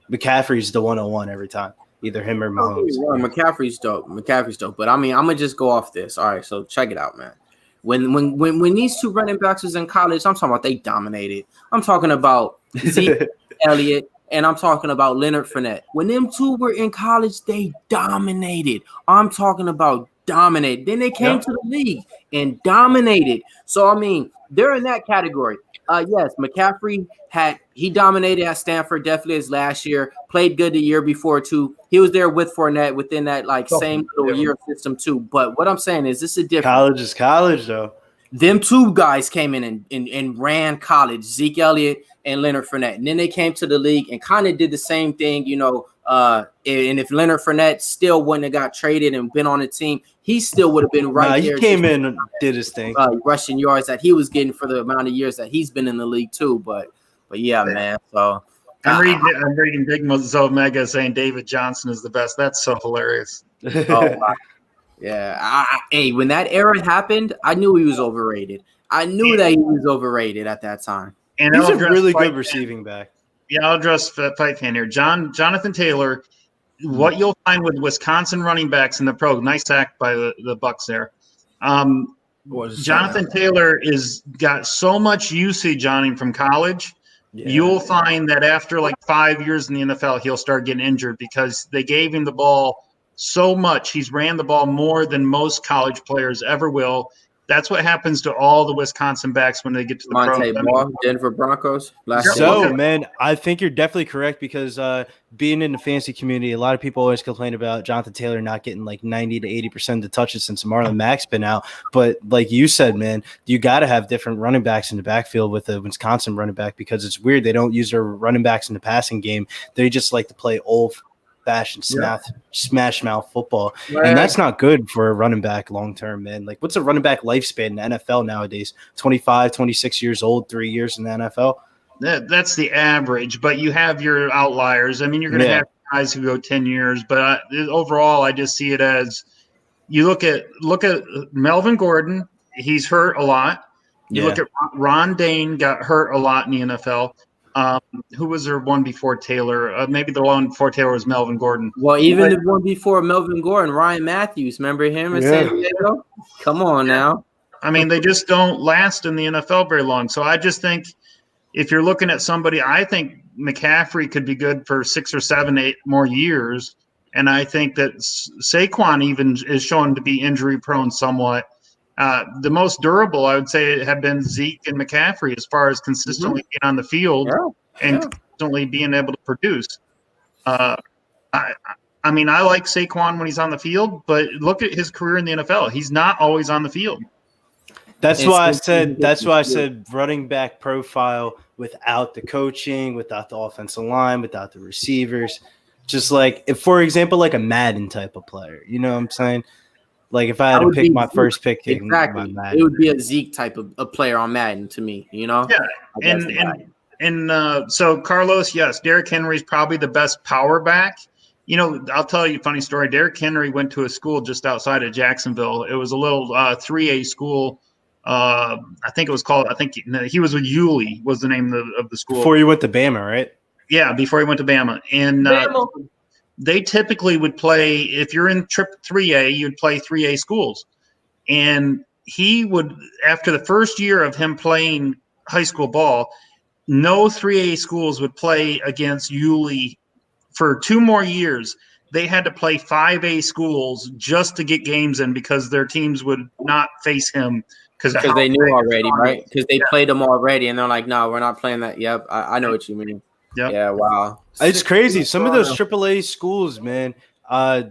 McCaffrey's the 101 every time, either him or Mahomes. McCaffrey's dope. But I mean, I'm gonna just go off this. All right, so check it out, man. When these 2 running backs was in college, I'm talking about they dominated. I'm talking about Zeke Elliott, and I'm talking about Leonard Fournette. When them 2 were in college, they dominated. I'm talking about dominated. Then they came to the league and dominated. So, I mean, they're in that category. Yes, McCaffrey he dominated at Stanford definitely his last year. Played good the year before too. He was there with Fournette within that same little year system too. But what I'm saying is this is different. College is college though. Them two guys came in and ran college, Zeke Elliott and Leonard Fournette. And then they came to the league and kind of did the same thing, and if Leonard Fournette still wouldn't have got traded and been on the team, he still would have been right there. He came in and did his thing. Rushing yards that he was getting for the amount of years that he's been in the league too. But yeah, man. So I'm reading Big Zomega saying David Johnson is the best. That's so hilarious. Wow. Yeah. Hey, when that era happened, I knew he was overrated. I knew that he was overrated at that time. And he's a really good receiving back. Yeah, I'll address Fight Fan here. Jonathan Taylor, what you'll find with Wisconsin running backs in the pro, nice sack by the Bucs there. Jonathan Taylor got so much usage on him from college. Yeah. You'll find that after 5 years in the NFL, he'll start getting injured because they gave him the ball so much. He's ran the ball more than most college players ever will. That's what happens to all the Wisconsin backs when they get to the pro. Denver Broncos. Man, I think you're definitely correct because being in the fantasy community, a lot of people always complain about Jonathan Taylor not getting 90 to 80% of the touches since Marlon Mack's been out. But like you said, man, you got to have different running backs in the backfield with a Wisconsin running back because it's weird. They don't use their running backs in the passing game. They just like to play old-fashioned smash mouth football. Right. And that's not good for a running back long-term, man. What's a running back lifespan in the NFL nowadays? 25, 26 years old, 3 years in the NFL? That's the average, but you have your outliers. I mean, you're going to have guys who go 10 years, but overall, I just see it as you look at Melvin Gordon. He's hurt a lot. You look at Ron Dane, got hurt a lot in the NFL. Who was there one before Taylor? Maybe the one before Taylor was Melvin Gordon. Well, even the one before Melvin Gordon, Ryan Matthews. Remember him in San Diego? Come on now. I mean, they just don't last in the NFL very long. So I just think if you're looking at somebody, I think McCaffrey could be good for 6 or 7, 8 more years. And I think that Saquon even is shown to be injury prone somewhat. The most durable, I would say, have been Zeke and McCaffrey as far as consistently being on the field and consistently being able to produce. I mean, I like Saquon when he's on the field, but look at his career in the NFL. He's not always on the field. That's why I said running back profile without the coaching, without the offensive line, without the receivers. Just if, for example, a Madden type of player. You know what I'm saying? If I had to pick my first pick, exactly, it would be a Zeke type of player on Madden to me, Yeah, so Carlos, yes, Derrick Henry's probably the best power back. I'll tell you a funny story. Derrick Henry went to a school just outside of Jacksonville. It was a little 3A school. I think it was called. I think he was with Yulee was the name of the school before he went to Bama, right? Yeah, before he went to Bama, and they typically would play, if you're in 3A, you'd play 3A schools. And he would, after the first year of him playing high school ball, no 3A schools would play against Yulee for 2 more years. They had to play 5A schools just to get games in because their teams would not face him. Because they knew already, right? Because they played them already, and they're like, no, we're not playing that. Yep, I know what you mean. Yep. Yeah, wow. It's crazy. Some of those AAA schools, man,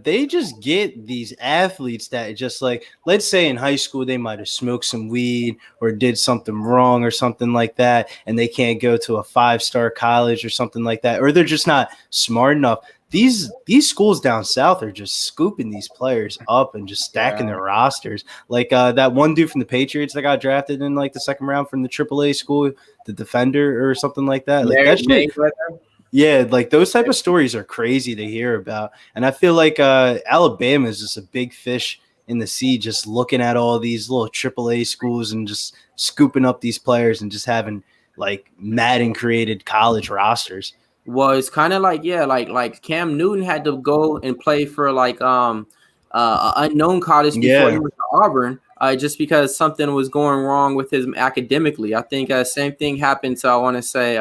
they just get these athletes that just let's say in high school they might have smoked some weed or did something wrong or something like that, and they can't go to a 5-star college or something like that, or they're just not smart enough. These schools down south are just scooping these players up and just stacking their rosters. That one dude from the Patriots that got drafted in the second round from the AAA school, the defender or something like that. That shit, those type of stories are crazy to hear about. And I feel Alabama is just a big fish in the sea, just looking at all these little AAA schools and just scooping up these players and just having Madden created college rosters. Well, it's kind of like Cam Newton had to go and play for unknown college before he went to Auburn, just because something was going wrong with his academically. I think same thing happened to, I want to say,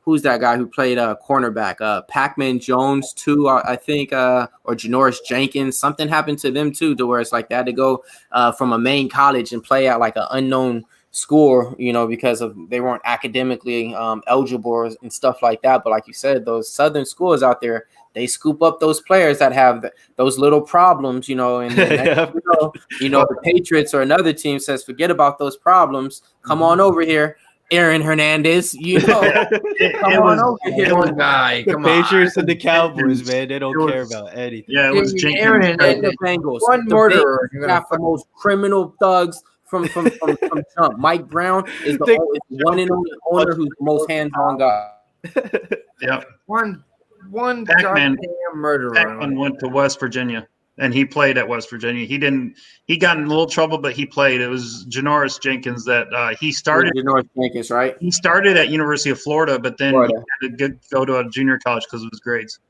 who's that guy who played cornerback? Pac-Man Jones too, I think, or Janoris Jenkins. Something happened to them too, to where it's they had to go from a main college and play at an unknown school, because of they weren't academically eligible and stuff like that. But like you said, those Southern schools out there, they scoop up those players that have those little problems, and then the Patriots or another team says, forget about those problems. Come on over here. Aaron Hernandez, come on over here. One guy. The Patriots and the Cowboys, man, they don't care about anything. Yeah, it was Jenkins. Aaron Hernandez. Bengals. One murderer. You're got the most criminal thugs from Trump. Mike Brown is the one and only owner who's the most hands-on guy. Yeah. One Pac-Man, goddamn murderer. Pac-Man went to West Virginia, and he played at West Virginia. He got in a little trouble, but he played. It was Janoris Jenkins that he started. Janoris Jenkins, right? He started at University of Florida, but then he had to go to a junior college because of his grades.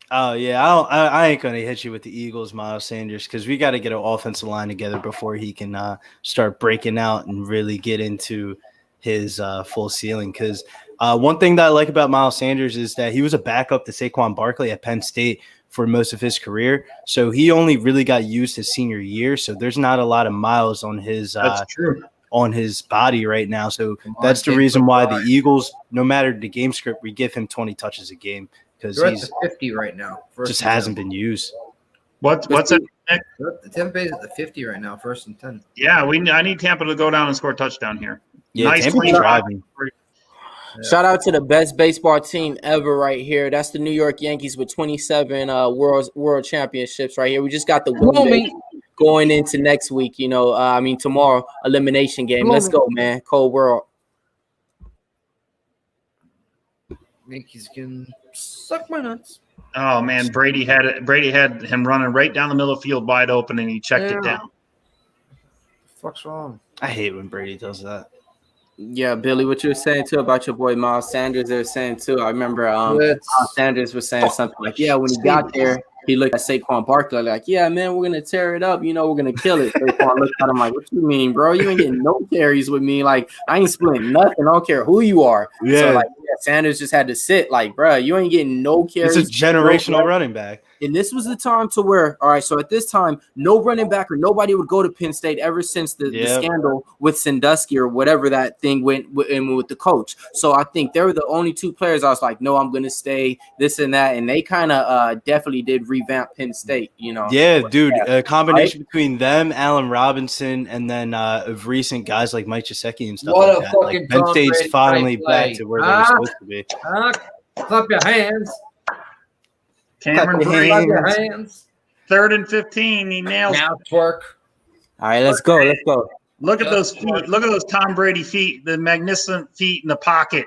Oh yeah, I ain't gonna hit you with the Eagles, Miles Sanders, because we got to get an offensive line together before he can start breaking out and really get into his full ceiling. Because one thing that I like about Miles Sanders is that he was a backup to Saquon Barkley at Penn State for most of his career, so he only really got used his senior year. So there's not a lot of miles on his on his body right now. So that's the reason why the Eagles, no matter the game script, we give him 20 touches a game. Because he's 50 right now. Just hasn't been used. What's it? The Tampa Bay's at the 50 right now, 1st and 10. Yeah, I need Tampa to go down and score a touchdown here. Yeah, nice Tampa's driving. Shout out to the best baseball team ever right here. That's the New York Yankees with 27 world championships right here. We just got the win going into next week. Tomorrow elimination game. Let's go, man. Cold world. Yankees can suck my nuts. Oh man, Brady had him running right down the middle of the field wide open, and he checked it down. What the fuck's wrong? I hate when Brady does that. Yeah, Billy, what you were saying too about your boy Miles Sanders, they were saying too. I remember Miles Sanders was saying something like, yeah, when he got there, he looked at Saquon Barkley like, yeah, man, we're gonna tear it up. We're gonna kill it. Saquon looked at him like, what you mean, bro? You ain't getting no carries with me. Like, I ain't splitting nothing. I don't care who you are. Yeah. So Sanders just had to sit. Like, bro, you ain't getting no carries. It's a generational running back. And this was the time to where, all right, so at this time, no running back or nobody would go to Penn State ever since the scandal with Sandusky or whatever that thing went with the coach. So I think they were the only two players I was like, no, I'm going to stay, this and that. And they kind of definitely did revamp Penn State, Yeah, dude, a combination between them, Allen Robinson, and then of recent guys like Mike Gesicki and stuff what like that. Like, Penn State's finally back to where they're supposed to be. Clap your hands. Cameron Clap your hands. 3rd and 15. He nails it. Now twerk. All right, let's go. Look at those feet. Look at those Tom Brady feet, the magnificent feet in the pocket.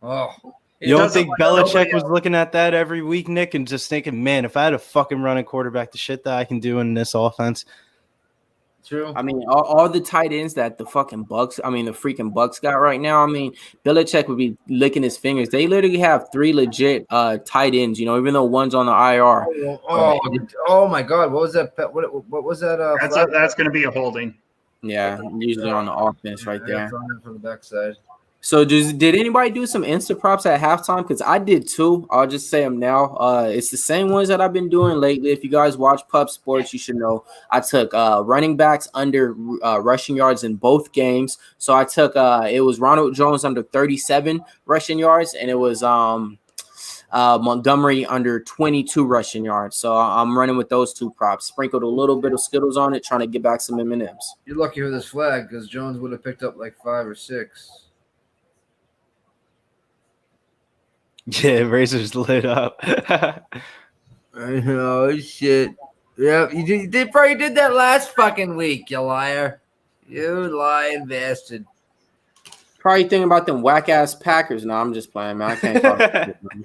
Oh. You don't think Belichick was looking at that every week, Nick, and just thinking, man, if I had a fucking running quarterback, the shit that I can do in this offense? True. I mean, all the tight ends that the freaking Bucs got right now. I mean, Belichick would be licking his fingers. They literally have 3 legit tight ends, even though one's on the IR. Oh my God. What was that? What was that? That's going to be a holding. Yeah, usually on the offense right there. From the backside. So did anybody do some Insta props at halftime? Because I did too. I'll just say them now. It's the same ones that I've been doing lately. If you guys watch Pup Sports, you should know I took running backs under rushing yards in both games. So I took it was Ronald Jones under 37 rushing yards, and it was Montgomery under 22 rushing yards. So I'm running with those 2 props. Sprinkled a little bit of Skittles on it, trying to get back some M&Ms. You're lucky for this flag because Jones would have picked up like 5 or 6. Yeah, Razor's lit up. I know, shit. Yeah, they probably did that last fucking week, you liar. You lying bastard. Probably thinking about them whack-ass Packers. No, I'm just playing, man. I can't talk about it, man.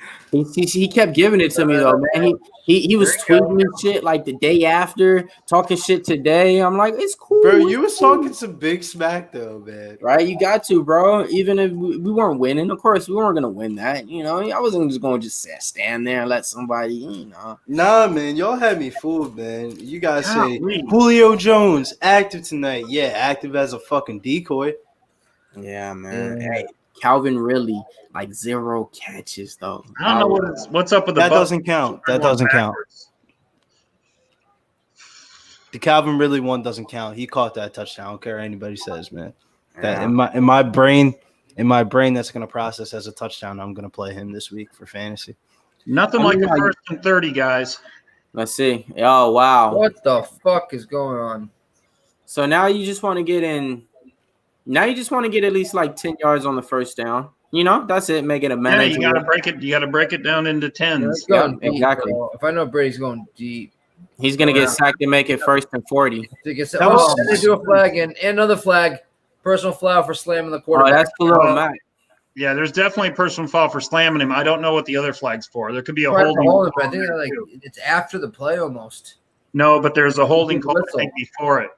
He kept giving it to me, though, man. He was tweeting and shit like the day after, talking shit today. I'm like, it's cool. Bro, you was talking some big smack, though, man. Right? You got to, bro. Even if we weren't winning. Of course, we weren't going to win that. I wasn't just going to just stand there and let somebody, Nah, man. Y'all had me fooled, man. You guys say, Julio Jones, active tonight. Yeah, active as a fucking decoy. Yeah, man. Hey, Calvin really like 0 catches though. I don't know what's up with the that Bucs. doesn't count. That doesn't count. The Calvin Ridley one doesn't count. He caught that touchdown. I don't care what anybody says, man. That in my brain, that's gonna process as a touchdown. I'm gonna play him this week for fantasy. Nothing like the first and 30, guys. Let's see. Oh wow. What the fuck is going on? So now you just want to get in. Now you just want to get at least like 10 yards on the first down. You know, that's it. Make it a manageable. Yeah, you gotta break it down into tens. Yeah, exactly. Bro. If I know Brady's going deep, he's gonna get sacked and make it 1st and 40. and they do a flag and another flag, personal foul for slamming the quarterback. Oh, that's Khalil Mack. Yeah, there's definitely a personal foul for slamming him. I don't know what the other flag's for. There could be a holding. holding. I think it's after the play almost. No, but there's a holding call I think before it.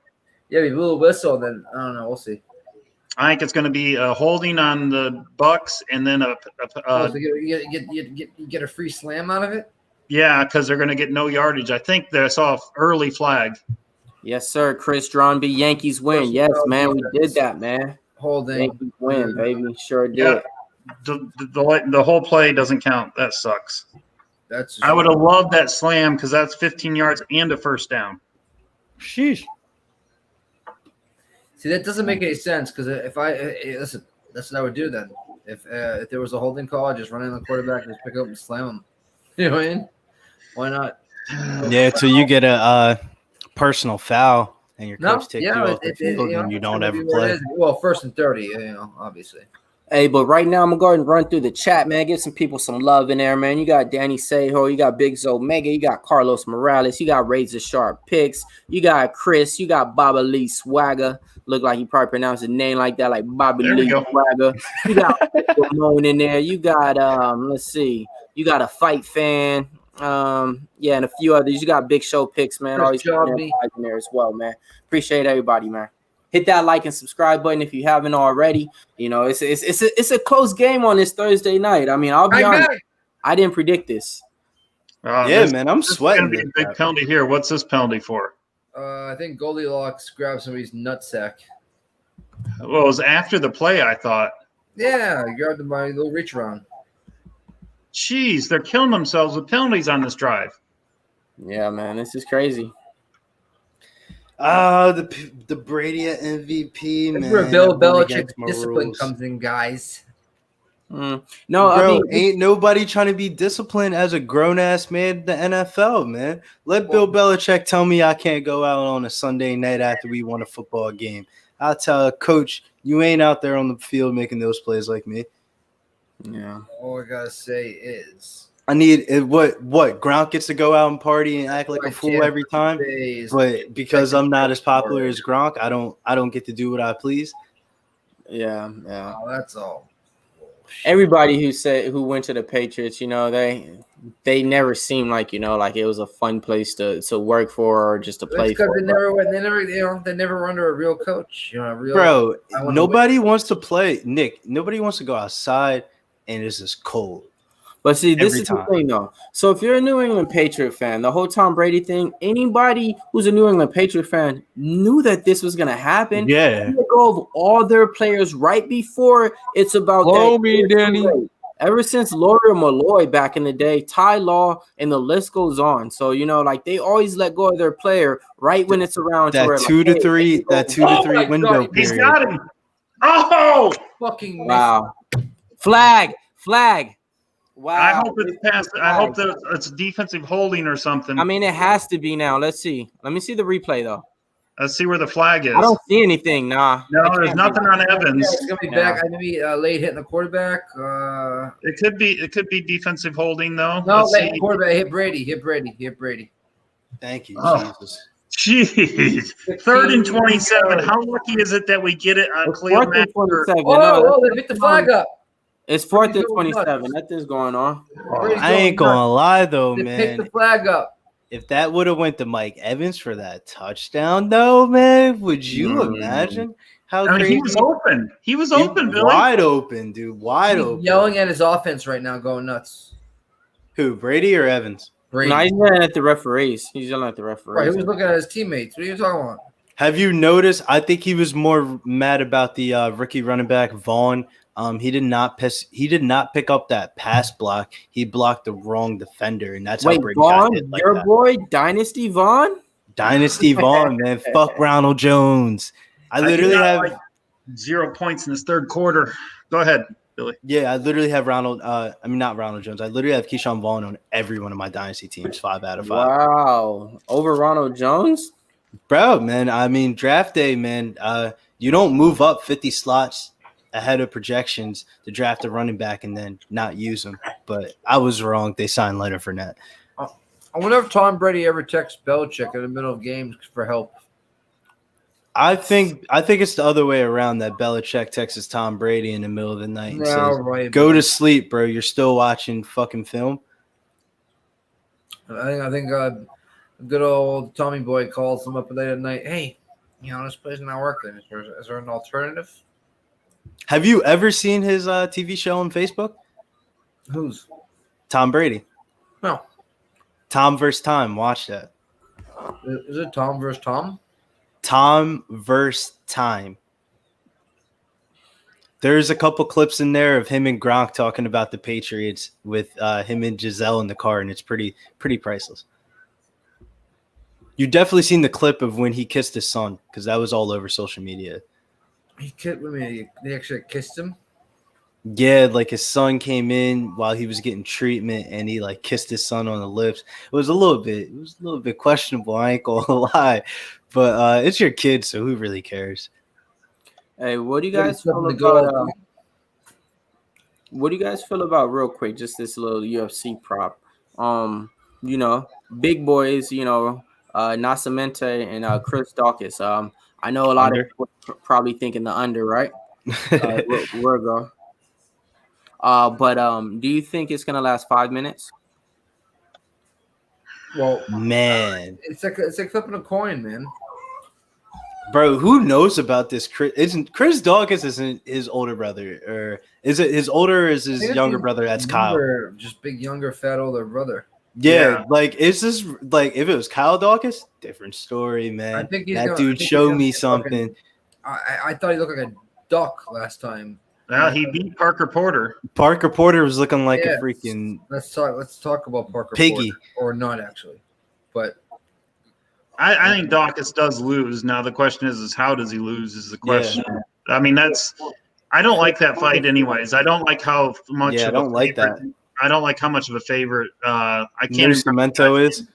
Yeah, we blew a whistle, then I don't know. We'll see. I think it's going to be a holding on the Bucs, and then you get a free slam out of it. Yeah, because they're going to get no yardage. I think I saw an early flag. Yes, sir. Chris Dronby, Yankees win. Yes, man, we did that, man. Holding. Yankees win, baby. Sure did. Yeah. The whole play doesn't count. That sucks. I would have loved that slam because that's 15 yards and a first down. Sheesh. See, that doesn't make any sense because if listen, that's what I would do then. If there was a holding call, I'd just run in the quarterback and just pick up and slam him. You know what I mean? Why not? Yeah, until you get a personal foul and your coach takes you off the field and you don't ever play. Well, 1st and 30, obviously. Hey, but right now I'm going to go ahead and run through the chat, man. Give some people some love in there, man. You got Danny Sejo, you got Big Zo Mega, you got Carlos Morales, you got Razor Sharp Picks, you got Chris, you got Baba Lee Swagger. Look like he probably pronounced his name like that, like Bobby Lee Swagger. You got Ramon in there. You got let's see, you got a Fight Fan. And a few others. You got Big Show Picks, man. Always in there as well, man. Appreciate everybody, man. Hit that like and subscribe button if you haven't already. You know, it's a close game on this Thursday night. I mean, I'll be honest, I didn't predict this. Man, I'm sweating. This is gonna be a big penalty here. What's this penalty for? I think Goldilocks grabbed somebody's nutsack. Well, it was after the play, I thought. Yeah, he grabbed him by a little reach around. Jeez, they're killing themselves with penalties on this drive. Yeah, man, this is crazy. The Brady MVP, man. Where Bill Belichick's discipline comes in, guys. No, bro, I mean, ain't nobody trying to be disciplined as a grown-ass man in the NFL, man. Let Bill Belichick tell me I can't go out on a Sunday night after we won a football game. I'll tell Coach, you ain't out there on the field making those plays like me. Yeah. All I gotta say is I need what Gronk gets to go out and party and act like a fool every time, but because I'm not as popular as Gronk, I don't get to do what I please. Yeah. Oh, that's all. Everybody who went to the Patriots, you know, they never seemed like, you know, like it was a fun place to work for or just to play for. Because they never were under a real coach. You know, bro. Nobody wants to play, Nick. Nobody wants to go outside and it's just cold. But see, this is the thing, though. So if you're a New England Patriot fan, the whole Tom Brady thing, anybody who's a New England Patriot fan knew that this was going to happen. Yeah. They go over all their players right before it's about me, Danny. Ever since Laurie Malloy back in the day, Ty Law, and the list goes on. So, you know, like they always let go of their player right when it's around. That two to three window period. He's got him. Oh! Fucking wow. Flag. Wow. I hope it's past. I hope that it's defensive holding or something. I mean, it has to be now. Let's see. Let me see the replay, though. Let's see where the flag is. I don't see anything. Nah. No, there's nothing on Evans. It's gonna be back. Maybe late hitting the quarterback. It could be defensive holding though. No, late quarterback hit Brady. Thank you, Jesus. Jeez. 3rd and 27. How lucky is it that we get it on Cleo Mack? They picked the flag up. It's 4th and 27. Nothing's going on. I ain't gonna lie though, man. They picked the flag up. If that would have went to Mike Evans for that touchdown, though, man, would you imagine how crazy? He was open. He was open, Billy. Wide open, dude. Wide open. Yelling at his offense right now, going nuts. Who, Brady or Evans? Brady. No, he's yelling at the referees. He's yelling at the referees. Right, he was looking at his teammates. What are you talking about? Have you noticed? I think he was more mad about the rookie running back Vaughn. He did not pick up that pass block. He blocked the wrong defender, and that's how Brady got hit like your that. boy, Dynasty Vaughn. Dynasty Vaughn, man. Fuck Ronald Jones. I literally have like 0 points in this third quarter. Go ahead, Billy. Yeah, I literally have not Ronald Jones. I literally have Keyshawn Vaughn on every one of my dynasty teams, 5 out of 5. Wow. Over Ronald Jones? Bro, man, I mean, draft day, man, you don't move up 50 slots ahead of projections to draft a running back and then not use them. But I was wrong. They signed Leonard Fournette. I wonder if Tom Brady ever texts Belichick in the middle of games for help. I think it's the other way around, that Belichick texts Tom Brady in the middle of the night and says, right, go to sleep, bro. You're still watching fucking film. I think good old Tommy Boy calls him up late at night. Hey, this play's not working. Is there an alternative? Have you ever seen his TV show on Facebook? Who's? Tom Brady. No. Tom versus Time. Watch that. Is it Tom versus Tom? Tom versus Time. There's a couple clips in there of him and Gronk talking about the Patriots with him and Giselle in the car, and it's pretty priceless. You've definitely seen the clip of when he kissed his son, because that was all over social media. They actually kissed him? Yeah, like his son came in while he was getting treatment, and he like kissed his son on the lips. It was a little bit questionable. I ain't gonna lie, but it's your kid, so who really cares? Hey, what do you guys feel about? What do you guys feel about, real quick, just this little UFC prop? Big boys, Nascimento and Chris Dawkins. I know a lot of people probably thinking the under, right? Virgo. But do you think it's gonna last 5 minutes? Well, man, it's like flipping a coin, man. Bro, who knows about this? Chris Dawkins isn't his older brother, or is it his older? Or is his younger brother? That's Kyle. Just big, younger, fat, older brother. Yeah, like is this like if it was Kyle Dawkins, different story, man. I think that dude showed me something. I thought he looked like a duck last time. Well, he beat Parker Porter. Parker Porter was looking like a freaking. Let's talk about Parker Piggy, Porter, or not actually, but. I think Dawkins does lose. Now the question is how does he lose? Is the question. Yeah. I mean, I don't like that fight, anyways. I don't like how much. Yeah, I don't like that. I don't like how much of a favorite. I can't. Cimento is.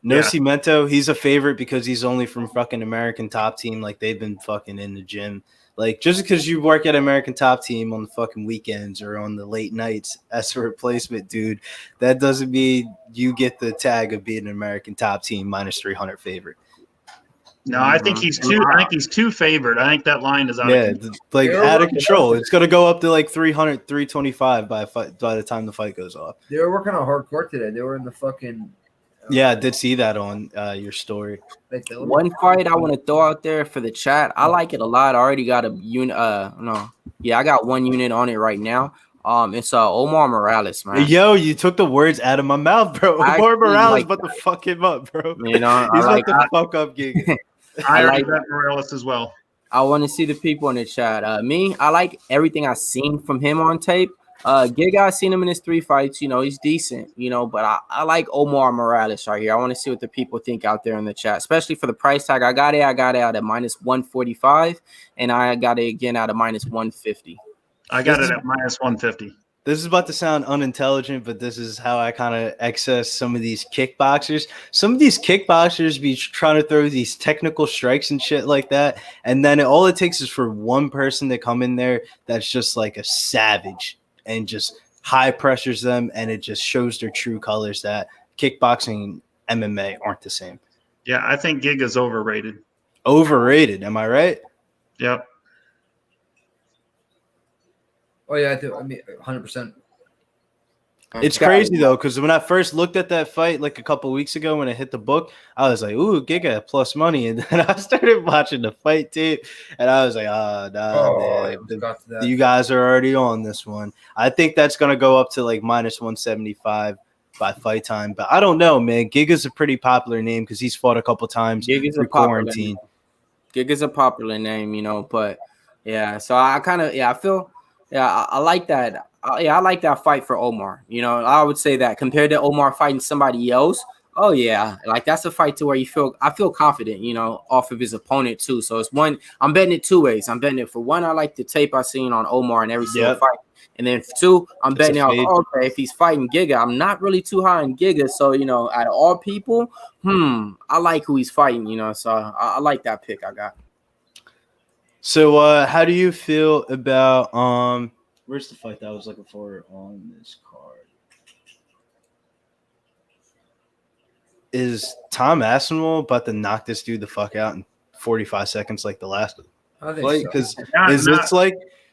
Cimento, he's a favorite because he's only from fucking American Top Team. Like they've been fucking in the gym. Like just because you work at American Top Team on the fucking weekends or on the late nights as a replacement, dude, that doesn't mean you get the tag of being an American Top Team minus 300 favorite. No, I think he's too. I think he's too favored. I think that line is out. Out of control. It's gonna go up to like 300, 325 by the time the fight goes off. They were working on hardcore today. They were in the fucking. Yeah, I did see that on your story. One fight I want to throw out there for the chat. I like it a lot. I already got a unit. I got one unit on it right now. It's Omar Morales, man. Yo, you took the words out of my mouth, bro. Omar Morales about to fuck him up, bro. He's about to fuck up Giga. I like that Morales as well. I want to see the people in the chat. I like everything I've seen from him on tape. Giga, I've seen him in his 3 fights. He's decent, but I like Omar Morales right here. I want to see what the people think out there in the chat, especially for the price tag. I got it out at minus 145, and I got it again out of minus 150. I got it at minus 150. This is about to sound unintelligent, but this is how I kind of access some of these kickboxers. Some of these kickboxers be trying to throw these technical strikes and shit like that, and then all it takes is for one person to come in there that's just like a savage and just high pressures them, and it just shows their true colors that kickboxing and MMA aren't the same. Yeah, I think Giga's overrated. Overrated, am I right? Yep. Oh yeah, 100%. It's crazy though, because when I first looked at that fight like a couple weeks ago when I hit the book, I was like, "Ooh, Giga plus money," and then I started watching the fight tape, and I was like, man, you guys are already on this one." I think that's gonna go up to like minus 175 by fight time, but I don't know, man. Giga's a pretty popular name because he's fought a couple times through quarantine. Giga's a popular name, but yeah. So I kind of I feel. Yeah, I like that. I like that fight for Omar. I would say that compared to Omar fighting somebody else, Oh yeah, like that's a fight to where I feel confident, off of his opponent too. So it's one. I'm betting it two ways. I'm betting it for one. I like the tape I seen on Omar in every single fight, and then for two, I'm betting out. Okay, if he's fighting Giga, I'm not really too high on Giga. So out of all people, I like who he's fighting. So I like that pick I got. So how do you feel about Where's the fight that I was looking for on this card? Is Tom Aspinall about to knock this dude the fuck out in 45 seconds like the last fight? Because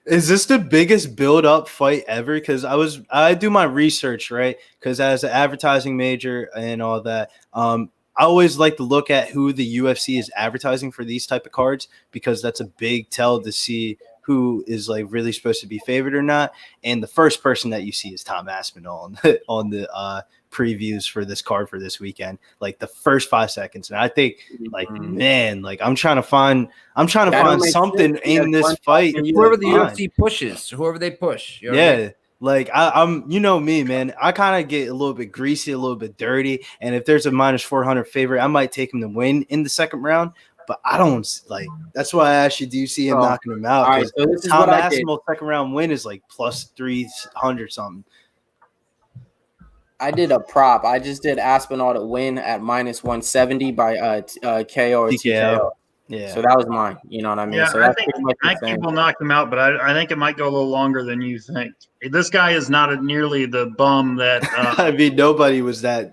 is this the biggest build-up fight ever? Because I do my research, right? Because as an advertising major and all that, I always like to look at who the UFC is advertising for these type of cards, because that's a big tell to see who is like really supposed to be favored or not. And the first person that you see is Tom Aspinall on the previews for this card for this weekend, like the first 5 seconds. And I think man, like I'm trying to find something in this fight. Whoever the UFC pushes, whoever they push. You know what I mean? Like I'm me, man. I kind of get a little bit greasy, a little bit dirty. And if there's a minus 400 favorite, I might take him to win in the second round. But I don't like. That's why I asked you, do you see him knocking him out? Right, so this is Tom what Aspinall's second round win is like plus 300 something. I did a prop. I just did Aspinall to win at minus 170 by KO or TKO. Yeah. So that was mine. You know what I mean? Yeah, so I think we'll knock him out, but I think it might go a little longer than you think. This guy is not nearly the bum that. I mean, nobody was that.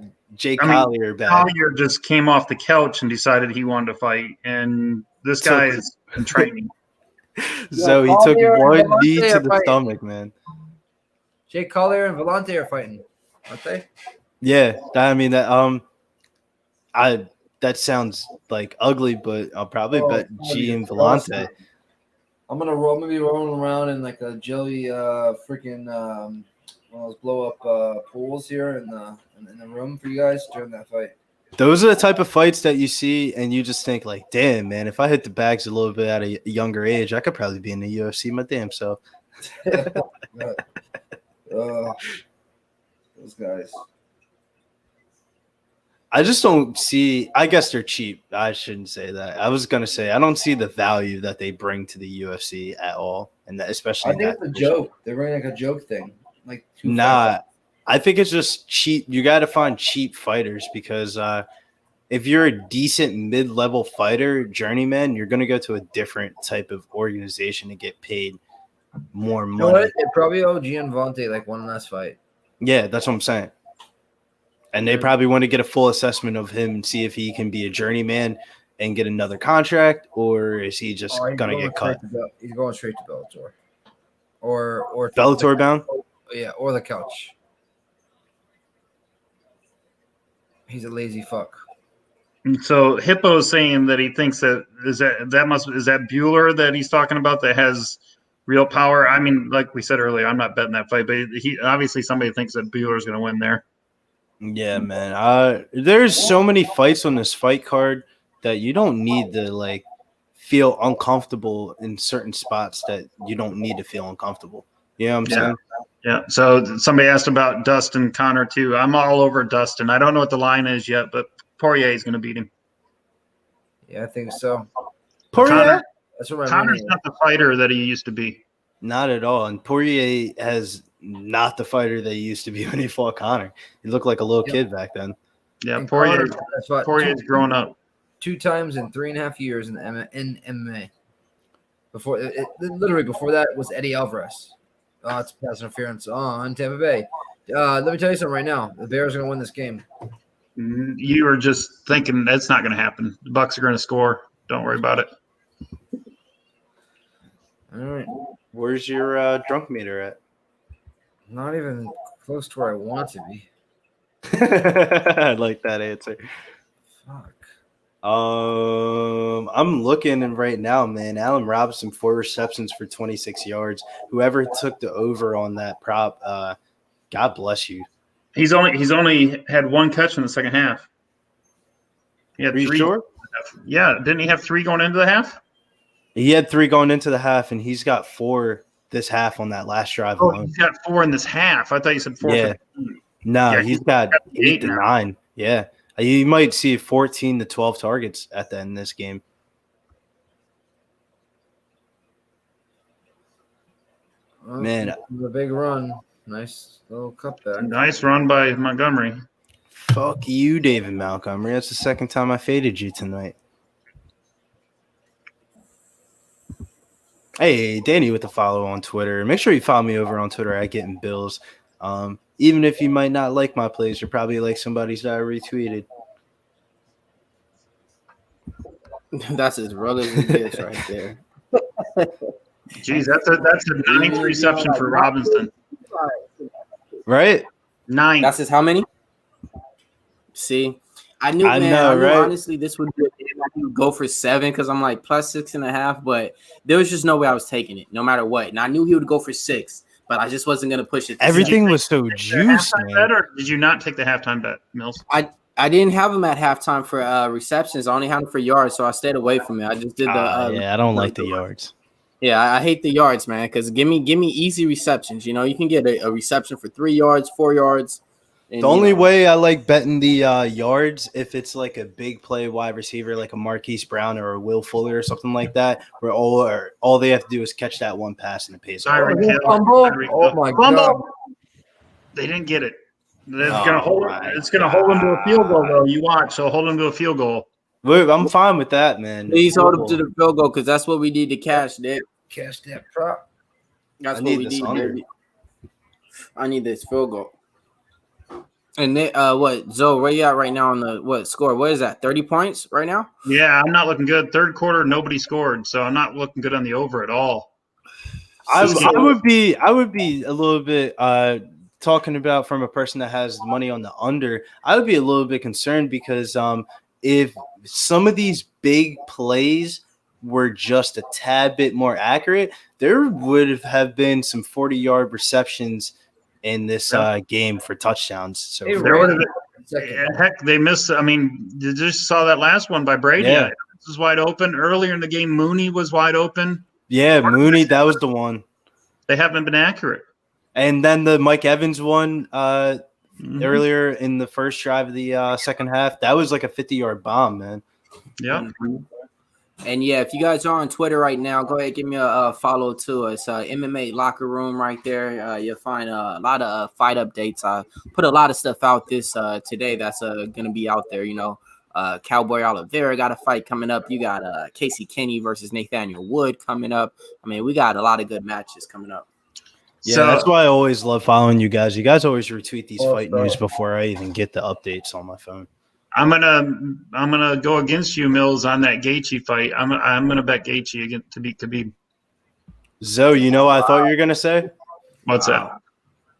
Collier bad. Collier just came off the couch and decided he wanted to fight, and this guy is in training. So he took one knee to the stomach, man. Jake Collier and Vellante are fighting, aren't they? Yeah, I mean that. That sounds like ugly, but I'll probably bet G and Vellante. I'm gonna be rolling around in like a jelly freaking one of those blow up pools here in the room for you guys during that fight. Those are the type of fights that you see and you just think like, damn, man, if I hit the bags a little bit at a younger age, I could probably be in the UFC my damn self. Those guys. I just don't see. I guess they're cheap. I shouldn't say that. I was gonna say I don't see the value that they bring to the UFC at all, and that, especially. I think it's a joke. They're running like a joke thing. Like I think it's just cheap. You got to find cheap fighters because if you're a decent mid-level fighter, journeyman, you're gonna go to a different type of organization to get paid more money. You know what? It probably owe Gianvante like one last fight. Yeah, that's what I'm saying. And they probably want to get a full assessment of him and see if he can be a journeyman and get another contract, or is he just gonna get cut? He's going straight to Bellator, or Bellator bound. Yeah, or the couch. He's a lazy fuck. So Hippo's saying that he thinks is that Bueller that he's talking about that has real power. I mean, like we said earlier, I'm not betting that fight, but he obviously somebody thinks that Bueller's going to win there. Yeah, man. There's so many fights on this fight card that you don't need to like feel uncomfortable in certain spots that you don't need to feel uncomfortable. You know what I'm saying? Yeah. So somebody asked about Dustin Connor too. I'm all over Dustin. I don't know what the line is yet, but Poirier is going to beat him. Yeah, I think so. Poirier? That's what Connor's not the fighter that he used to be. Not at all. And Poirier has not the fighter that he used to be when he fought Connor. He looked like a little kid back then. Yeah, Poirier's grown up. 2 times in 3.5 years in MMA. Literally before that was Eddie Alvarez. It's pass interference on Tampa Bay. Let me tell you something right now. The Bears are going to win this game. You were just thinking that's not going to happen. The Bucs are going to score. Don't worry about it. All right. Where's your drunk meter at? Not even close to where I want to be. I like that answer. Fuck. I'm looking and right now, man. Allen Robinson 4 receptions for 26 yards. Whoever took the over on that prop, God bless you. He's only had 1 catch in the second half. He had 3. Sure? Yeah, didn't he have 3 going into the half? He had 3 going into the half, and he's got 4 this half on that last drive. Oh, he's got 4 in this half. I thought you said 4. Yeah. No, he's got 8 to 9. Yeah. You might see 14 to 12 targets at the end of this game. Man, a big run. Nice little cutback. Nice run by Montgomery. Fuck you, David Montgomery. That's the second time I faded you tonight. Hey, Danny with the follow on Twitter. Make sure you follow me over on Twitter at Getting Bills. Even if you might not like my plays, you're probably like somebody's that I retweeted. That's as real as it gets right there. Jeez, that's a ninth reception for Robinson. Right? 9. That's his how many? See, I knew, I man. know, I knew right? honestly this would be a game I could go for 7 because I'm like plus 6.5, but there was just no way I was taking it, no matter what. And I knew he would go for 6, but I just wasn't gonna push it. Everything was so juiced, man. Or did you not take the halftime bet, Mills? I didn't have him at halftime for receptions. I only had him for yards, so I stayed away from it. I just did the. Yeah, I don't like the yards. Yeah, I hate the yards, man. Because give me easy receptions. You know, you can get a reception for 3 yards, 4 yards. And, the only way I like betting the yards if it's like a big play wide receiver like a Marquise Brown or a Will Fuller or something like that, where all they have to do is catch that one pass and it pays off. Oh my God! They didn't get it. It's gonna hold them to a field goal though. You watch, so hold them to a field goal. Wait, I'm fine with that, man. Please hold him to the field goal because that's what we need to cash, Nick. Cash that prop. That's I what need we this need. under. Baby. I need this field goal. And Nick, what Zoe? Where you at right now on the score? What is that? 30 points right now? Yeah, I'm not looking good. Third quarter, nobody scored, so I'm not looking good on the over at all. I would be a little bit talking about from a person that has money on the under. I would be a little bit concerned because if some of these big plays were just a tad bit more accurate, there would have been some 40-yard receptions in this game for touchdowns. So heck, they missed. I mean, you just saw that last one by Brady. Yeah. This was wide open earlier in the game. Mooney was wide open. Yeah, Mooney, that was the one. They haven't been accurate. And then the Mike Evans one earlier in the first drive of the second half, that was like a 50-yard bomb, man. Yeah. Mm-hmm. And yeah, if you guys are on Twitter right now, go ahead, give me a follow too. It's MMA Locker Room right there. You'll find a lot of fight updates. I put a lot of stuff out this today that's gonna be out there. You know, Cowboy Oliveira got a fight coming up. You got Casey Kenny versus Nathaniel Wood coming up. I mean, we got a lot of good matches coming up. Yeah, so, that's why I always love following you guys. You guys always retweet these fight news before I even get the updates on my phone. I'm gonna go against you, Mills, on that Gaethje fight. I'm gonna bet Gaethje against Khabib. Zoe, you know what I thought you were gonna say? What's that?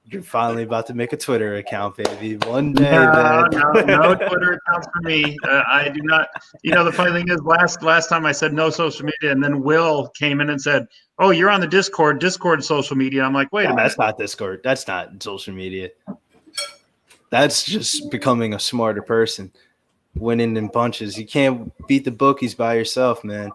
You're finally about to make a Twitter account, baby. One day, no Twitter account for me. I do not. You know, the funny thing is, last time I said no social media, and then Will came in and said, "Oh, you're on the Discord social media." I'm like, wait a minute. That's not Discord. That's not social media. That's just becoming a smarter person, winning in bunches. You can't beat the bookies by yourself, man.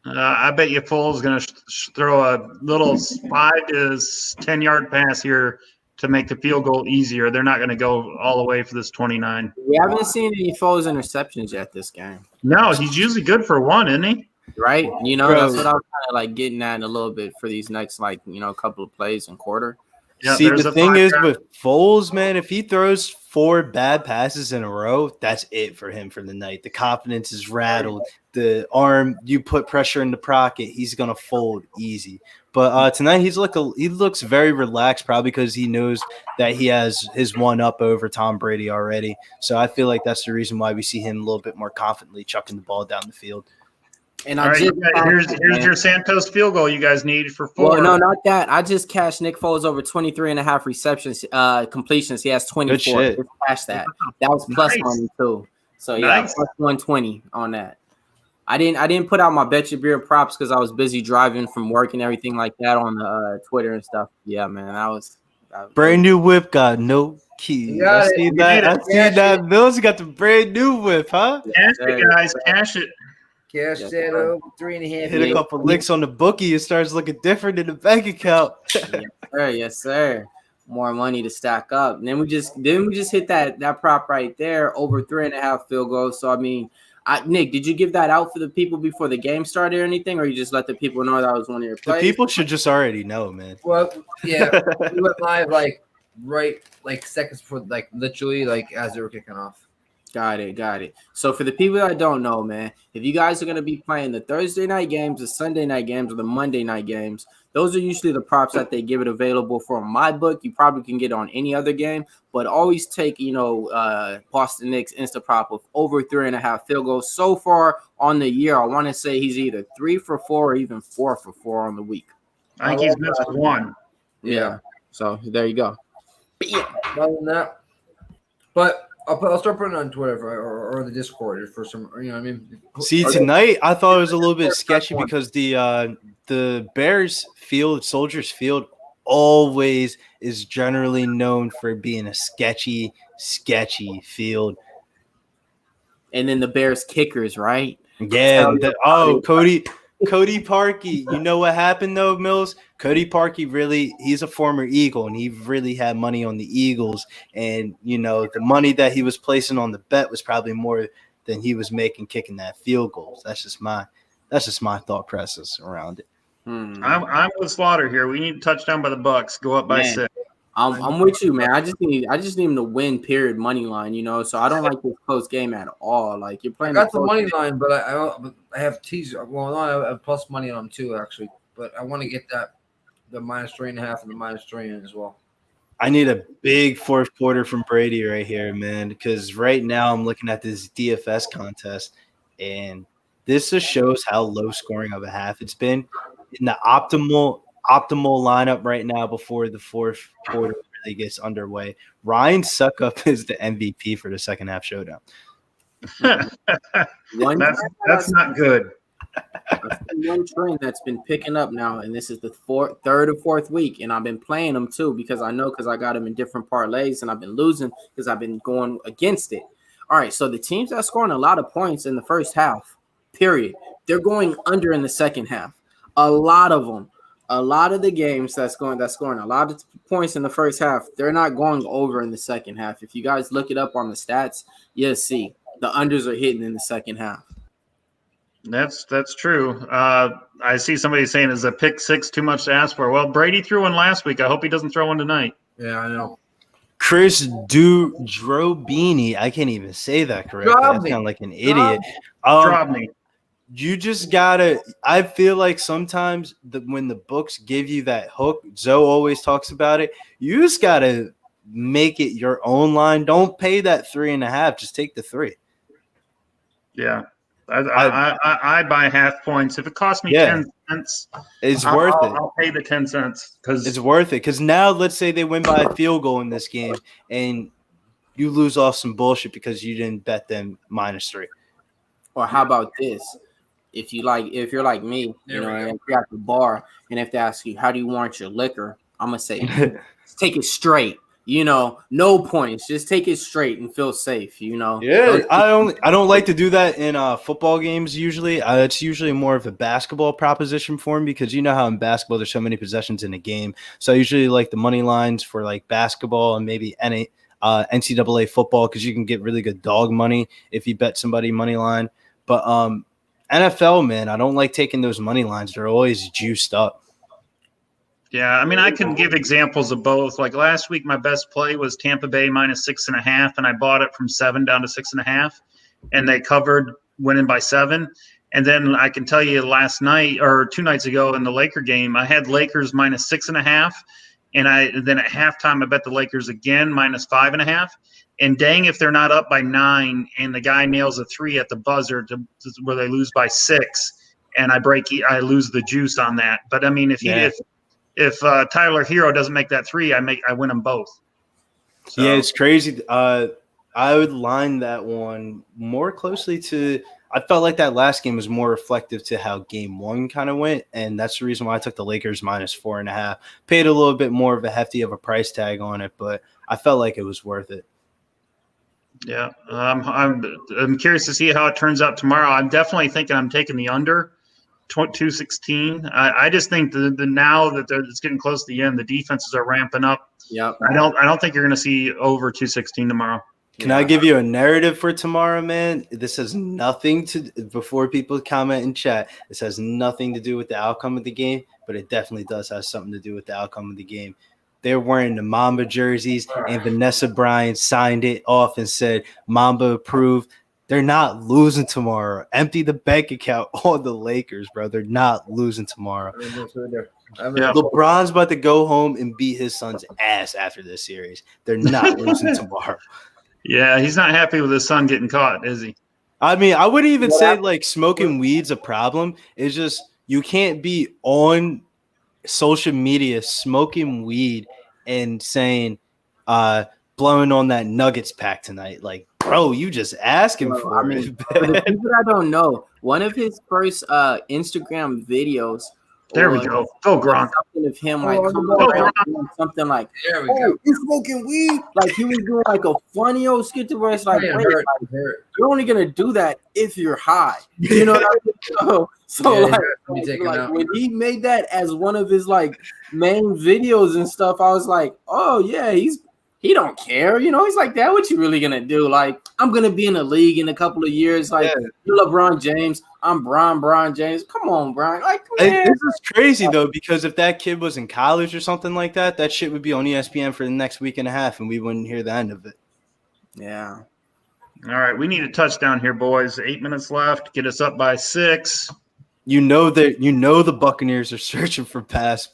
I bet you Foles is going to throw a little 5 to 10 yard pass here to make the field goal easier. They're not going to go all the way for this 29. We haven't seen any Foles interceptions yet this game. No, he's usually good for one, isn't he? Right? You know, that's what I was kind of like getting at a little bit for these next, like, you know, couple of plays and quarter. Yeah, see, the thing is with Foles, man, if he throws 4 bad passes in a row, that's it for him for the night. The confidence is rattled. The arm, you put pressure in the pocket, he's gonna fold easy. But tonight he looks very relaxed, probably because he knows that he has his one up over Tom Brady already. So I feel like that's the reason why we see him a little bit more confidently chucking the ball down the field. And here's your Santos field goal you guys need for 4. Well, no, not that. I just cashed Nick Foles over 23.5 receptions, completions. He has 24. Just cash that. That was plus money too. So yeah, plus 120 on that. I didn't put out my Bet Your Beer props because I was busy driving from work and everything like that on the Twitter and stuff. Yeah, man, that was brand new whip got no keys. I see that. Mills got the brand new whip, huh? Cash it, guys. Cash it. Cash that over 3.5. Hit a couple licks on the bookie. It starts looking different in the bank account. Yes, sir. more money to stack up. And then we just hit that prop right there over 3.5 field goals. So I mean, Nick, did you give that out for the people before the game started or anything, or you just let the people know that was one of your The plays? people should just already know, man. Well, yeah, we went live like seconds before, like literally like as they were kicking off. Got it. So for the people that don't know, man, if you guys are going to be playing the Thursday night games, the Sunday night games, or the Monday night games, those are usually the props that they give it available for. My book, you probably can get on any other game, but always take, Boston Knicks Insta prop of over 3.5 field goals. So far on the year, I want to say he's either 3 for 4 or even 4 for 4 on the week. I think he's missed one. Yeah. So there you go. But yeah, other than that, but I'll start putting it on Twitter or the Discord for some. You know what I mean? See, tonight I thought it was a little bit sketchy because the Bears field, Soldiers Field, always is generally known for being a sketchy field. And then the Bears kickers, right? Yeah. Cody Parkey. You know what happened though, Mills? Cody Parkey he's a former Eagle, and he really had money on the Eagles. And, the money that he was placing on the bet was probably more than he was making kicking that field goal. That's just my thought process around it. I'm with Slaughter here. We need a touchdown by the Bucs. Go up by 6. I'm with you, man. I just need him to win. Period. Money line, So I don't like this close game at all. Like you're playing. I got the money line, but I have teaser. Well, no, I have plus money on them too, actually. But I want to get the -3.5 and the -3 as well. I need a big fourth quarter from Brady right here, man. Because right now I'm looking at this DFS contest, and this just shows how low scoring of a half it's been. In the optimal lineup right now before the fourth quarter really gets underway, Ryan Suckup is the MVP for the second half showdown. That's not good. One trend that's been picking up now, and this is the third or fourth week, and I've been playing them too because I got them in different parlays, and I've been losing because I've been going against it. All right, so the teams that scoring a lot of points in the first half, period, they're going under in the second half. A lot of them. A lot of the games that's scoring a lot of points in the first half, they're not going over in the second half. If you guys look it up on the stats, you'll see the unders are hitting in the second half. That's true. I see somebody saying, is a pick 6 too much to ask for? Well, Brady threw one last week. I hope he doesn't throw one tonight. Yeah, I know. Chris Drobini. I can't even say that correctly. I sound like an idiot. Drobny. You just gotta. I feel like sometimes when the books give you that hook, Zoe always talks about it. You just gotta make it your own line. Don't pay that 3.5. Just take the 3. Yeah, I buy half points if it costs me 10 cents. It's worth it. I'll pay the 10 cents because it's worth it. Because now, let's say they win by a field goal in this game, and you lose off some bullshit because you didn't bet them -3. Or how about this? If you're like me, and you're at the bar, and if they ask you, how do you warrant your liquor? I'm going to say, take it straight, no points. Just take it straight and feel safe, Yeah, I don't like to do that in football games usually. It's usually more of a basketball proposition for me because you know how in basketball there's so many possessions in a game. So I usually like the money lines for like basketball and maybe NCAA football because you can get really good dog money if you bet somebody money line. But NFL, man, I don't like taking those money lines. They're always juiced up. Yeah, I mean, I can give examples of both. Like last week, my best play was Tampa Bay -6.5, and I bought it from 7 down to 6.5, and they covered, winning by 7. And then I can tell you last night or 2 nights ago in the Laker game, I had Lakers -6.5, and then at halftime I bet the Lakers again -5.5. And dang, if they're not up by 9 and the guy nails a 3 at the buzzer where they lose by 6, and I lose the juice on that. But I mean, if Tyler Hero doesn't make that 3, I win them both. So. Yeah, it's crazy. I would line that one more closely to. I felt like that last game was more reflective to how game 1 kind of went, and that's the reason why I took the Lakers -4.5. Paid a little bit more of a hefty of a price tag on it, but I felt like it was worth it. Yeah, I'm curious to see how it turns out tomorrow. I'm definitely thinking I'm taking the under. 216. I just think the now that it's getting close to the end, the defenses are ramping up. Yep. I don't think you're going to see over 216 tomorrow. Can I give you a narrative for tomorrow, man? This has nothing to before people comment in chat. This has nothing to do with the outcome of the game, but it definitely does have something to do with the outcome of the game. They're wearing the Mamba jerseys, and Vanessa Bryant signed it off and said Mamba approved. They're not losing tomorrow. Empty the bank account on the Lakers, bro. They're not losing tomorrow. LeBron's about to go home and beat his son's ass after this series. They're not losing tomorrow. Yeah, he's not happy with his son getting caught, is he? I mean, I wouldn't even say like smoking weed's a problem. It's just you can't be on social media smoking weed and saying blowing on that Nuggets pack tonight. Like, bro, you just asking for it. For the people that don't know, one of his first Instagram videos. There we go. Go Gronk. Something of him like something like, there we go. You smoking weed? Like he was doing like a funny old skit where it's like, wait, you're only gonna do that if you're high. You know what I mean? So like when he made that as one of his like main videos and stuff, I was like, oh yeah, he don't care, you know. He's like, that what you really gonna do? Like, I'm gonna be in the league in a couple of years. Like, you're LeBron James, I'm Bron James. Come on, Brian. Like, man. This is crazy though, because if that kid was in college or something like that, that shit would be on ESPN for the next week and a half, and we wouldn't hear the end of it. Yeah. All right, we need a touchdown here, boys. 8 minutes left. Get us up by 6. You know the Buccaneers are searching for pass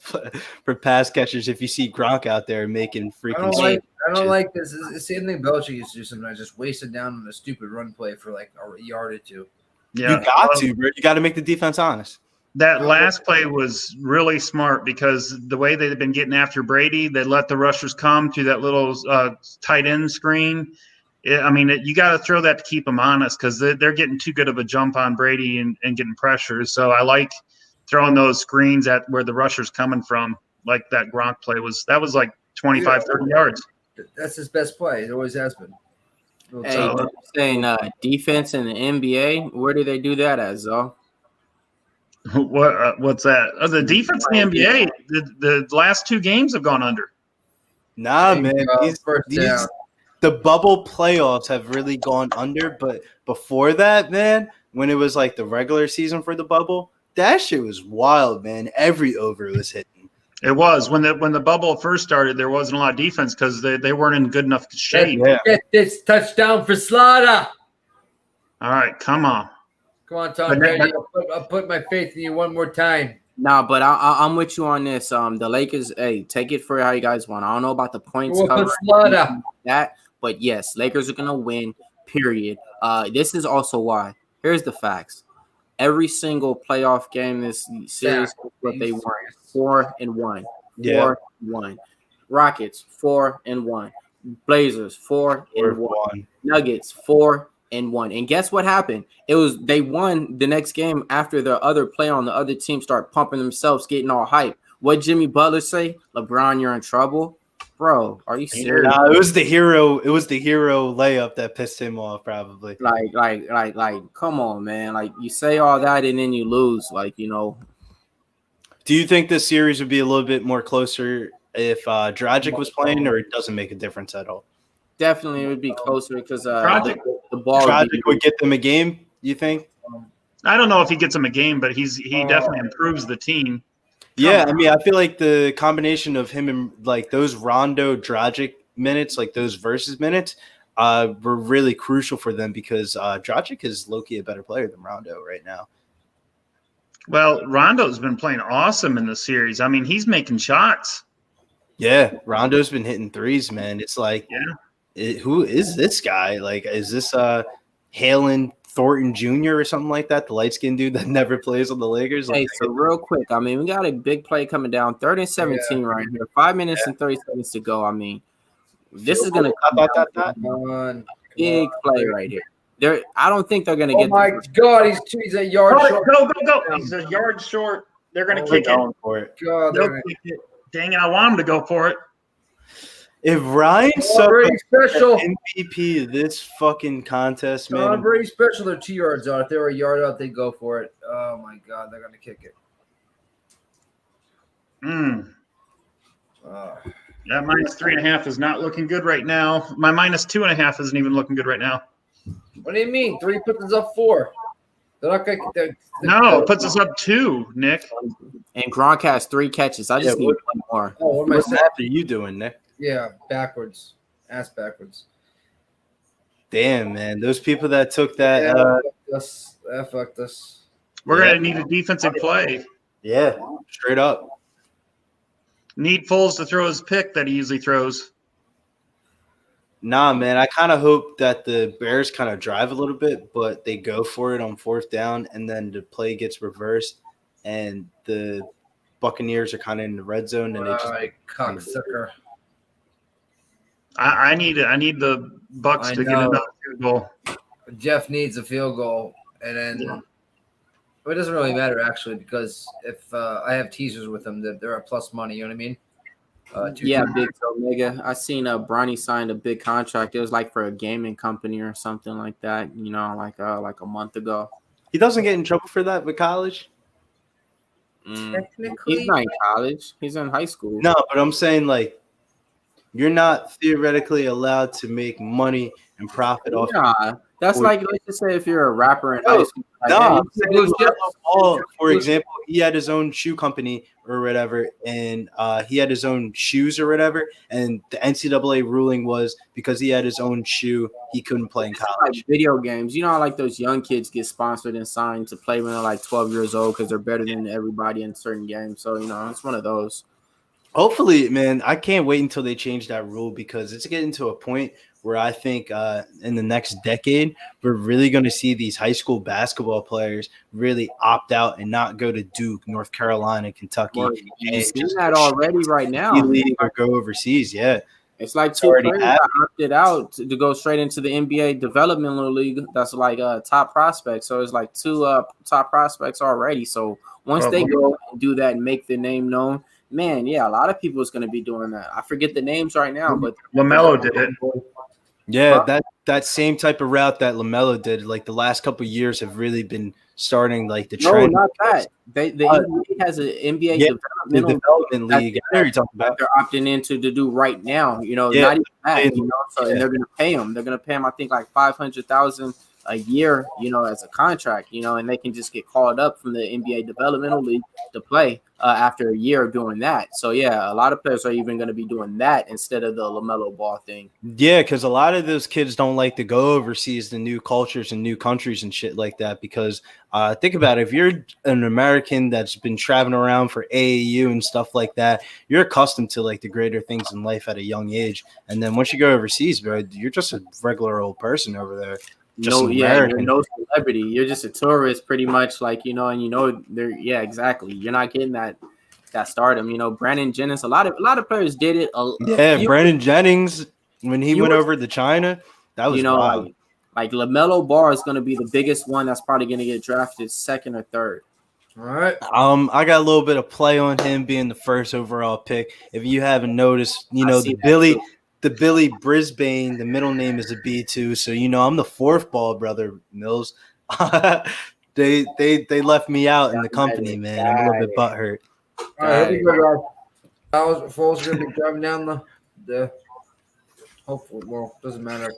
catchers. If you see Gronk out there making freaking, I don't like this. It's the same thing Belichick used to do sometimes. Just waste it down on a stupid run play for like a yard or two. Yeah, you got to, bro. You got to make the defense honest. That last play was really smart because the way they've been getting after Brady, they let the rushers come to that little tight end screen. You got to throw that to keep them honest because they're getting too good of a jump on Brady and getting pressure. So I like throwing those screens at where the rusher's coming from, like that Gronk play was. That was like 25, 30 yards. That's his best play. It always has been. Hey, you're saying defense in the NBA, where do they do that at, Zoe? What's that? The defense in the NBA, the last 2 games have gone under. Nah, man. The bubble playoffs have really gone under, but before that, man, when it was like the regular season for the bubble, that shit was wild, man. Every over was hitting. It was when the bubble first started. There wasn't a lot of defense because they weren't in good enough shape. Get this touchdown for Slaughter. All right, come on, Tom Brady. I'll put my faith in you one more time. Nah, but I'm with you on this. The Lakers, hey, take it for how you guys want. I don't know about the points that, but yes, Lakers are gonna win. Period. This is also why. Here's the facts. Every single playoff game this series, what they won, 4-1. Yeah. 4-1. Rockets 4-1. Blazers 4-1. Nuggets 4-1. And guess what happened? They won the next game after the other player on the other team started pumping themselves, getting all hype. What Jimmy Butler say? LeBron, you're in trouble. Bro, are you serious? Nah, it was the hero layup that pissed him off, probably. Like, come on, man. Like, you say all that and then you lose. Like, you know. Do you think this series would be a little bit more closer if Dragic was playing, or it doesn't make a difference at all? Definitely, it would be closer because the ball Dragic would get them a game. You think? I don't know if he gets them a game, but he definitely improves the team. Yeah, I mean, I feel like the combination of him and like those Rondo Dragic minutes, like those versus minutes, were really crucial for them because Dragic is low-key a better player than Rondo right now. Well, Rondo's been playing awesome in the series. I mean, he's making shots. Yeah, Rondo's been hitting threes, man. It's like, who is this guy? Like, is this Halen Thornton Jr. or something like that, the light-skinned dude that never plays on the Lakers? Hey, so real quick, I mean, we got a big play coming down, 3rd and 17 right here, 5 minutes and 30 seconds to go. I mean, this is going to come on. Big play right here. I don't think they're going to get. Oh my God, he's a yard short. Go! He's a yard short. They're going to kick it. For it. They'll kick it. Dang it! I want him to go for it. If Ryan Tom Sutton Brady special. MVP of this fucking contest, Tom man. Brady special. They're 2 yards out. If they were a yard out, they go for it. Oh my God, they're gonna kick it. That minus 3.5 is not looking good right now. My minus 2.5 isn't even looking good right now. What do you mean? 3 puts us up 4. They're not gonna. No, it puts us up 2, Nick. And Gronk has 3 catches. I just need one more. Oh, what am I What saying? math are you doing, Nick? Yeah, backwards. Ass backwards. Damn, man. Those people that took that. Fucked us. We're going to need a defensive play. Yeah, straight up. Need Foles to throw his pick that he usually throws. Nah, man. I kind of hope that the Bears kind of drive a little bit, but they go for it on 4th down, and then the play gets reversed, and the Buccaneers are kind of in the red zone, and they just cocksucker. I need the Bucs to get another field goal. Jeff needs a field goal, and then it doesn't really matter actually because if I have teasers with them, that they're a plus money. You know what I mean? Big Omega. I seen Bronny signed a big contract. It was like for a gaming company or something like that. You know, like a month ago. He doesn't get in trouble for that with college. Technically, He's not in college. He's in high school. No, but I'm saying like you're not theoretically allowed to make money and profit off. Nah, that's like let's just say if you're a rapper in high school. For example, he had his own shoe company or whatever, and he had his own shoes or whatever, and the NCAA ruling was because he had his own shoe, he couldn't play in college. Like video games, you know how like those young kids get sponsored and signed to play when they're like 12 years old because they're better than everybody in certain games. So, you know, it's one of those. Hopefully, man, I can't wait until they change that rule because it's getting to a point where I think in the next decade, we're really going to see these high school basketball players really opt out and not go to Duke, North Carolina, Kentucky. You've seen that already right now. Or go overseas, yeah. It's like 2 players that opted out to go straight into the NBA Developmental League. That's like top prospects. So it's like 2 top prospects already. So once they go and do that and make the name known, man, yeah, a lot of people is going to be doing that. I forget the names right now, but LaMelo did it. Yeah, that same type of route that LaMelo did, like the last couple of years have really been starting like the trend. No, not that. The NBA has an NBA development league. I know you're talking about. They're opting into to do right now. You know, not even that. You know, so and they're going to pay them. They're going to pay them. I think like $500,000 a year. You know, as a contract. You know, and they can just get called up from the NBA Developmental League to play after a year of doing that. So yeah, a lot of players are even going to be doing that instead of the LaMelo Ball thing. Yeah, because a lot of those kids don't like to go overseas to new cultures and new countries and shit like that. Because think about it, if you're an American that's been traveling around for AAU and stuff like that, you're accustomed to like the greater things in life at a young age. And then once you go overseas, bro, you're just a regular old person over there. You're no celebrity. You're just a tourist, pretty much. Like and exactly. You're not getting that stardom. You know, Brandon Jennings. A lot of players did it. Brandon Jennings when he went over to China, that was wild. Like LaMelo Ball is going to be the biggest one that's probably going to get drafted 2nd or 3rd. All right. I got a little bit of play on him being the 1st overall pick. If you haven't noticed, the Billy Brisbane, the middle name is a B2, so I'm the 4th ball brother, Mills. They left me out in the company, man. I'm a little bit butthurt. All right, Foles gonna be driving down the. Hopefully, well, doesn't matter.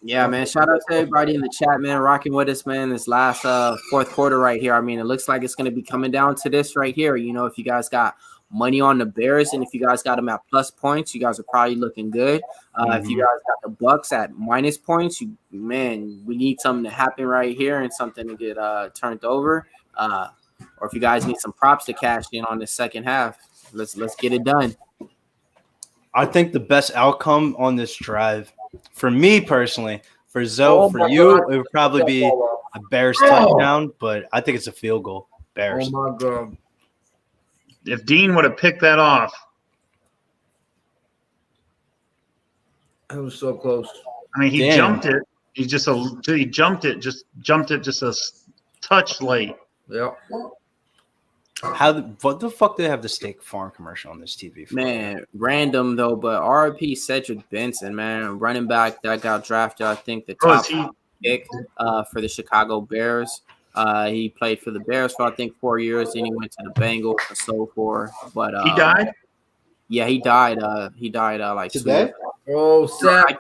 Yeah, man. Shout out to everybody in the chat, man, rocking with us, man. This last 4th quarter right here. I mean, it looks like it's gonna be coming down to this right here. You know, if you guys got money on the Bears, and if you guys got them at plus points, you guys are probably looking good. If you guys got the Bucs at minus points, we need something to happen right here and something to get turned over. Or if you guys need some props to cash in on the second half, let's get it done. I think the best outcome on this drive, for me personally, for Zoe, for you, it would probably be a Bears touchdown, but I think it's a field goal. Bears. Oh my God. If Dean would have picked that off. It was so close. I mean, he jumped it. He jumped it just a touch late. Yeah. What the fuck do they have the State Farm commercial on this TV for? Man, random though, but RP Cedric Benson, man, running back that got drafted, I think the top pick for the Chicago Bears. He played for the Bears for I think 4 years, then he went to the Bengals and so forth. But he died? Yeah, he died. Like today. Oh, sack.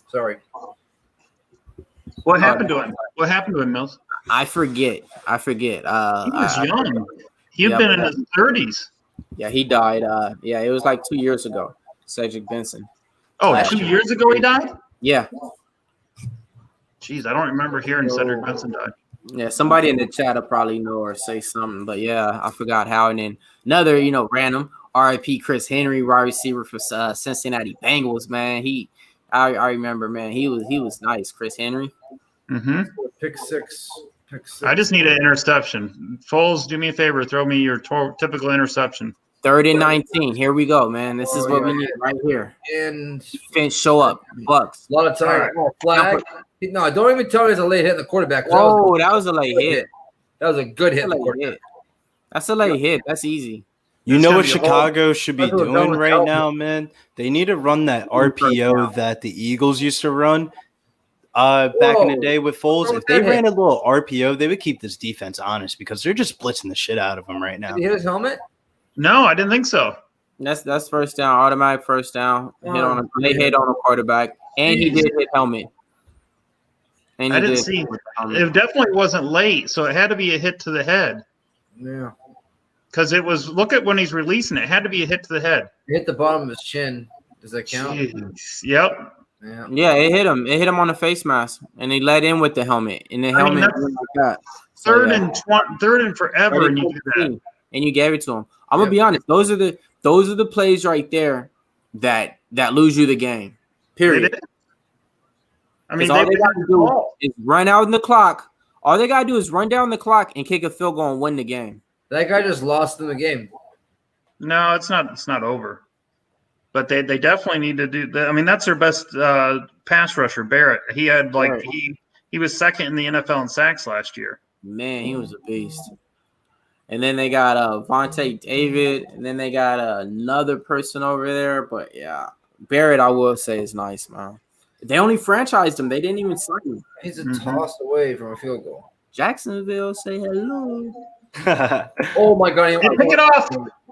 Sorry. What happened to him? What happened to him, Mills? I forget. He was young. He had been in his 30s. Yeah, he died. It was like 2 years ago. Cedric Benson. Oh, 2 years ago he died? Yeah. Jeez, I don't remember hearing Cedric Benson died. Yeah, somebody in the chat will probably know or say something, but yeah, I forgot how. And then another, random RIP Chris Henry, wide receiver for Cincinnati Bengals. Man, I remember, man, he was nice, Chris Henry. Mm-hmm. Pick six. I just need an interception. Foles, do me a favor, throw me your typical interception. 3rd and 19. Here we go, man. This is what we need right here. And show up, Bucks. A lot of time. Flag. No, don't even tell me it's a late hit in the quarterback. Oh, that was a late hit. That was a good hit. That's a late hit. That's easy. You know what Chicago should be doing right now, man? They need to run that RPO that the Eagles used to run back in the day with Foles. If they ran a little RPO, they would keep this defense honest because they're just blitzing the shit out of them right now. Did he hit his helmet? No, I didn't think so. That's first down, automatic first down. Hit on a quarterback, and he did hit helmet. I didn't see. It definitely wasn't late, so it had to be a hit to the head. Yeah. Because it was. Look at when he's releasing it. It had to be a hit to the head. It hit the bottom of his chin. Does that count? Jeez. Yep. Yeah, it hit him. It hit him on the face mask, and he let in with the helmet. And the helmet went like that. Third and forever, and you do that. And you gave it to him. I'm gonna be honest. Those are the plays right there that lose you the game. Period. I mean, all they got to do is run out in the clock. All they got to do is run down the clock and kick a field goal and win the game. That guy just lost in the game. No, it's not. It's not over. But they definitely need to do that. I mean, that's their best pass rusher, Barrett. He had he was second in the NFL in sacks last year. Man, he was a beast. And then they got Vontae David, and then they got another person over there. But yeah, Barrett, I will say, is nice, man. They only franchised him. They didn't even sign him. He's a toss away from a field goal. Jacksonville, say hello. Oh my God! Pick it off.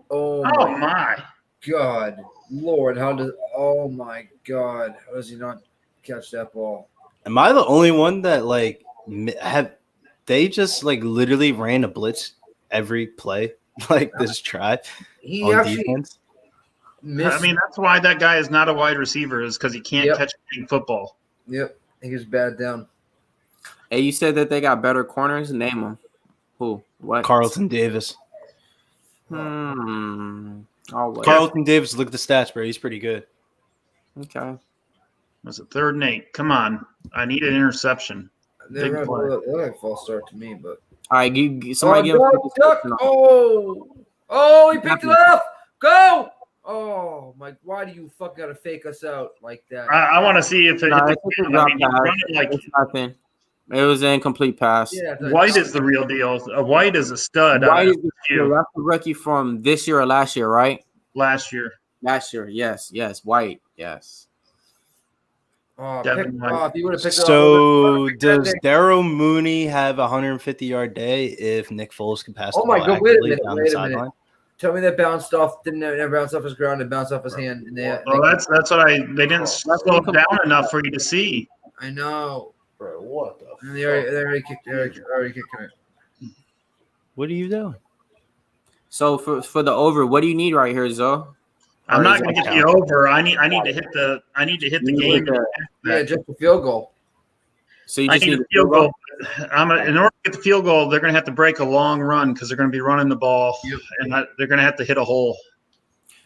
Oh my God, Lord! How does he not catch that ball? Am I the only one that have they just literally ran a blitz every play this drive on defense? I mean, that's why that guy is not a wide receiver, is because he can't catch a football. Yep, he was bad down. Hey, you said that they got better corners. Name them. Who? What? Carlton Davis. Carlton Davis. Look at the stats, bro. He's pretty good. Okay. Was it 3rd and 8? Come on, I need an interception. They look like a false start to me, but all right, somebody give him. Oh, he picked it up. Go. Oh my! Why do you gotta fake us out like that? I want to see if it. It's nothing. It was an incomplete pass. Yeah, White is the real deal. White is a stud. White is the rookie from this year or last year, right? Last year. Yes. White, yes. Oh, does Darryl Mooney have a 150-yard day if Nick Foles can pass? Oh my God! Wait a minute. Tell me that bounced off. Didn't never bounce off his ground and bounce off his hand. And that's what they didn't slow it down enough for you to see. I know. Bro, what the? And they already kicked it. What are you doing? So for the over, what do you need right here, Zoe? I'm not going to get the over. I need to hit the game. Yeah, just a field goal. So you just need a field goal. In order to get the field goal, they're going to have to break a long run because they're going to be running the ball, and they're going to have to hit a hole.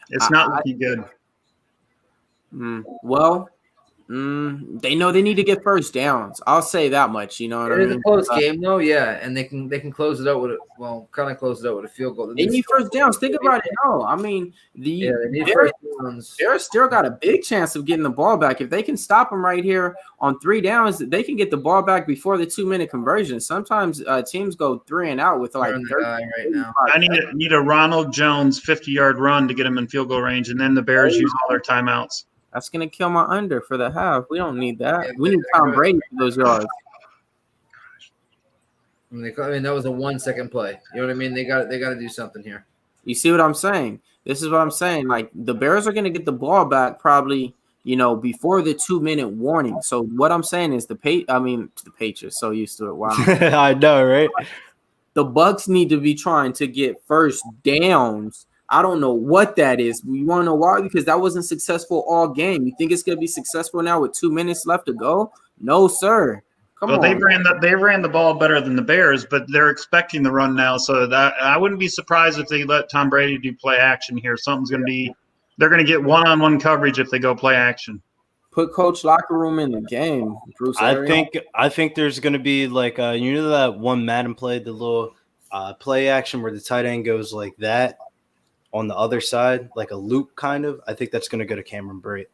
It's not looking good. Well, They know they need to get first downs. I'll say that much. You know what I It is mean? a close game though, yeah, and they can close it out with kind of close it out with a field goal. They need first downs. Think about it. No, I mean They need first downs. They're still got a big chance of getting the ball back. If they can stop them right here on 3 downs, they can get the ball back before the 2-minute conversion. Sometimes teams go 3 and out with like 30 right now. I need a Ronald Jones 50-yard run to get him in field goal range, and then the Bears use all their timeouts. That's gonna kill my under for the half. We don't need that. We need Tom Brady for those yards. I mean, that was a 1-second play. You know what I mean? They got to do something here. You see what I'm saying? This is what I'm saying. Like the Bears are gonna get the ball back probably, before the 2-minute warning. So what I'm saying is the Patriots so used to it. Wow. I know, right? The Bucs need to be trying to get first downs. I don't know what that is. You want to know why? Because that wasn't successful all game. You think it's going to be successful now with 2 minutes left to go? No, sir. Come on. They ran the ball better than the Bears, but they're expecting the run now. So that I wouldn't be surprised if they let Tom Brady do play action here. They're going to get one-on-one coverage if they go play action. Put Coach Locker Room in the game, Bruce. I think there's going to be like that one Madden play, the little play action where the tight end goes like that on the other side, like a loop kind of. I think that's going to go to Cameron Brate.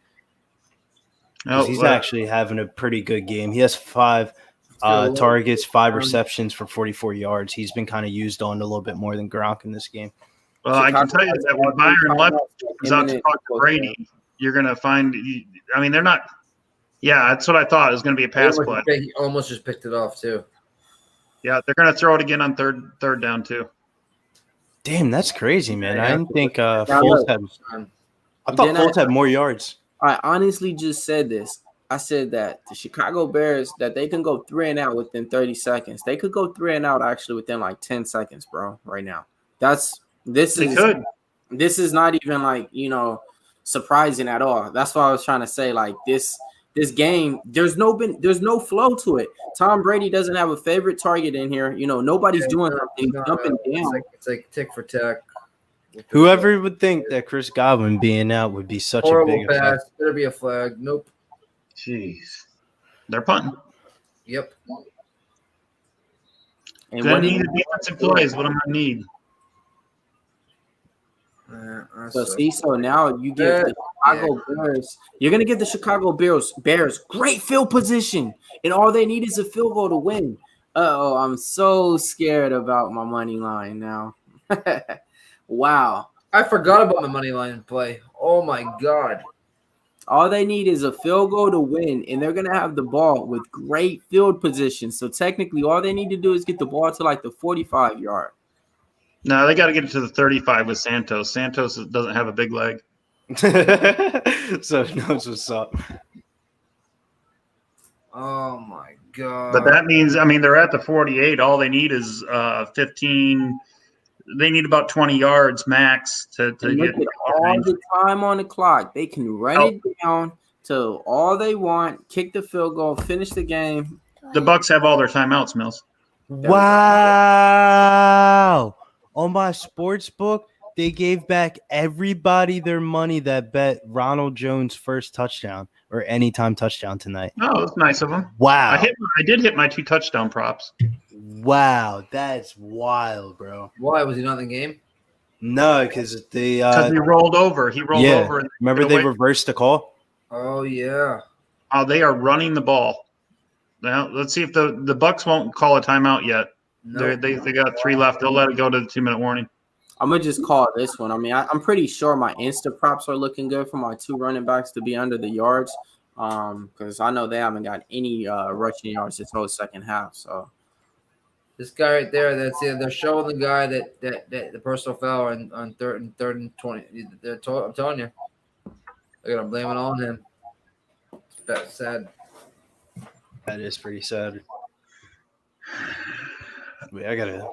He's actually having a pretty good game. He has 5 targets, 5 receptions for 44 yards. He's been kind of used on a little bit more than Gronk in this game. Well, I can tell you that when Byron Left goes out to talk to Brady, you're going to find – I mean, they're not – yeah, that's what I thought. It was going to be a pass play. He almost just picked it off too. Yeah, they're going to throw it again on third down too. Damn, that's crazy, man. I didn't think Foles had more yards. I honestly just said this. I said that the Chicago Bears, that they can go 3 and out within 30 seconds. They could go 3 and out actually within like 10 seconds, bro, right now. This is not even like, surprising at all. That's what I was trying to say. Like this game, there's no flow to it. Tom Brady doesn't have a favorite target in here. Nobody's doing something, jumping down. It's like tick for tack. Whoever would think that Chris Godwin being out would be such a big pass. effect. Better be a flag. Nope. Jeez. They're punting. Yep. And what need defensive plays? What I'm gonna need. So now you give the Chicago Bears. You're gonna give the Chicago Bears great field position, and all they need is a field goal to win. Oh, I'm so scared about my money line now. Wow. I forgot about my money line play. Oh my God. All they need is a field goal to win, and they're gonna have the ball with great field position. So technically, all they need to do is get the ball to like the 45-yard. No, they got to get it to the 35 with Santos. Santos doesn't have a big leg. So he knows what's up. Oh my God. But that means, they're at the 48. All they need is 15. They need about 20 yards max to get all the time on the clock. They can run it down to all they want, kick the field goal, finish the game. The Bucs have all their timeouts, Mills. Wow. On my sports book, they gave back everybody their money that bet Ronald Jones' first touchdown or anytime touchdown tonight. Oh, that's nice of them. Wow. I did hit my 2 touchdown props. Wow, that's wild, bro. Why was he not in the game? No, because he rolled over. He rolled over. Remember they reversed the call? Oh yeah. Oh, they are running the ball. Now let's see if the Bucs won't call a timeout yet. Nope. They got 3 left. They'll let it go to the 2-minute warning. I'm gonna just call this one. I'm pretty sure my Insta props are looking good for my 2 running backs to be under the yards. Because I know they haven't got any rushing yards this whole second half. So this guy right there, that's it. They're showing the guy that the personal foul on third and 20. I'm telling you, they're gonna blame it on him. That's sad. That is pretty sad. Wait, I gotta.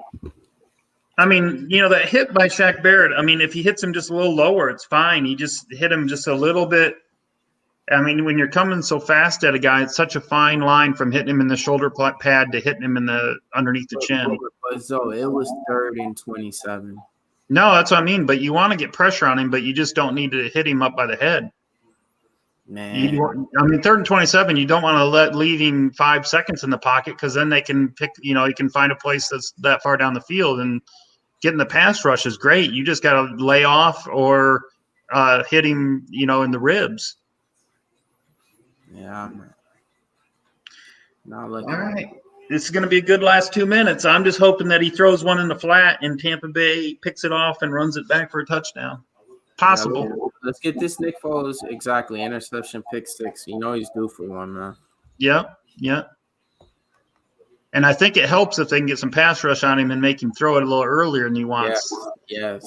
That hit by Shaq Barrett. If he hits him just a little lower, it's fine. He just hit him just a little bit. When you're coming so fast at a guy, it's such a fine line from hitting him in the shoulder pad to hitting him in the underneath the chin. So it was 3rd and 27. No, that's what I mean. But you want to get pressure on him, but you just don't need to hit him up by the head. Man, I mean, 3rd and 27. You don't want to leaving 5 seconds in the pocket because then they can pick. You can find a place that's that far down the field, and getting the pass rush is great. You just got to lay off or hit him, in the ribs. yeah. Not looking. All right. This is going to be a good last 2 minutes. I'm just hoping that he throws one in the flat and Tampa Bay picks it off and runs it back for a touchdown. Possible. Yeah, let's get this Nick Foles exactly interception, pick 6. He's due for one, man. Yeah. And I think it helps if they can get some pass rush on him and make him throw it a little earlier than he wants. Yes.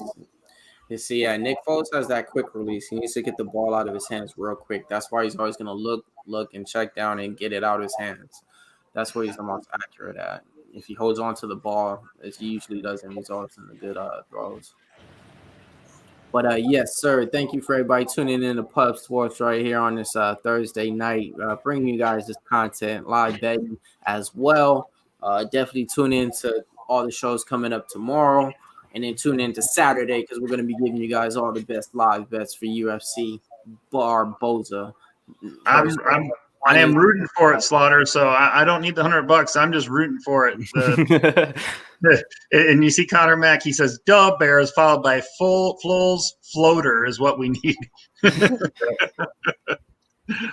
You see, Nick Foles has that quick release. He needs to get the ball out of his hands real quick. That's why he's always going to look, and check down and get it out of his hands. That's where he's the most accurate at. If he holds on to the ball, it usually doesn't result in the good throws. But yes, sir. Thank you for everybody tuning in to Pub Sports right here on this Thursday night. Bringing you guys this content, live betting as well. Definitely tune in to all the shows coming up tomorrow. And then tune in to Saturday because we're going to be giving you guys all the best live bets for UFC Barboza. I am rooting for it, Slaughter. So I don't need the $100. I'm just rooting for it. And you see Connor Mack, he says, "Dub Bears," followed by Foles floater is what we need.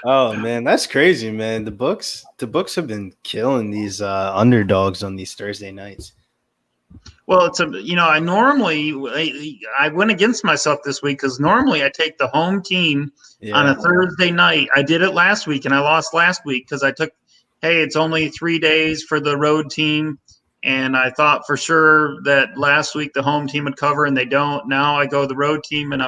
Oh man, that's crazy, man. The Bucs have been killing these underdogs on these Thursday nights. Well, I went against myself this week because normally I take the home team on a Thursday night. I did it last week and I lost last week because I took, it's only 3 days for the road team. And I thought for sure that last week the home team would cover and they don't. Now I go the road team and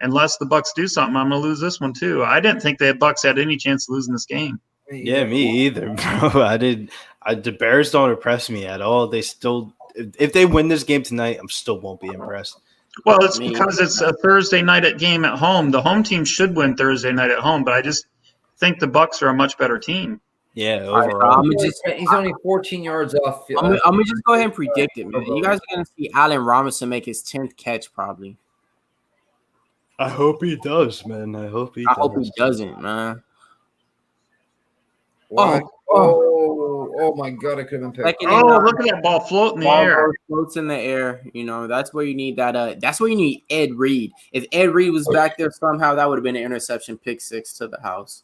unless the Bucs do something, I'm going to lose this one too. I didn't think the Bucs had any chance of losing this game. Yeah, me either, bro. The Bears don't impress me at all. They still, if they win this game tonight, I still won't be impressed. Well, it's because it's a Thursday night game at home. The home team should win Thursday night at home, but I just think the Bucs are a much better team. Yeah, overall. He's only 14 yards off. I'm gonna just go ahead and predict it, man. You guys are gonna see Allen Robinson make his 10th catch, probably. I hope he does, man. I hope he doesn't, man. Oh my God! I could have been picked. Look at that ball float in the air. Floats in the air. That's where you need that. That's where you need Ed Reed. If Ed Reed was back there somehow, that would have been an interception, pick 6 to the house.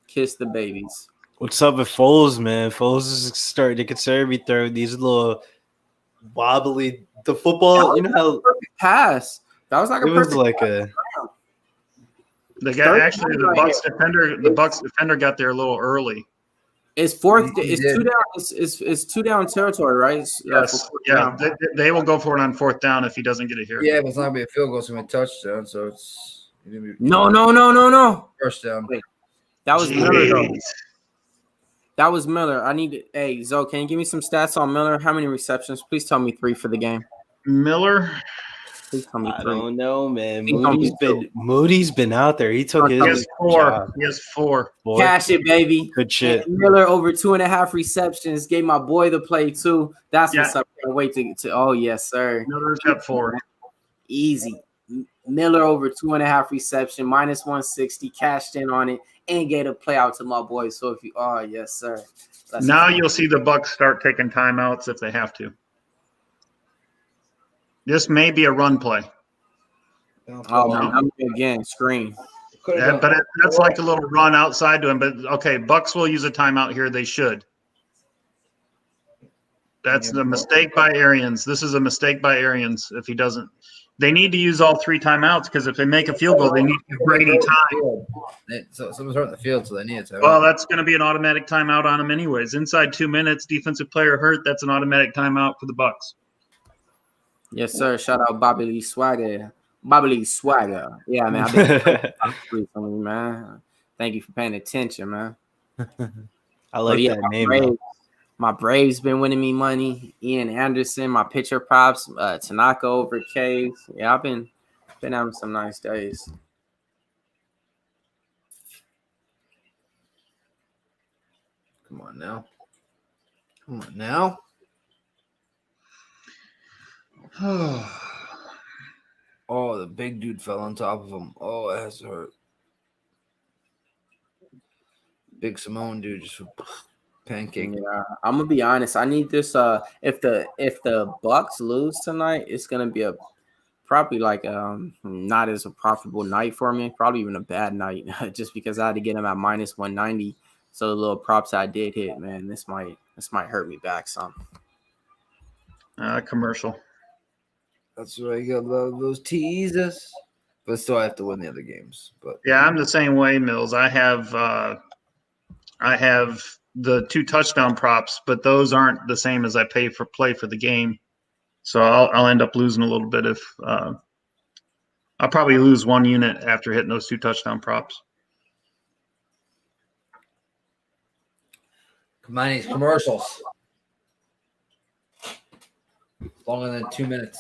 Kiss the babies. What's up with Foles, man? Foles is starting to consider me throw these little wobbly. The football, perfect pass. That was like a perfect. The Bucs defender got there a little early. It's fourth. It's 2 down. It's 2 down territory, right? Yes. They will go for it on 4th down if he doesn't get it here. Yeah, but it's not gonna be a field goal. It's gonna be a touchdown. So it's no. First down. Wait, that was Miller. Though. That was Miller. I need to. Hey, Zoe, can you give me some stats on Miller? How many receptions? Please tell me 3 for the game. Miller. Please tell me 3. I don't know, man. Moody's been out there. He took his. He has 4. He has 4. Cash it, baby. Good shit. And Miller over 2.5 receptions. Gave my boy the play too. That's what's up. Can't wait to. Oh yes, sir. Miller's got 4. Easy. Miller over 2.5 reception, minus 160. Cashed in on it and gave a play out to my boy. So if you, yes, sir. Now you'll see the Bucs start taking timeouts if they have to. This may be a run play. I'm again screen. Yeah, but that's like a little run outside to him. But okay, Bucs will use a timeout here. They should. That's the mistake by Arians. This is a mistake by Arians. If he doesn't, they need to use all 3 timeouts because if they make a field goal, they need to give Brady time. So someone's hurt in the field, so they need it. Well, that's going to be an automatic timeout on them anyways. Inside 2 minutes, defensive player hurt. That's an automatic timeout for the Bucs. Yes, sir. Shout out Bobby Lee Swagger. Yeah, man. I've been man. Thank you for paying attention, man. I like that name. My Braves been winning me money. Ian Anderson, my pitcher props, Tanaka over Caves. Yeah, I've been having some nice days. Come on now. Oh, the big dude fell on top of him. Oh, it has to hurt. Big Simone dude just pancake. Yeah, I'm gonna be honest. I need this. If the Bucks lose tonight, it's gonna be probably like not as a profitable night for me. Probably even a bad night, just because I had to get them at minus 190. So the little props I did hit, man, this might hurt me back some. Commercial. That's why you gotta love those teasers. But still, I have to win the other games. But Yeah, I'm the same way, Mills. I have the 2 touchdown props, but those aren't the same as I play for the game. So I'll end up losing a little bit if I'll probably lose 1 unit after hitting those 2 touchdown props. come on, these commercials. Longer than 2 minutes.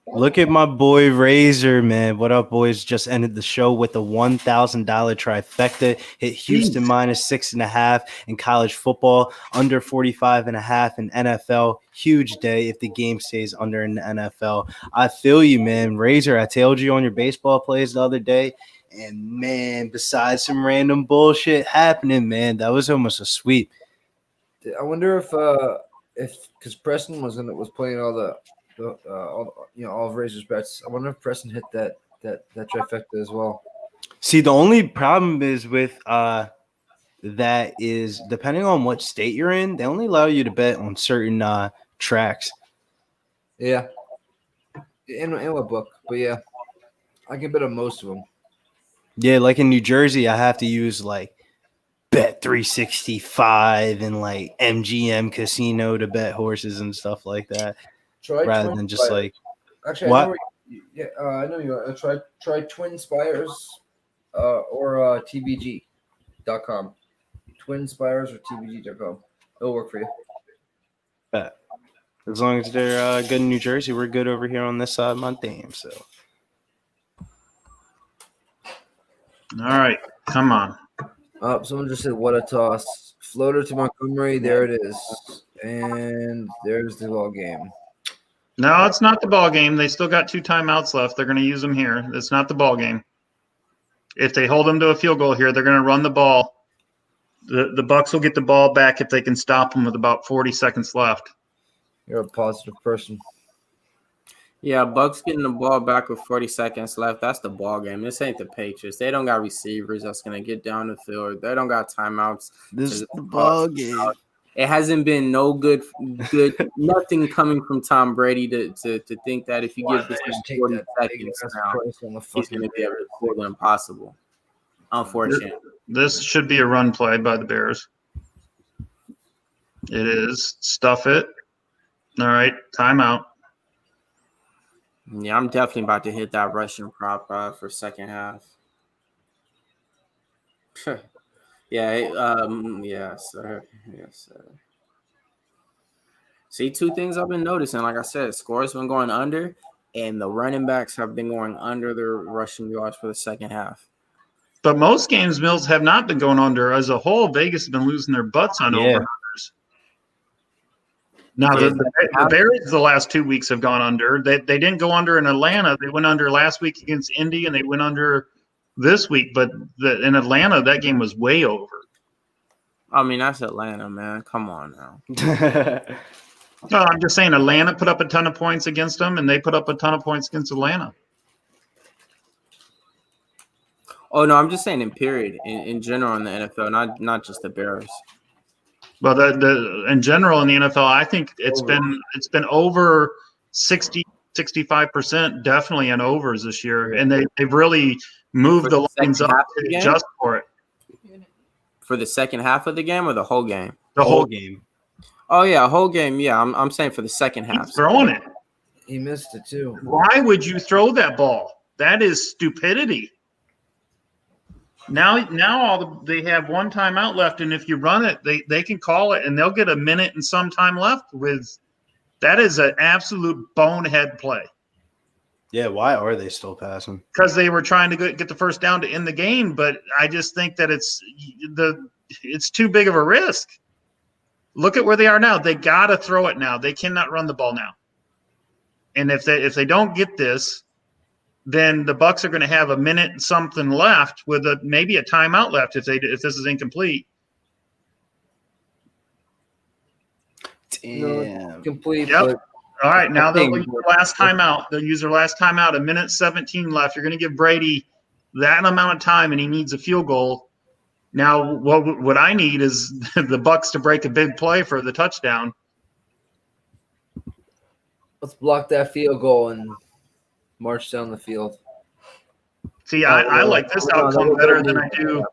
Look at my boy Razor, man. What up, boys? Just ended the show with a $1,000 trifecta. Hit Houston minus 6.5 in college football, under 45.5 in NFL. Huge day if the game stays under in the NFL. I feel you, man. Razor, I tailed you on your baseball plays the other day. And, man, besides some random bullshit happening, man, that was almost a sweep. I wonder if because Preston was playing all of Razor's bets. I wonder if Preston hit that trifecta as well. See, the only problem is with that is depending on what state you're in, they only allow you to bet on certain tracks. Yeah, in what book? But yeah, I can bet on most of them. Yeah, like in New Jersey, I have to use like Bet 365 and like MGM Casino to bet horses and stuff like that, rather than just like actually. what? I know you are. Try Twin Spires or TBG.com. Twin Spires or TBG.com. It'll work for you. Bet. As long as they're good in New Jersey, we're good over here on this side of my damn. So, All right, come on. Someone just said, "What a toss!" Floater to Montgomery. There it is, and there's the ball game. No, it's not the ball game. They still got 2 timeouts left. They're going to use them here. It's not the ball game. If they hold them to a field goal here, they're going to run the ball. The Bucs will get the ball back if they can stop them with about 40 seconds left. You're a positive person. Yeah, Bucks getting the ball back with 40 seconds left. That's the ball game. This ain't the Patriots. They don't got receivers that's gonna get down the field. They don't got timeouts. this is the ball game. It hasn't been no good nothing coming from Tom Brady to think that if you give this man 40 seconds now, he's gonna be able to pull the impossible. Unfortunately. This should be a run play by the Bears. It is. Stuff it. All right, timeout. Yeah, I'm definitely about to hit that rushing prop for second half. Yes, sir. Yes, sir. See, 2 things I've been noticing. Like I said, scores been going under, and the running backs have been going under their rushing yards for the second half. But most games, Mills, have not been going under. As a whole, Vegas has been losing their butts on over-unders. Now, the Bears the last 2 weeks have gone under. They didn't go under in Atlanta. They went under last week against Indy, and they went under this week. But in Atlanta, that game was way over. I mean, that's Atlanta, man. Come on now. No, I'm just saying Atlanta put up a ton of points against them, and they put up a ton of points against Atlanta. Oh, no, I'm just saying in period, in general in the NFL, not just the Bears. Well, the in general in the NFL, I think it's been over 65% definitely in overs this year, and they've really moved the lines up to adjust for it. For the second half of the game or the whole game? The whole game. Oh yeah, whole game. Yeah, I'm saying for the second half. He's throwing it. He missed it too. Why would you throw that ball? That is stupidity. Now they have 1 timeout left, and if you run it, they can call it, and they'll get a minute and some time left. That is an absolute bonehead play. Yeah, why are they still passing? Because they were trying to get the first down to end the game, but I just think that it's too big of a risk. Look at where they are now. They got to throw it now. They cannot run the ball now. And if they don't get this, then the Bucs are going to have a minute and something left with maybe a timeout left if this is incomplete. Damn. Complete. Yep. But All right, now they'll use their last timeout. They'll use their last timeout. A minute 17 left. You're going to give Brady that amount of time, and he needs a field goal. Now, what I need is the Bucs to break a big play for the touchdown. let's block that field goal and march down the field. See, I like this outcome better than I do.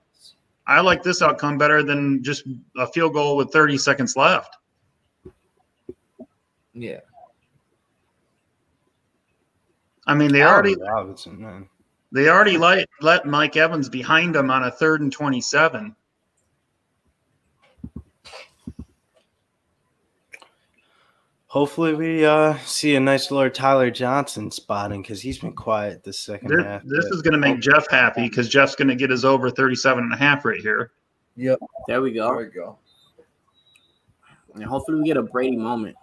I like this outcome better than just a field goal with 30 seconds left. Yeah. I mean, they already let Mike Evans behind him on a 3rd and 27. Hopefully we see a nice Lord Tyler Johnson spotting because he's been quiet this second half. This is going to make Jeff happy because Jeff's going to get his over 37.5 right here. Yep. There we go. There we go. And hopefully we get a Brady moment.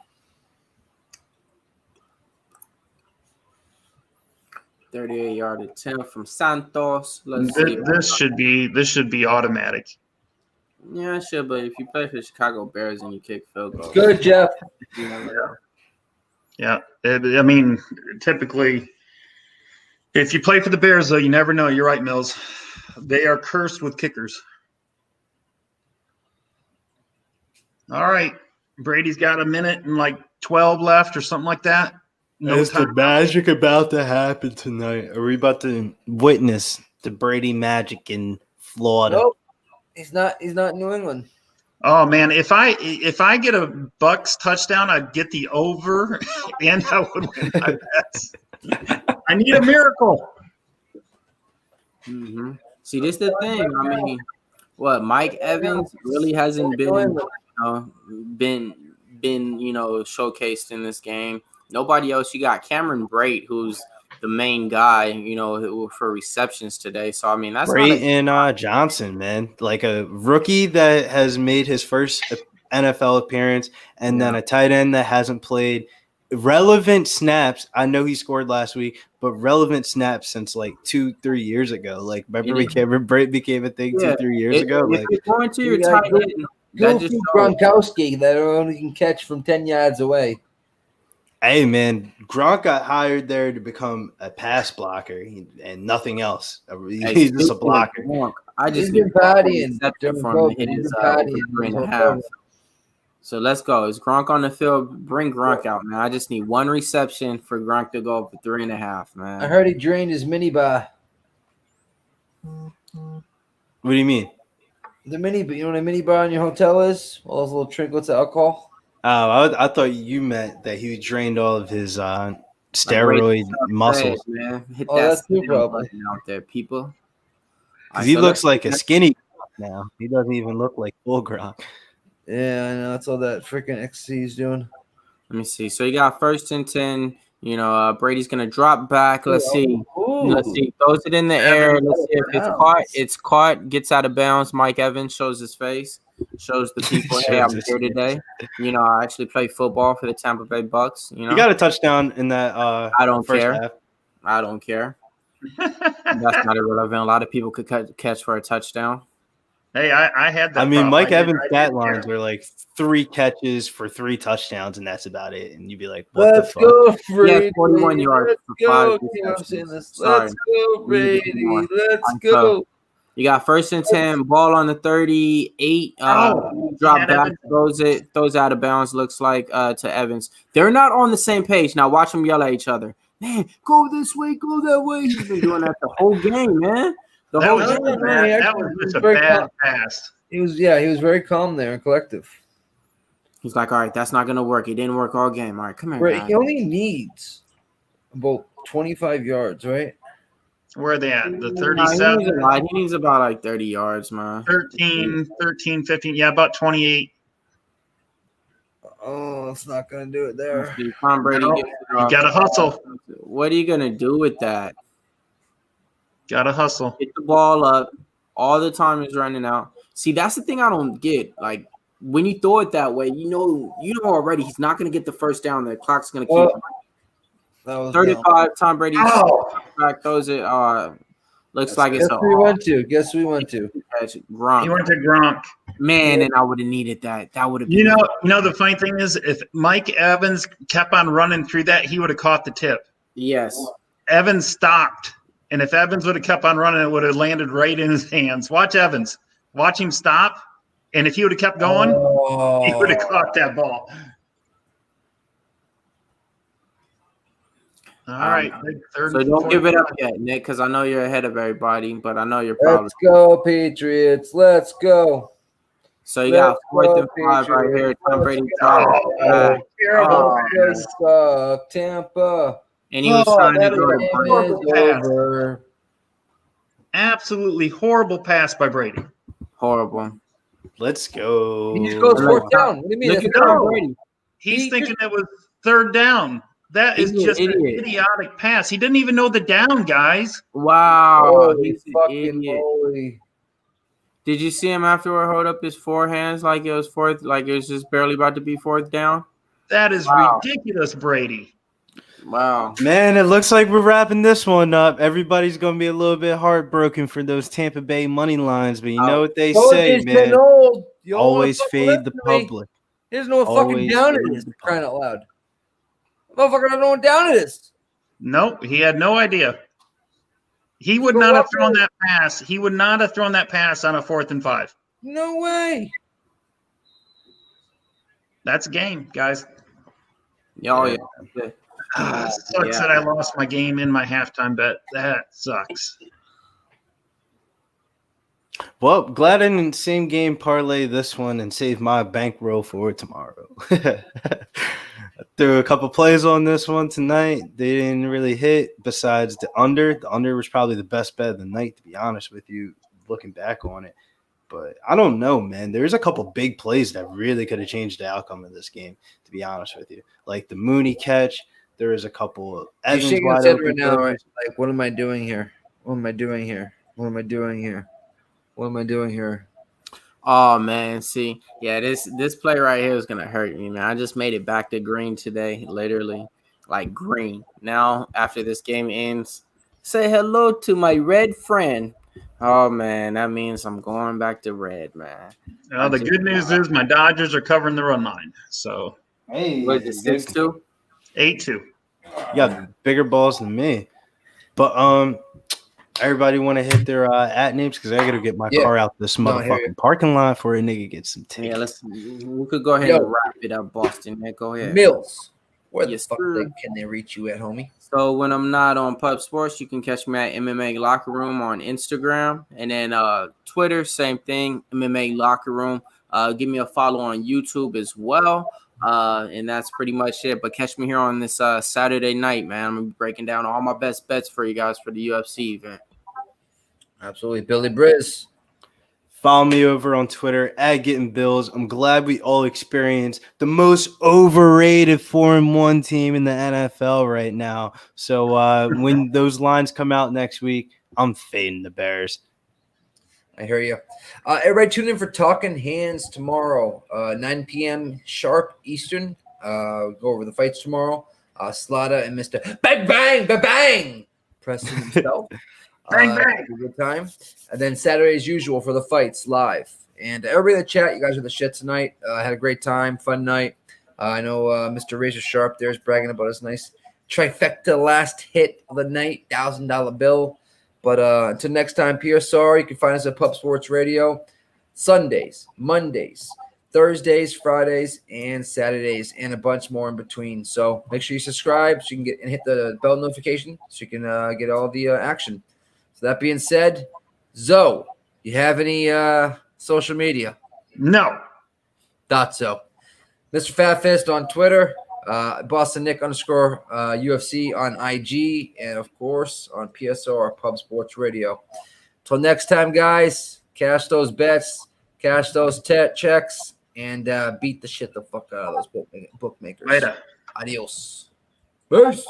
38-yard attempt from Santos. Let's see. This should be automatic. Yeah, it should, but if you play for the Chicago Bears and you kick field goals. Good, Jeff. Yeah. I mean, typically, if you play for the Bears, though, you never know. You're right, Mills. They are cursed with kickers. All right. Brady's got a minute and like 12 left or something like that. Is the magic about to happen tonight? Are we about to witness the Brady magic in Florida? Nope. He's not in New England. Oh man, if I get a Bucs touchdown, I'd get the over and I would win my bets. I need a miracle. Mm-hmm. See, this is the thing. I mean, Mike Evans really hasn't been showcased in this game. Nobody else. You got Cameron Brate, who's the main guy, for receptions today. So, I mean, that's Brate and Johnson, man. Like a rookie that has made his first NFL appearance and then a tight end that hasn't played relevant snaps. I know he scored last week, but relevant snaps since like 2-3 years ago. Like, remember Cameron Brate became a thing 2-3 years ago? If you're going to your tight end, Goofy Gronkowski that only can catch from 10 yards away. Hey, man, Gronk got hired there to become a pass blocker and nothing else. He's just a blocker. He's been partying. So let's go. Is Gronk on the field? Bring Gronk out, man. I just need one reception for Gronk to go up for 3.5, man. I heard he drained his minibar. What do you mean? You know what a minibar in your hotel is? All those little trinkets of alcohol? Oh, I thought you meant that he drained all of his steroid muscles. Man. Hit that's too probably out there, people. Because he looks like a skinny now. He doesn't even look like full Gronk. Yeah, I know. That's all that freaking XC is doing. Let me see. So you got 1st and 10. Brady's gonna drop back. Let's see. Let's see. Throws it in the air. Let's see if it's caught. It's caught. Gets out of bounds. Mike Evans shows his face. Shows the people, hey, I'm here today. I actually play football for the Tampa Bay Bucs. You got a touchdown in that. I don't care. Half. I don't care. That's not irrelevant. A lot of people could catch for a touchdown. Hey, I had that. I mean, Mike Evans' stat lines are like 3 catches for 3 touchdowns, and that's about it. And you'd be like, "What the fuck?" Go, Brady. 41 yards for 5 Let's go, Brady. Let's go. You got 1st and 10, ball on the 38. Drop back, throws out of bounds. Looks like to Evans. They're not on the same page now. Watch them yell at each other. Man, go this way, go that way. He's been doing that the whole game, man. That was just a bad pass. He was very calm there and collective. He's like, all right, that's not gonna work. It didn't work all game. All right, come here. Right, he only needs about 25 yards, right? Where are they at? The 37? He needs about like 30 yards, man. 13, 15. Yeah, about 28. Oh, it's not going to do it there. Tom Brady you got to hustle. What are you going to do with that? Got to hustle. Hit the ball up. All the time is running out. See, that's the thing I don't get. Like, when you throw it that way, you know already he's not going to get the first down. The clock's going to keep. That was 35. Tom Brady back throws it. Looks like it's Guess we went to. Guess we went to. Gronk. He went to Gronk. Man, and I would have needed that. That would have been. You know, the funny thing is, if Mike Evans kept on running through that, he would have caught the tip. Yes. Evans stopped, and if Evans would have kept on running, it would have landed right in his hands. Watch Evans. Watch him stop, and if he would have kept going, he would have caught that ball. All right. So don't give it up yet, Nick, because I know you're ahead of everybody, but I know you're probably. Let's go, Patriots. Let's go. So you got 4th and 5 right here. Tom Brady dropped. Suck, Tampa. And he was trying to go over. Absolutely horrible pass by Brady. Horrible. Let's go. He just goes 4th down. What do you mean? Look at Tom Brady. He's thinking it was 3rd down. That is just an idiotic pass. He didn't even know the down, guys. Wow. He's fucking holy. Did you see him afterward hold up his 4 hands like it was 4th, like it was just barely about to be 4th down? That is ridiculous, Brady. Wow. Man, it looks like we're wrapping this one up. Everybody's going to be a little bit heartbroken for those Tampa Bay money lines, but you know what they say, man. Always fade the public. There's no fucking down it is, crying out loud. Motherfucker, I don't know what down it is. Nope, he had no idea. He would not have thrown that pass. He would not have thrown that pass on a 4th and 5. No way. That's a game, guys. Yeah. Sucks that I lost my game in my halftime bet. That sucks. Well, glad I didn't same game parlay this one and save my bankroll for tomorrow. I threw a couple plays on this one tonight. They didn't really hit besides the under. The under was probably the best bet of the night, to be honest with you, looking back on it. But I don't know, man. There's a couple big plays that really could have changed the outcome of this game, to be honest with you. Like the Mooney catch. There was a couple of Evans shaking his head right now, right? Like, what am I doing here? What am I doing here? What am I doing here? What am I doing here? Oh man, see, yeah, this play right here is gonna hurt me, man. I just made it back to green today, literally, like green. Now, after this game ends, say hello to my red friend. Oh man, that means I'm going back to red, man. The good news is my Dodgers are covering the run line. So, hey, what is it, 6-2? 8-2. You got bigger balls than me, but everybody want to hit their at names because I got to get my car out this motherfucking parking lot for a nigga get some tickets. Yeah, we could go ahead and wrap it up, Boston. Man, go ahead. Mills, where the fuck can they reach you at, homie? So when I'm not on Pub Sports, you can catch me at MMA Locker Room on Instagram, and then Twitter, same thing, MMA Locker Room. Give me a follow on YouTube as well. And that's pretty much it. But catch me here on this Saturday night, man. I'm gonna be breaking down all my best bets for you guys for the UFC event. Absolutely. Billy Briz. Follow me over on Twitter at Getting Bills. I'm glad we all experienced the most overrated 4-1 team in the NFL right now. So when those lines come out next week, I'm fading the Bears. I hear you. Everybody tune in for Talking Hands tomorrow, 9 p.m. sharp Eastern. Go over the fights tomorrow. Slada and Mr. Bang, bang, bang, bang. Preston himself. Bang, bang. Good time. And then Saturday as usual for the fights live. And everybody in the chat, you guys are the shit tonight. Had a great time, fun night. I know Mr. Razor Sharp there is bragging about his nice trifecta last hit of the night, $1,000 bill. But until next time, PSR, you can find us at Pub Sports Radio Sundays, Mondays, Thursdays, Fridays, and Saturdays, and a bunch more in between. So make sure you subscribe so you can get and hit the bell notification so you can get all the action. So that being said, Zoe, you have any social media? No. Thought so. Mr. Fat Fist on Twitter, Boston Nick _ UFC on IG, and of course on PSR Pub Sports Radio. Till next time, guys, cash those bets, cash those checks, and beat the shit the fuck out of those bookmakers. Later. Adios. Peace.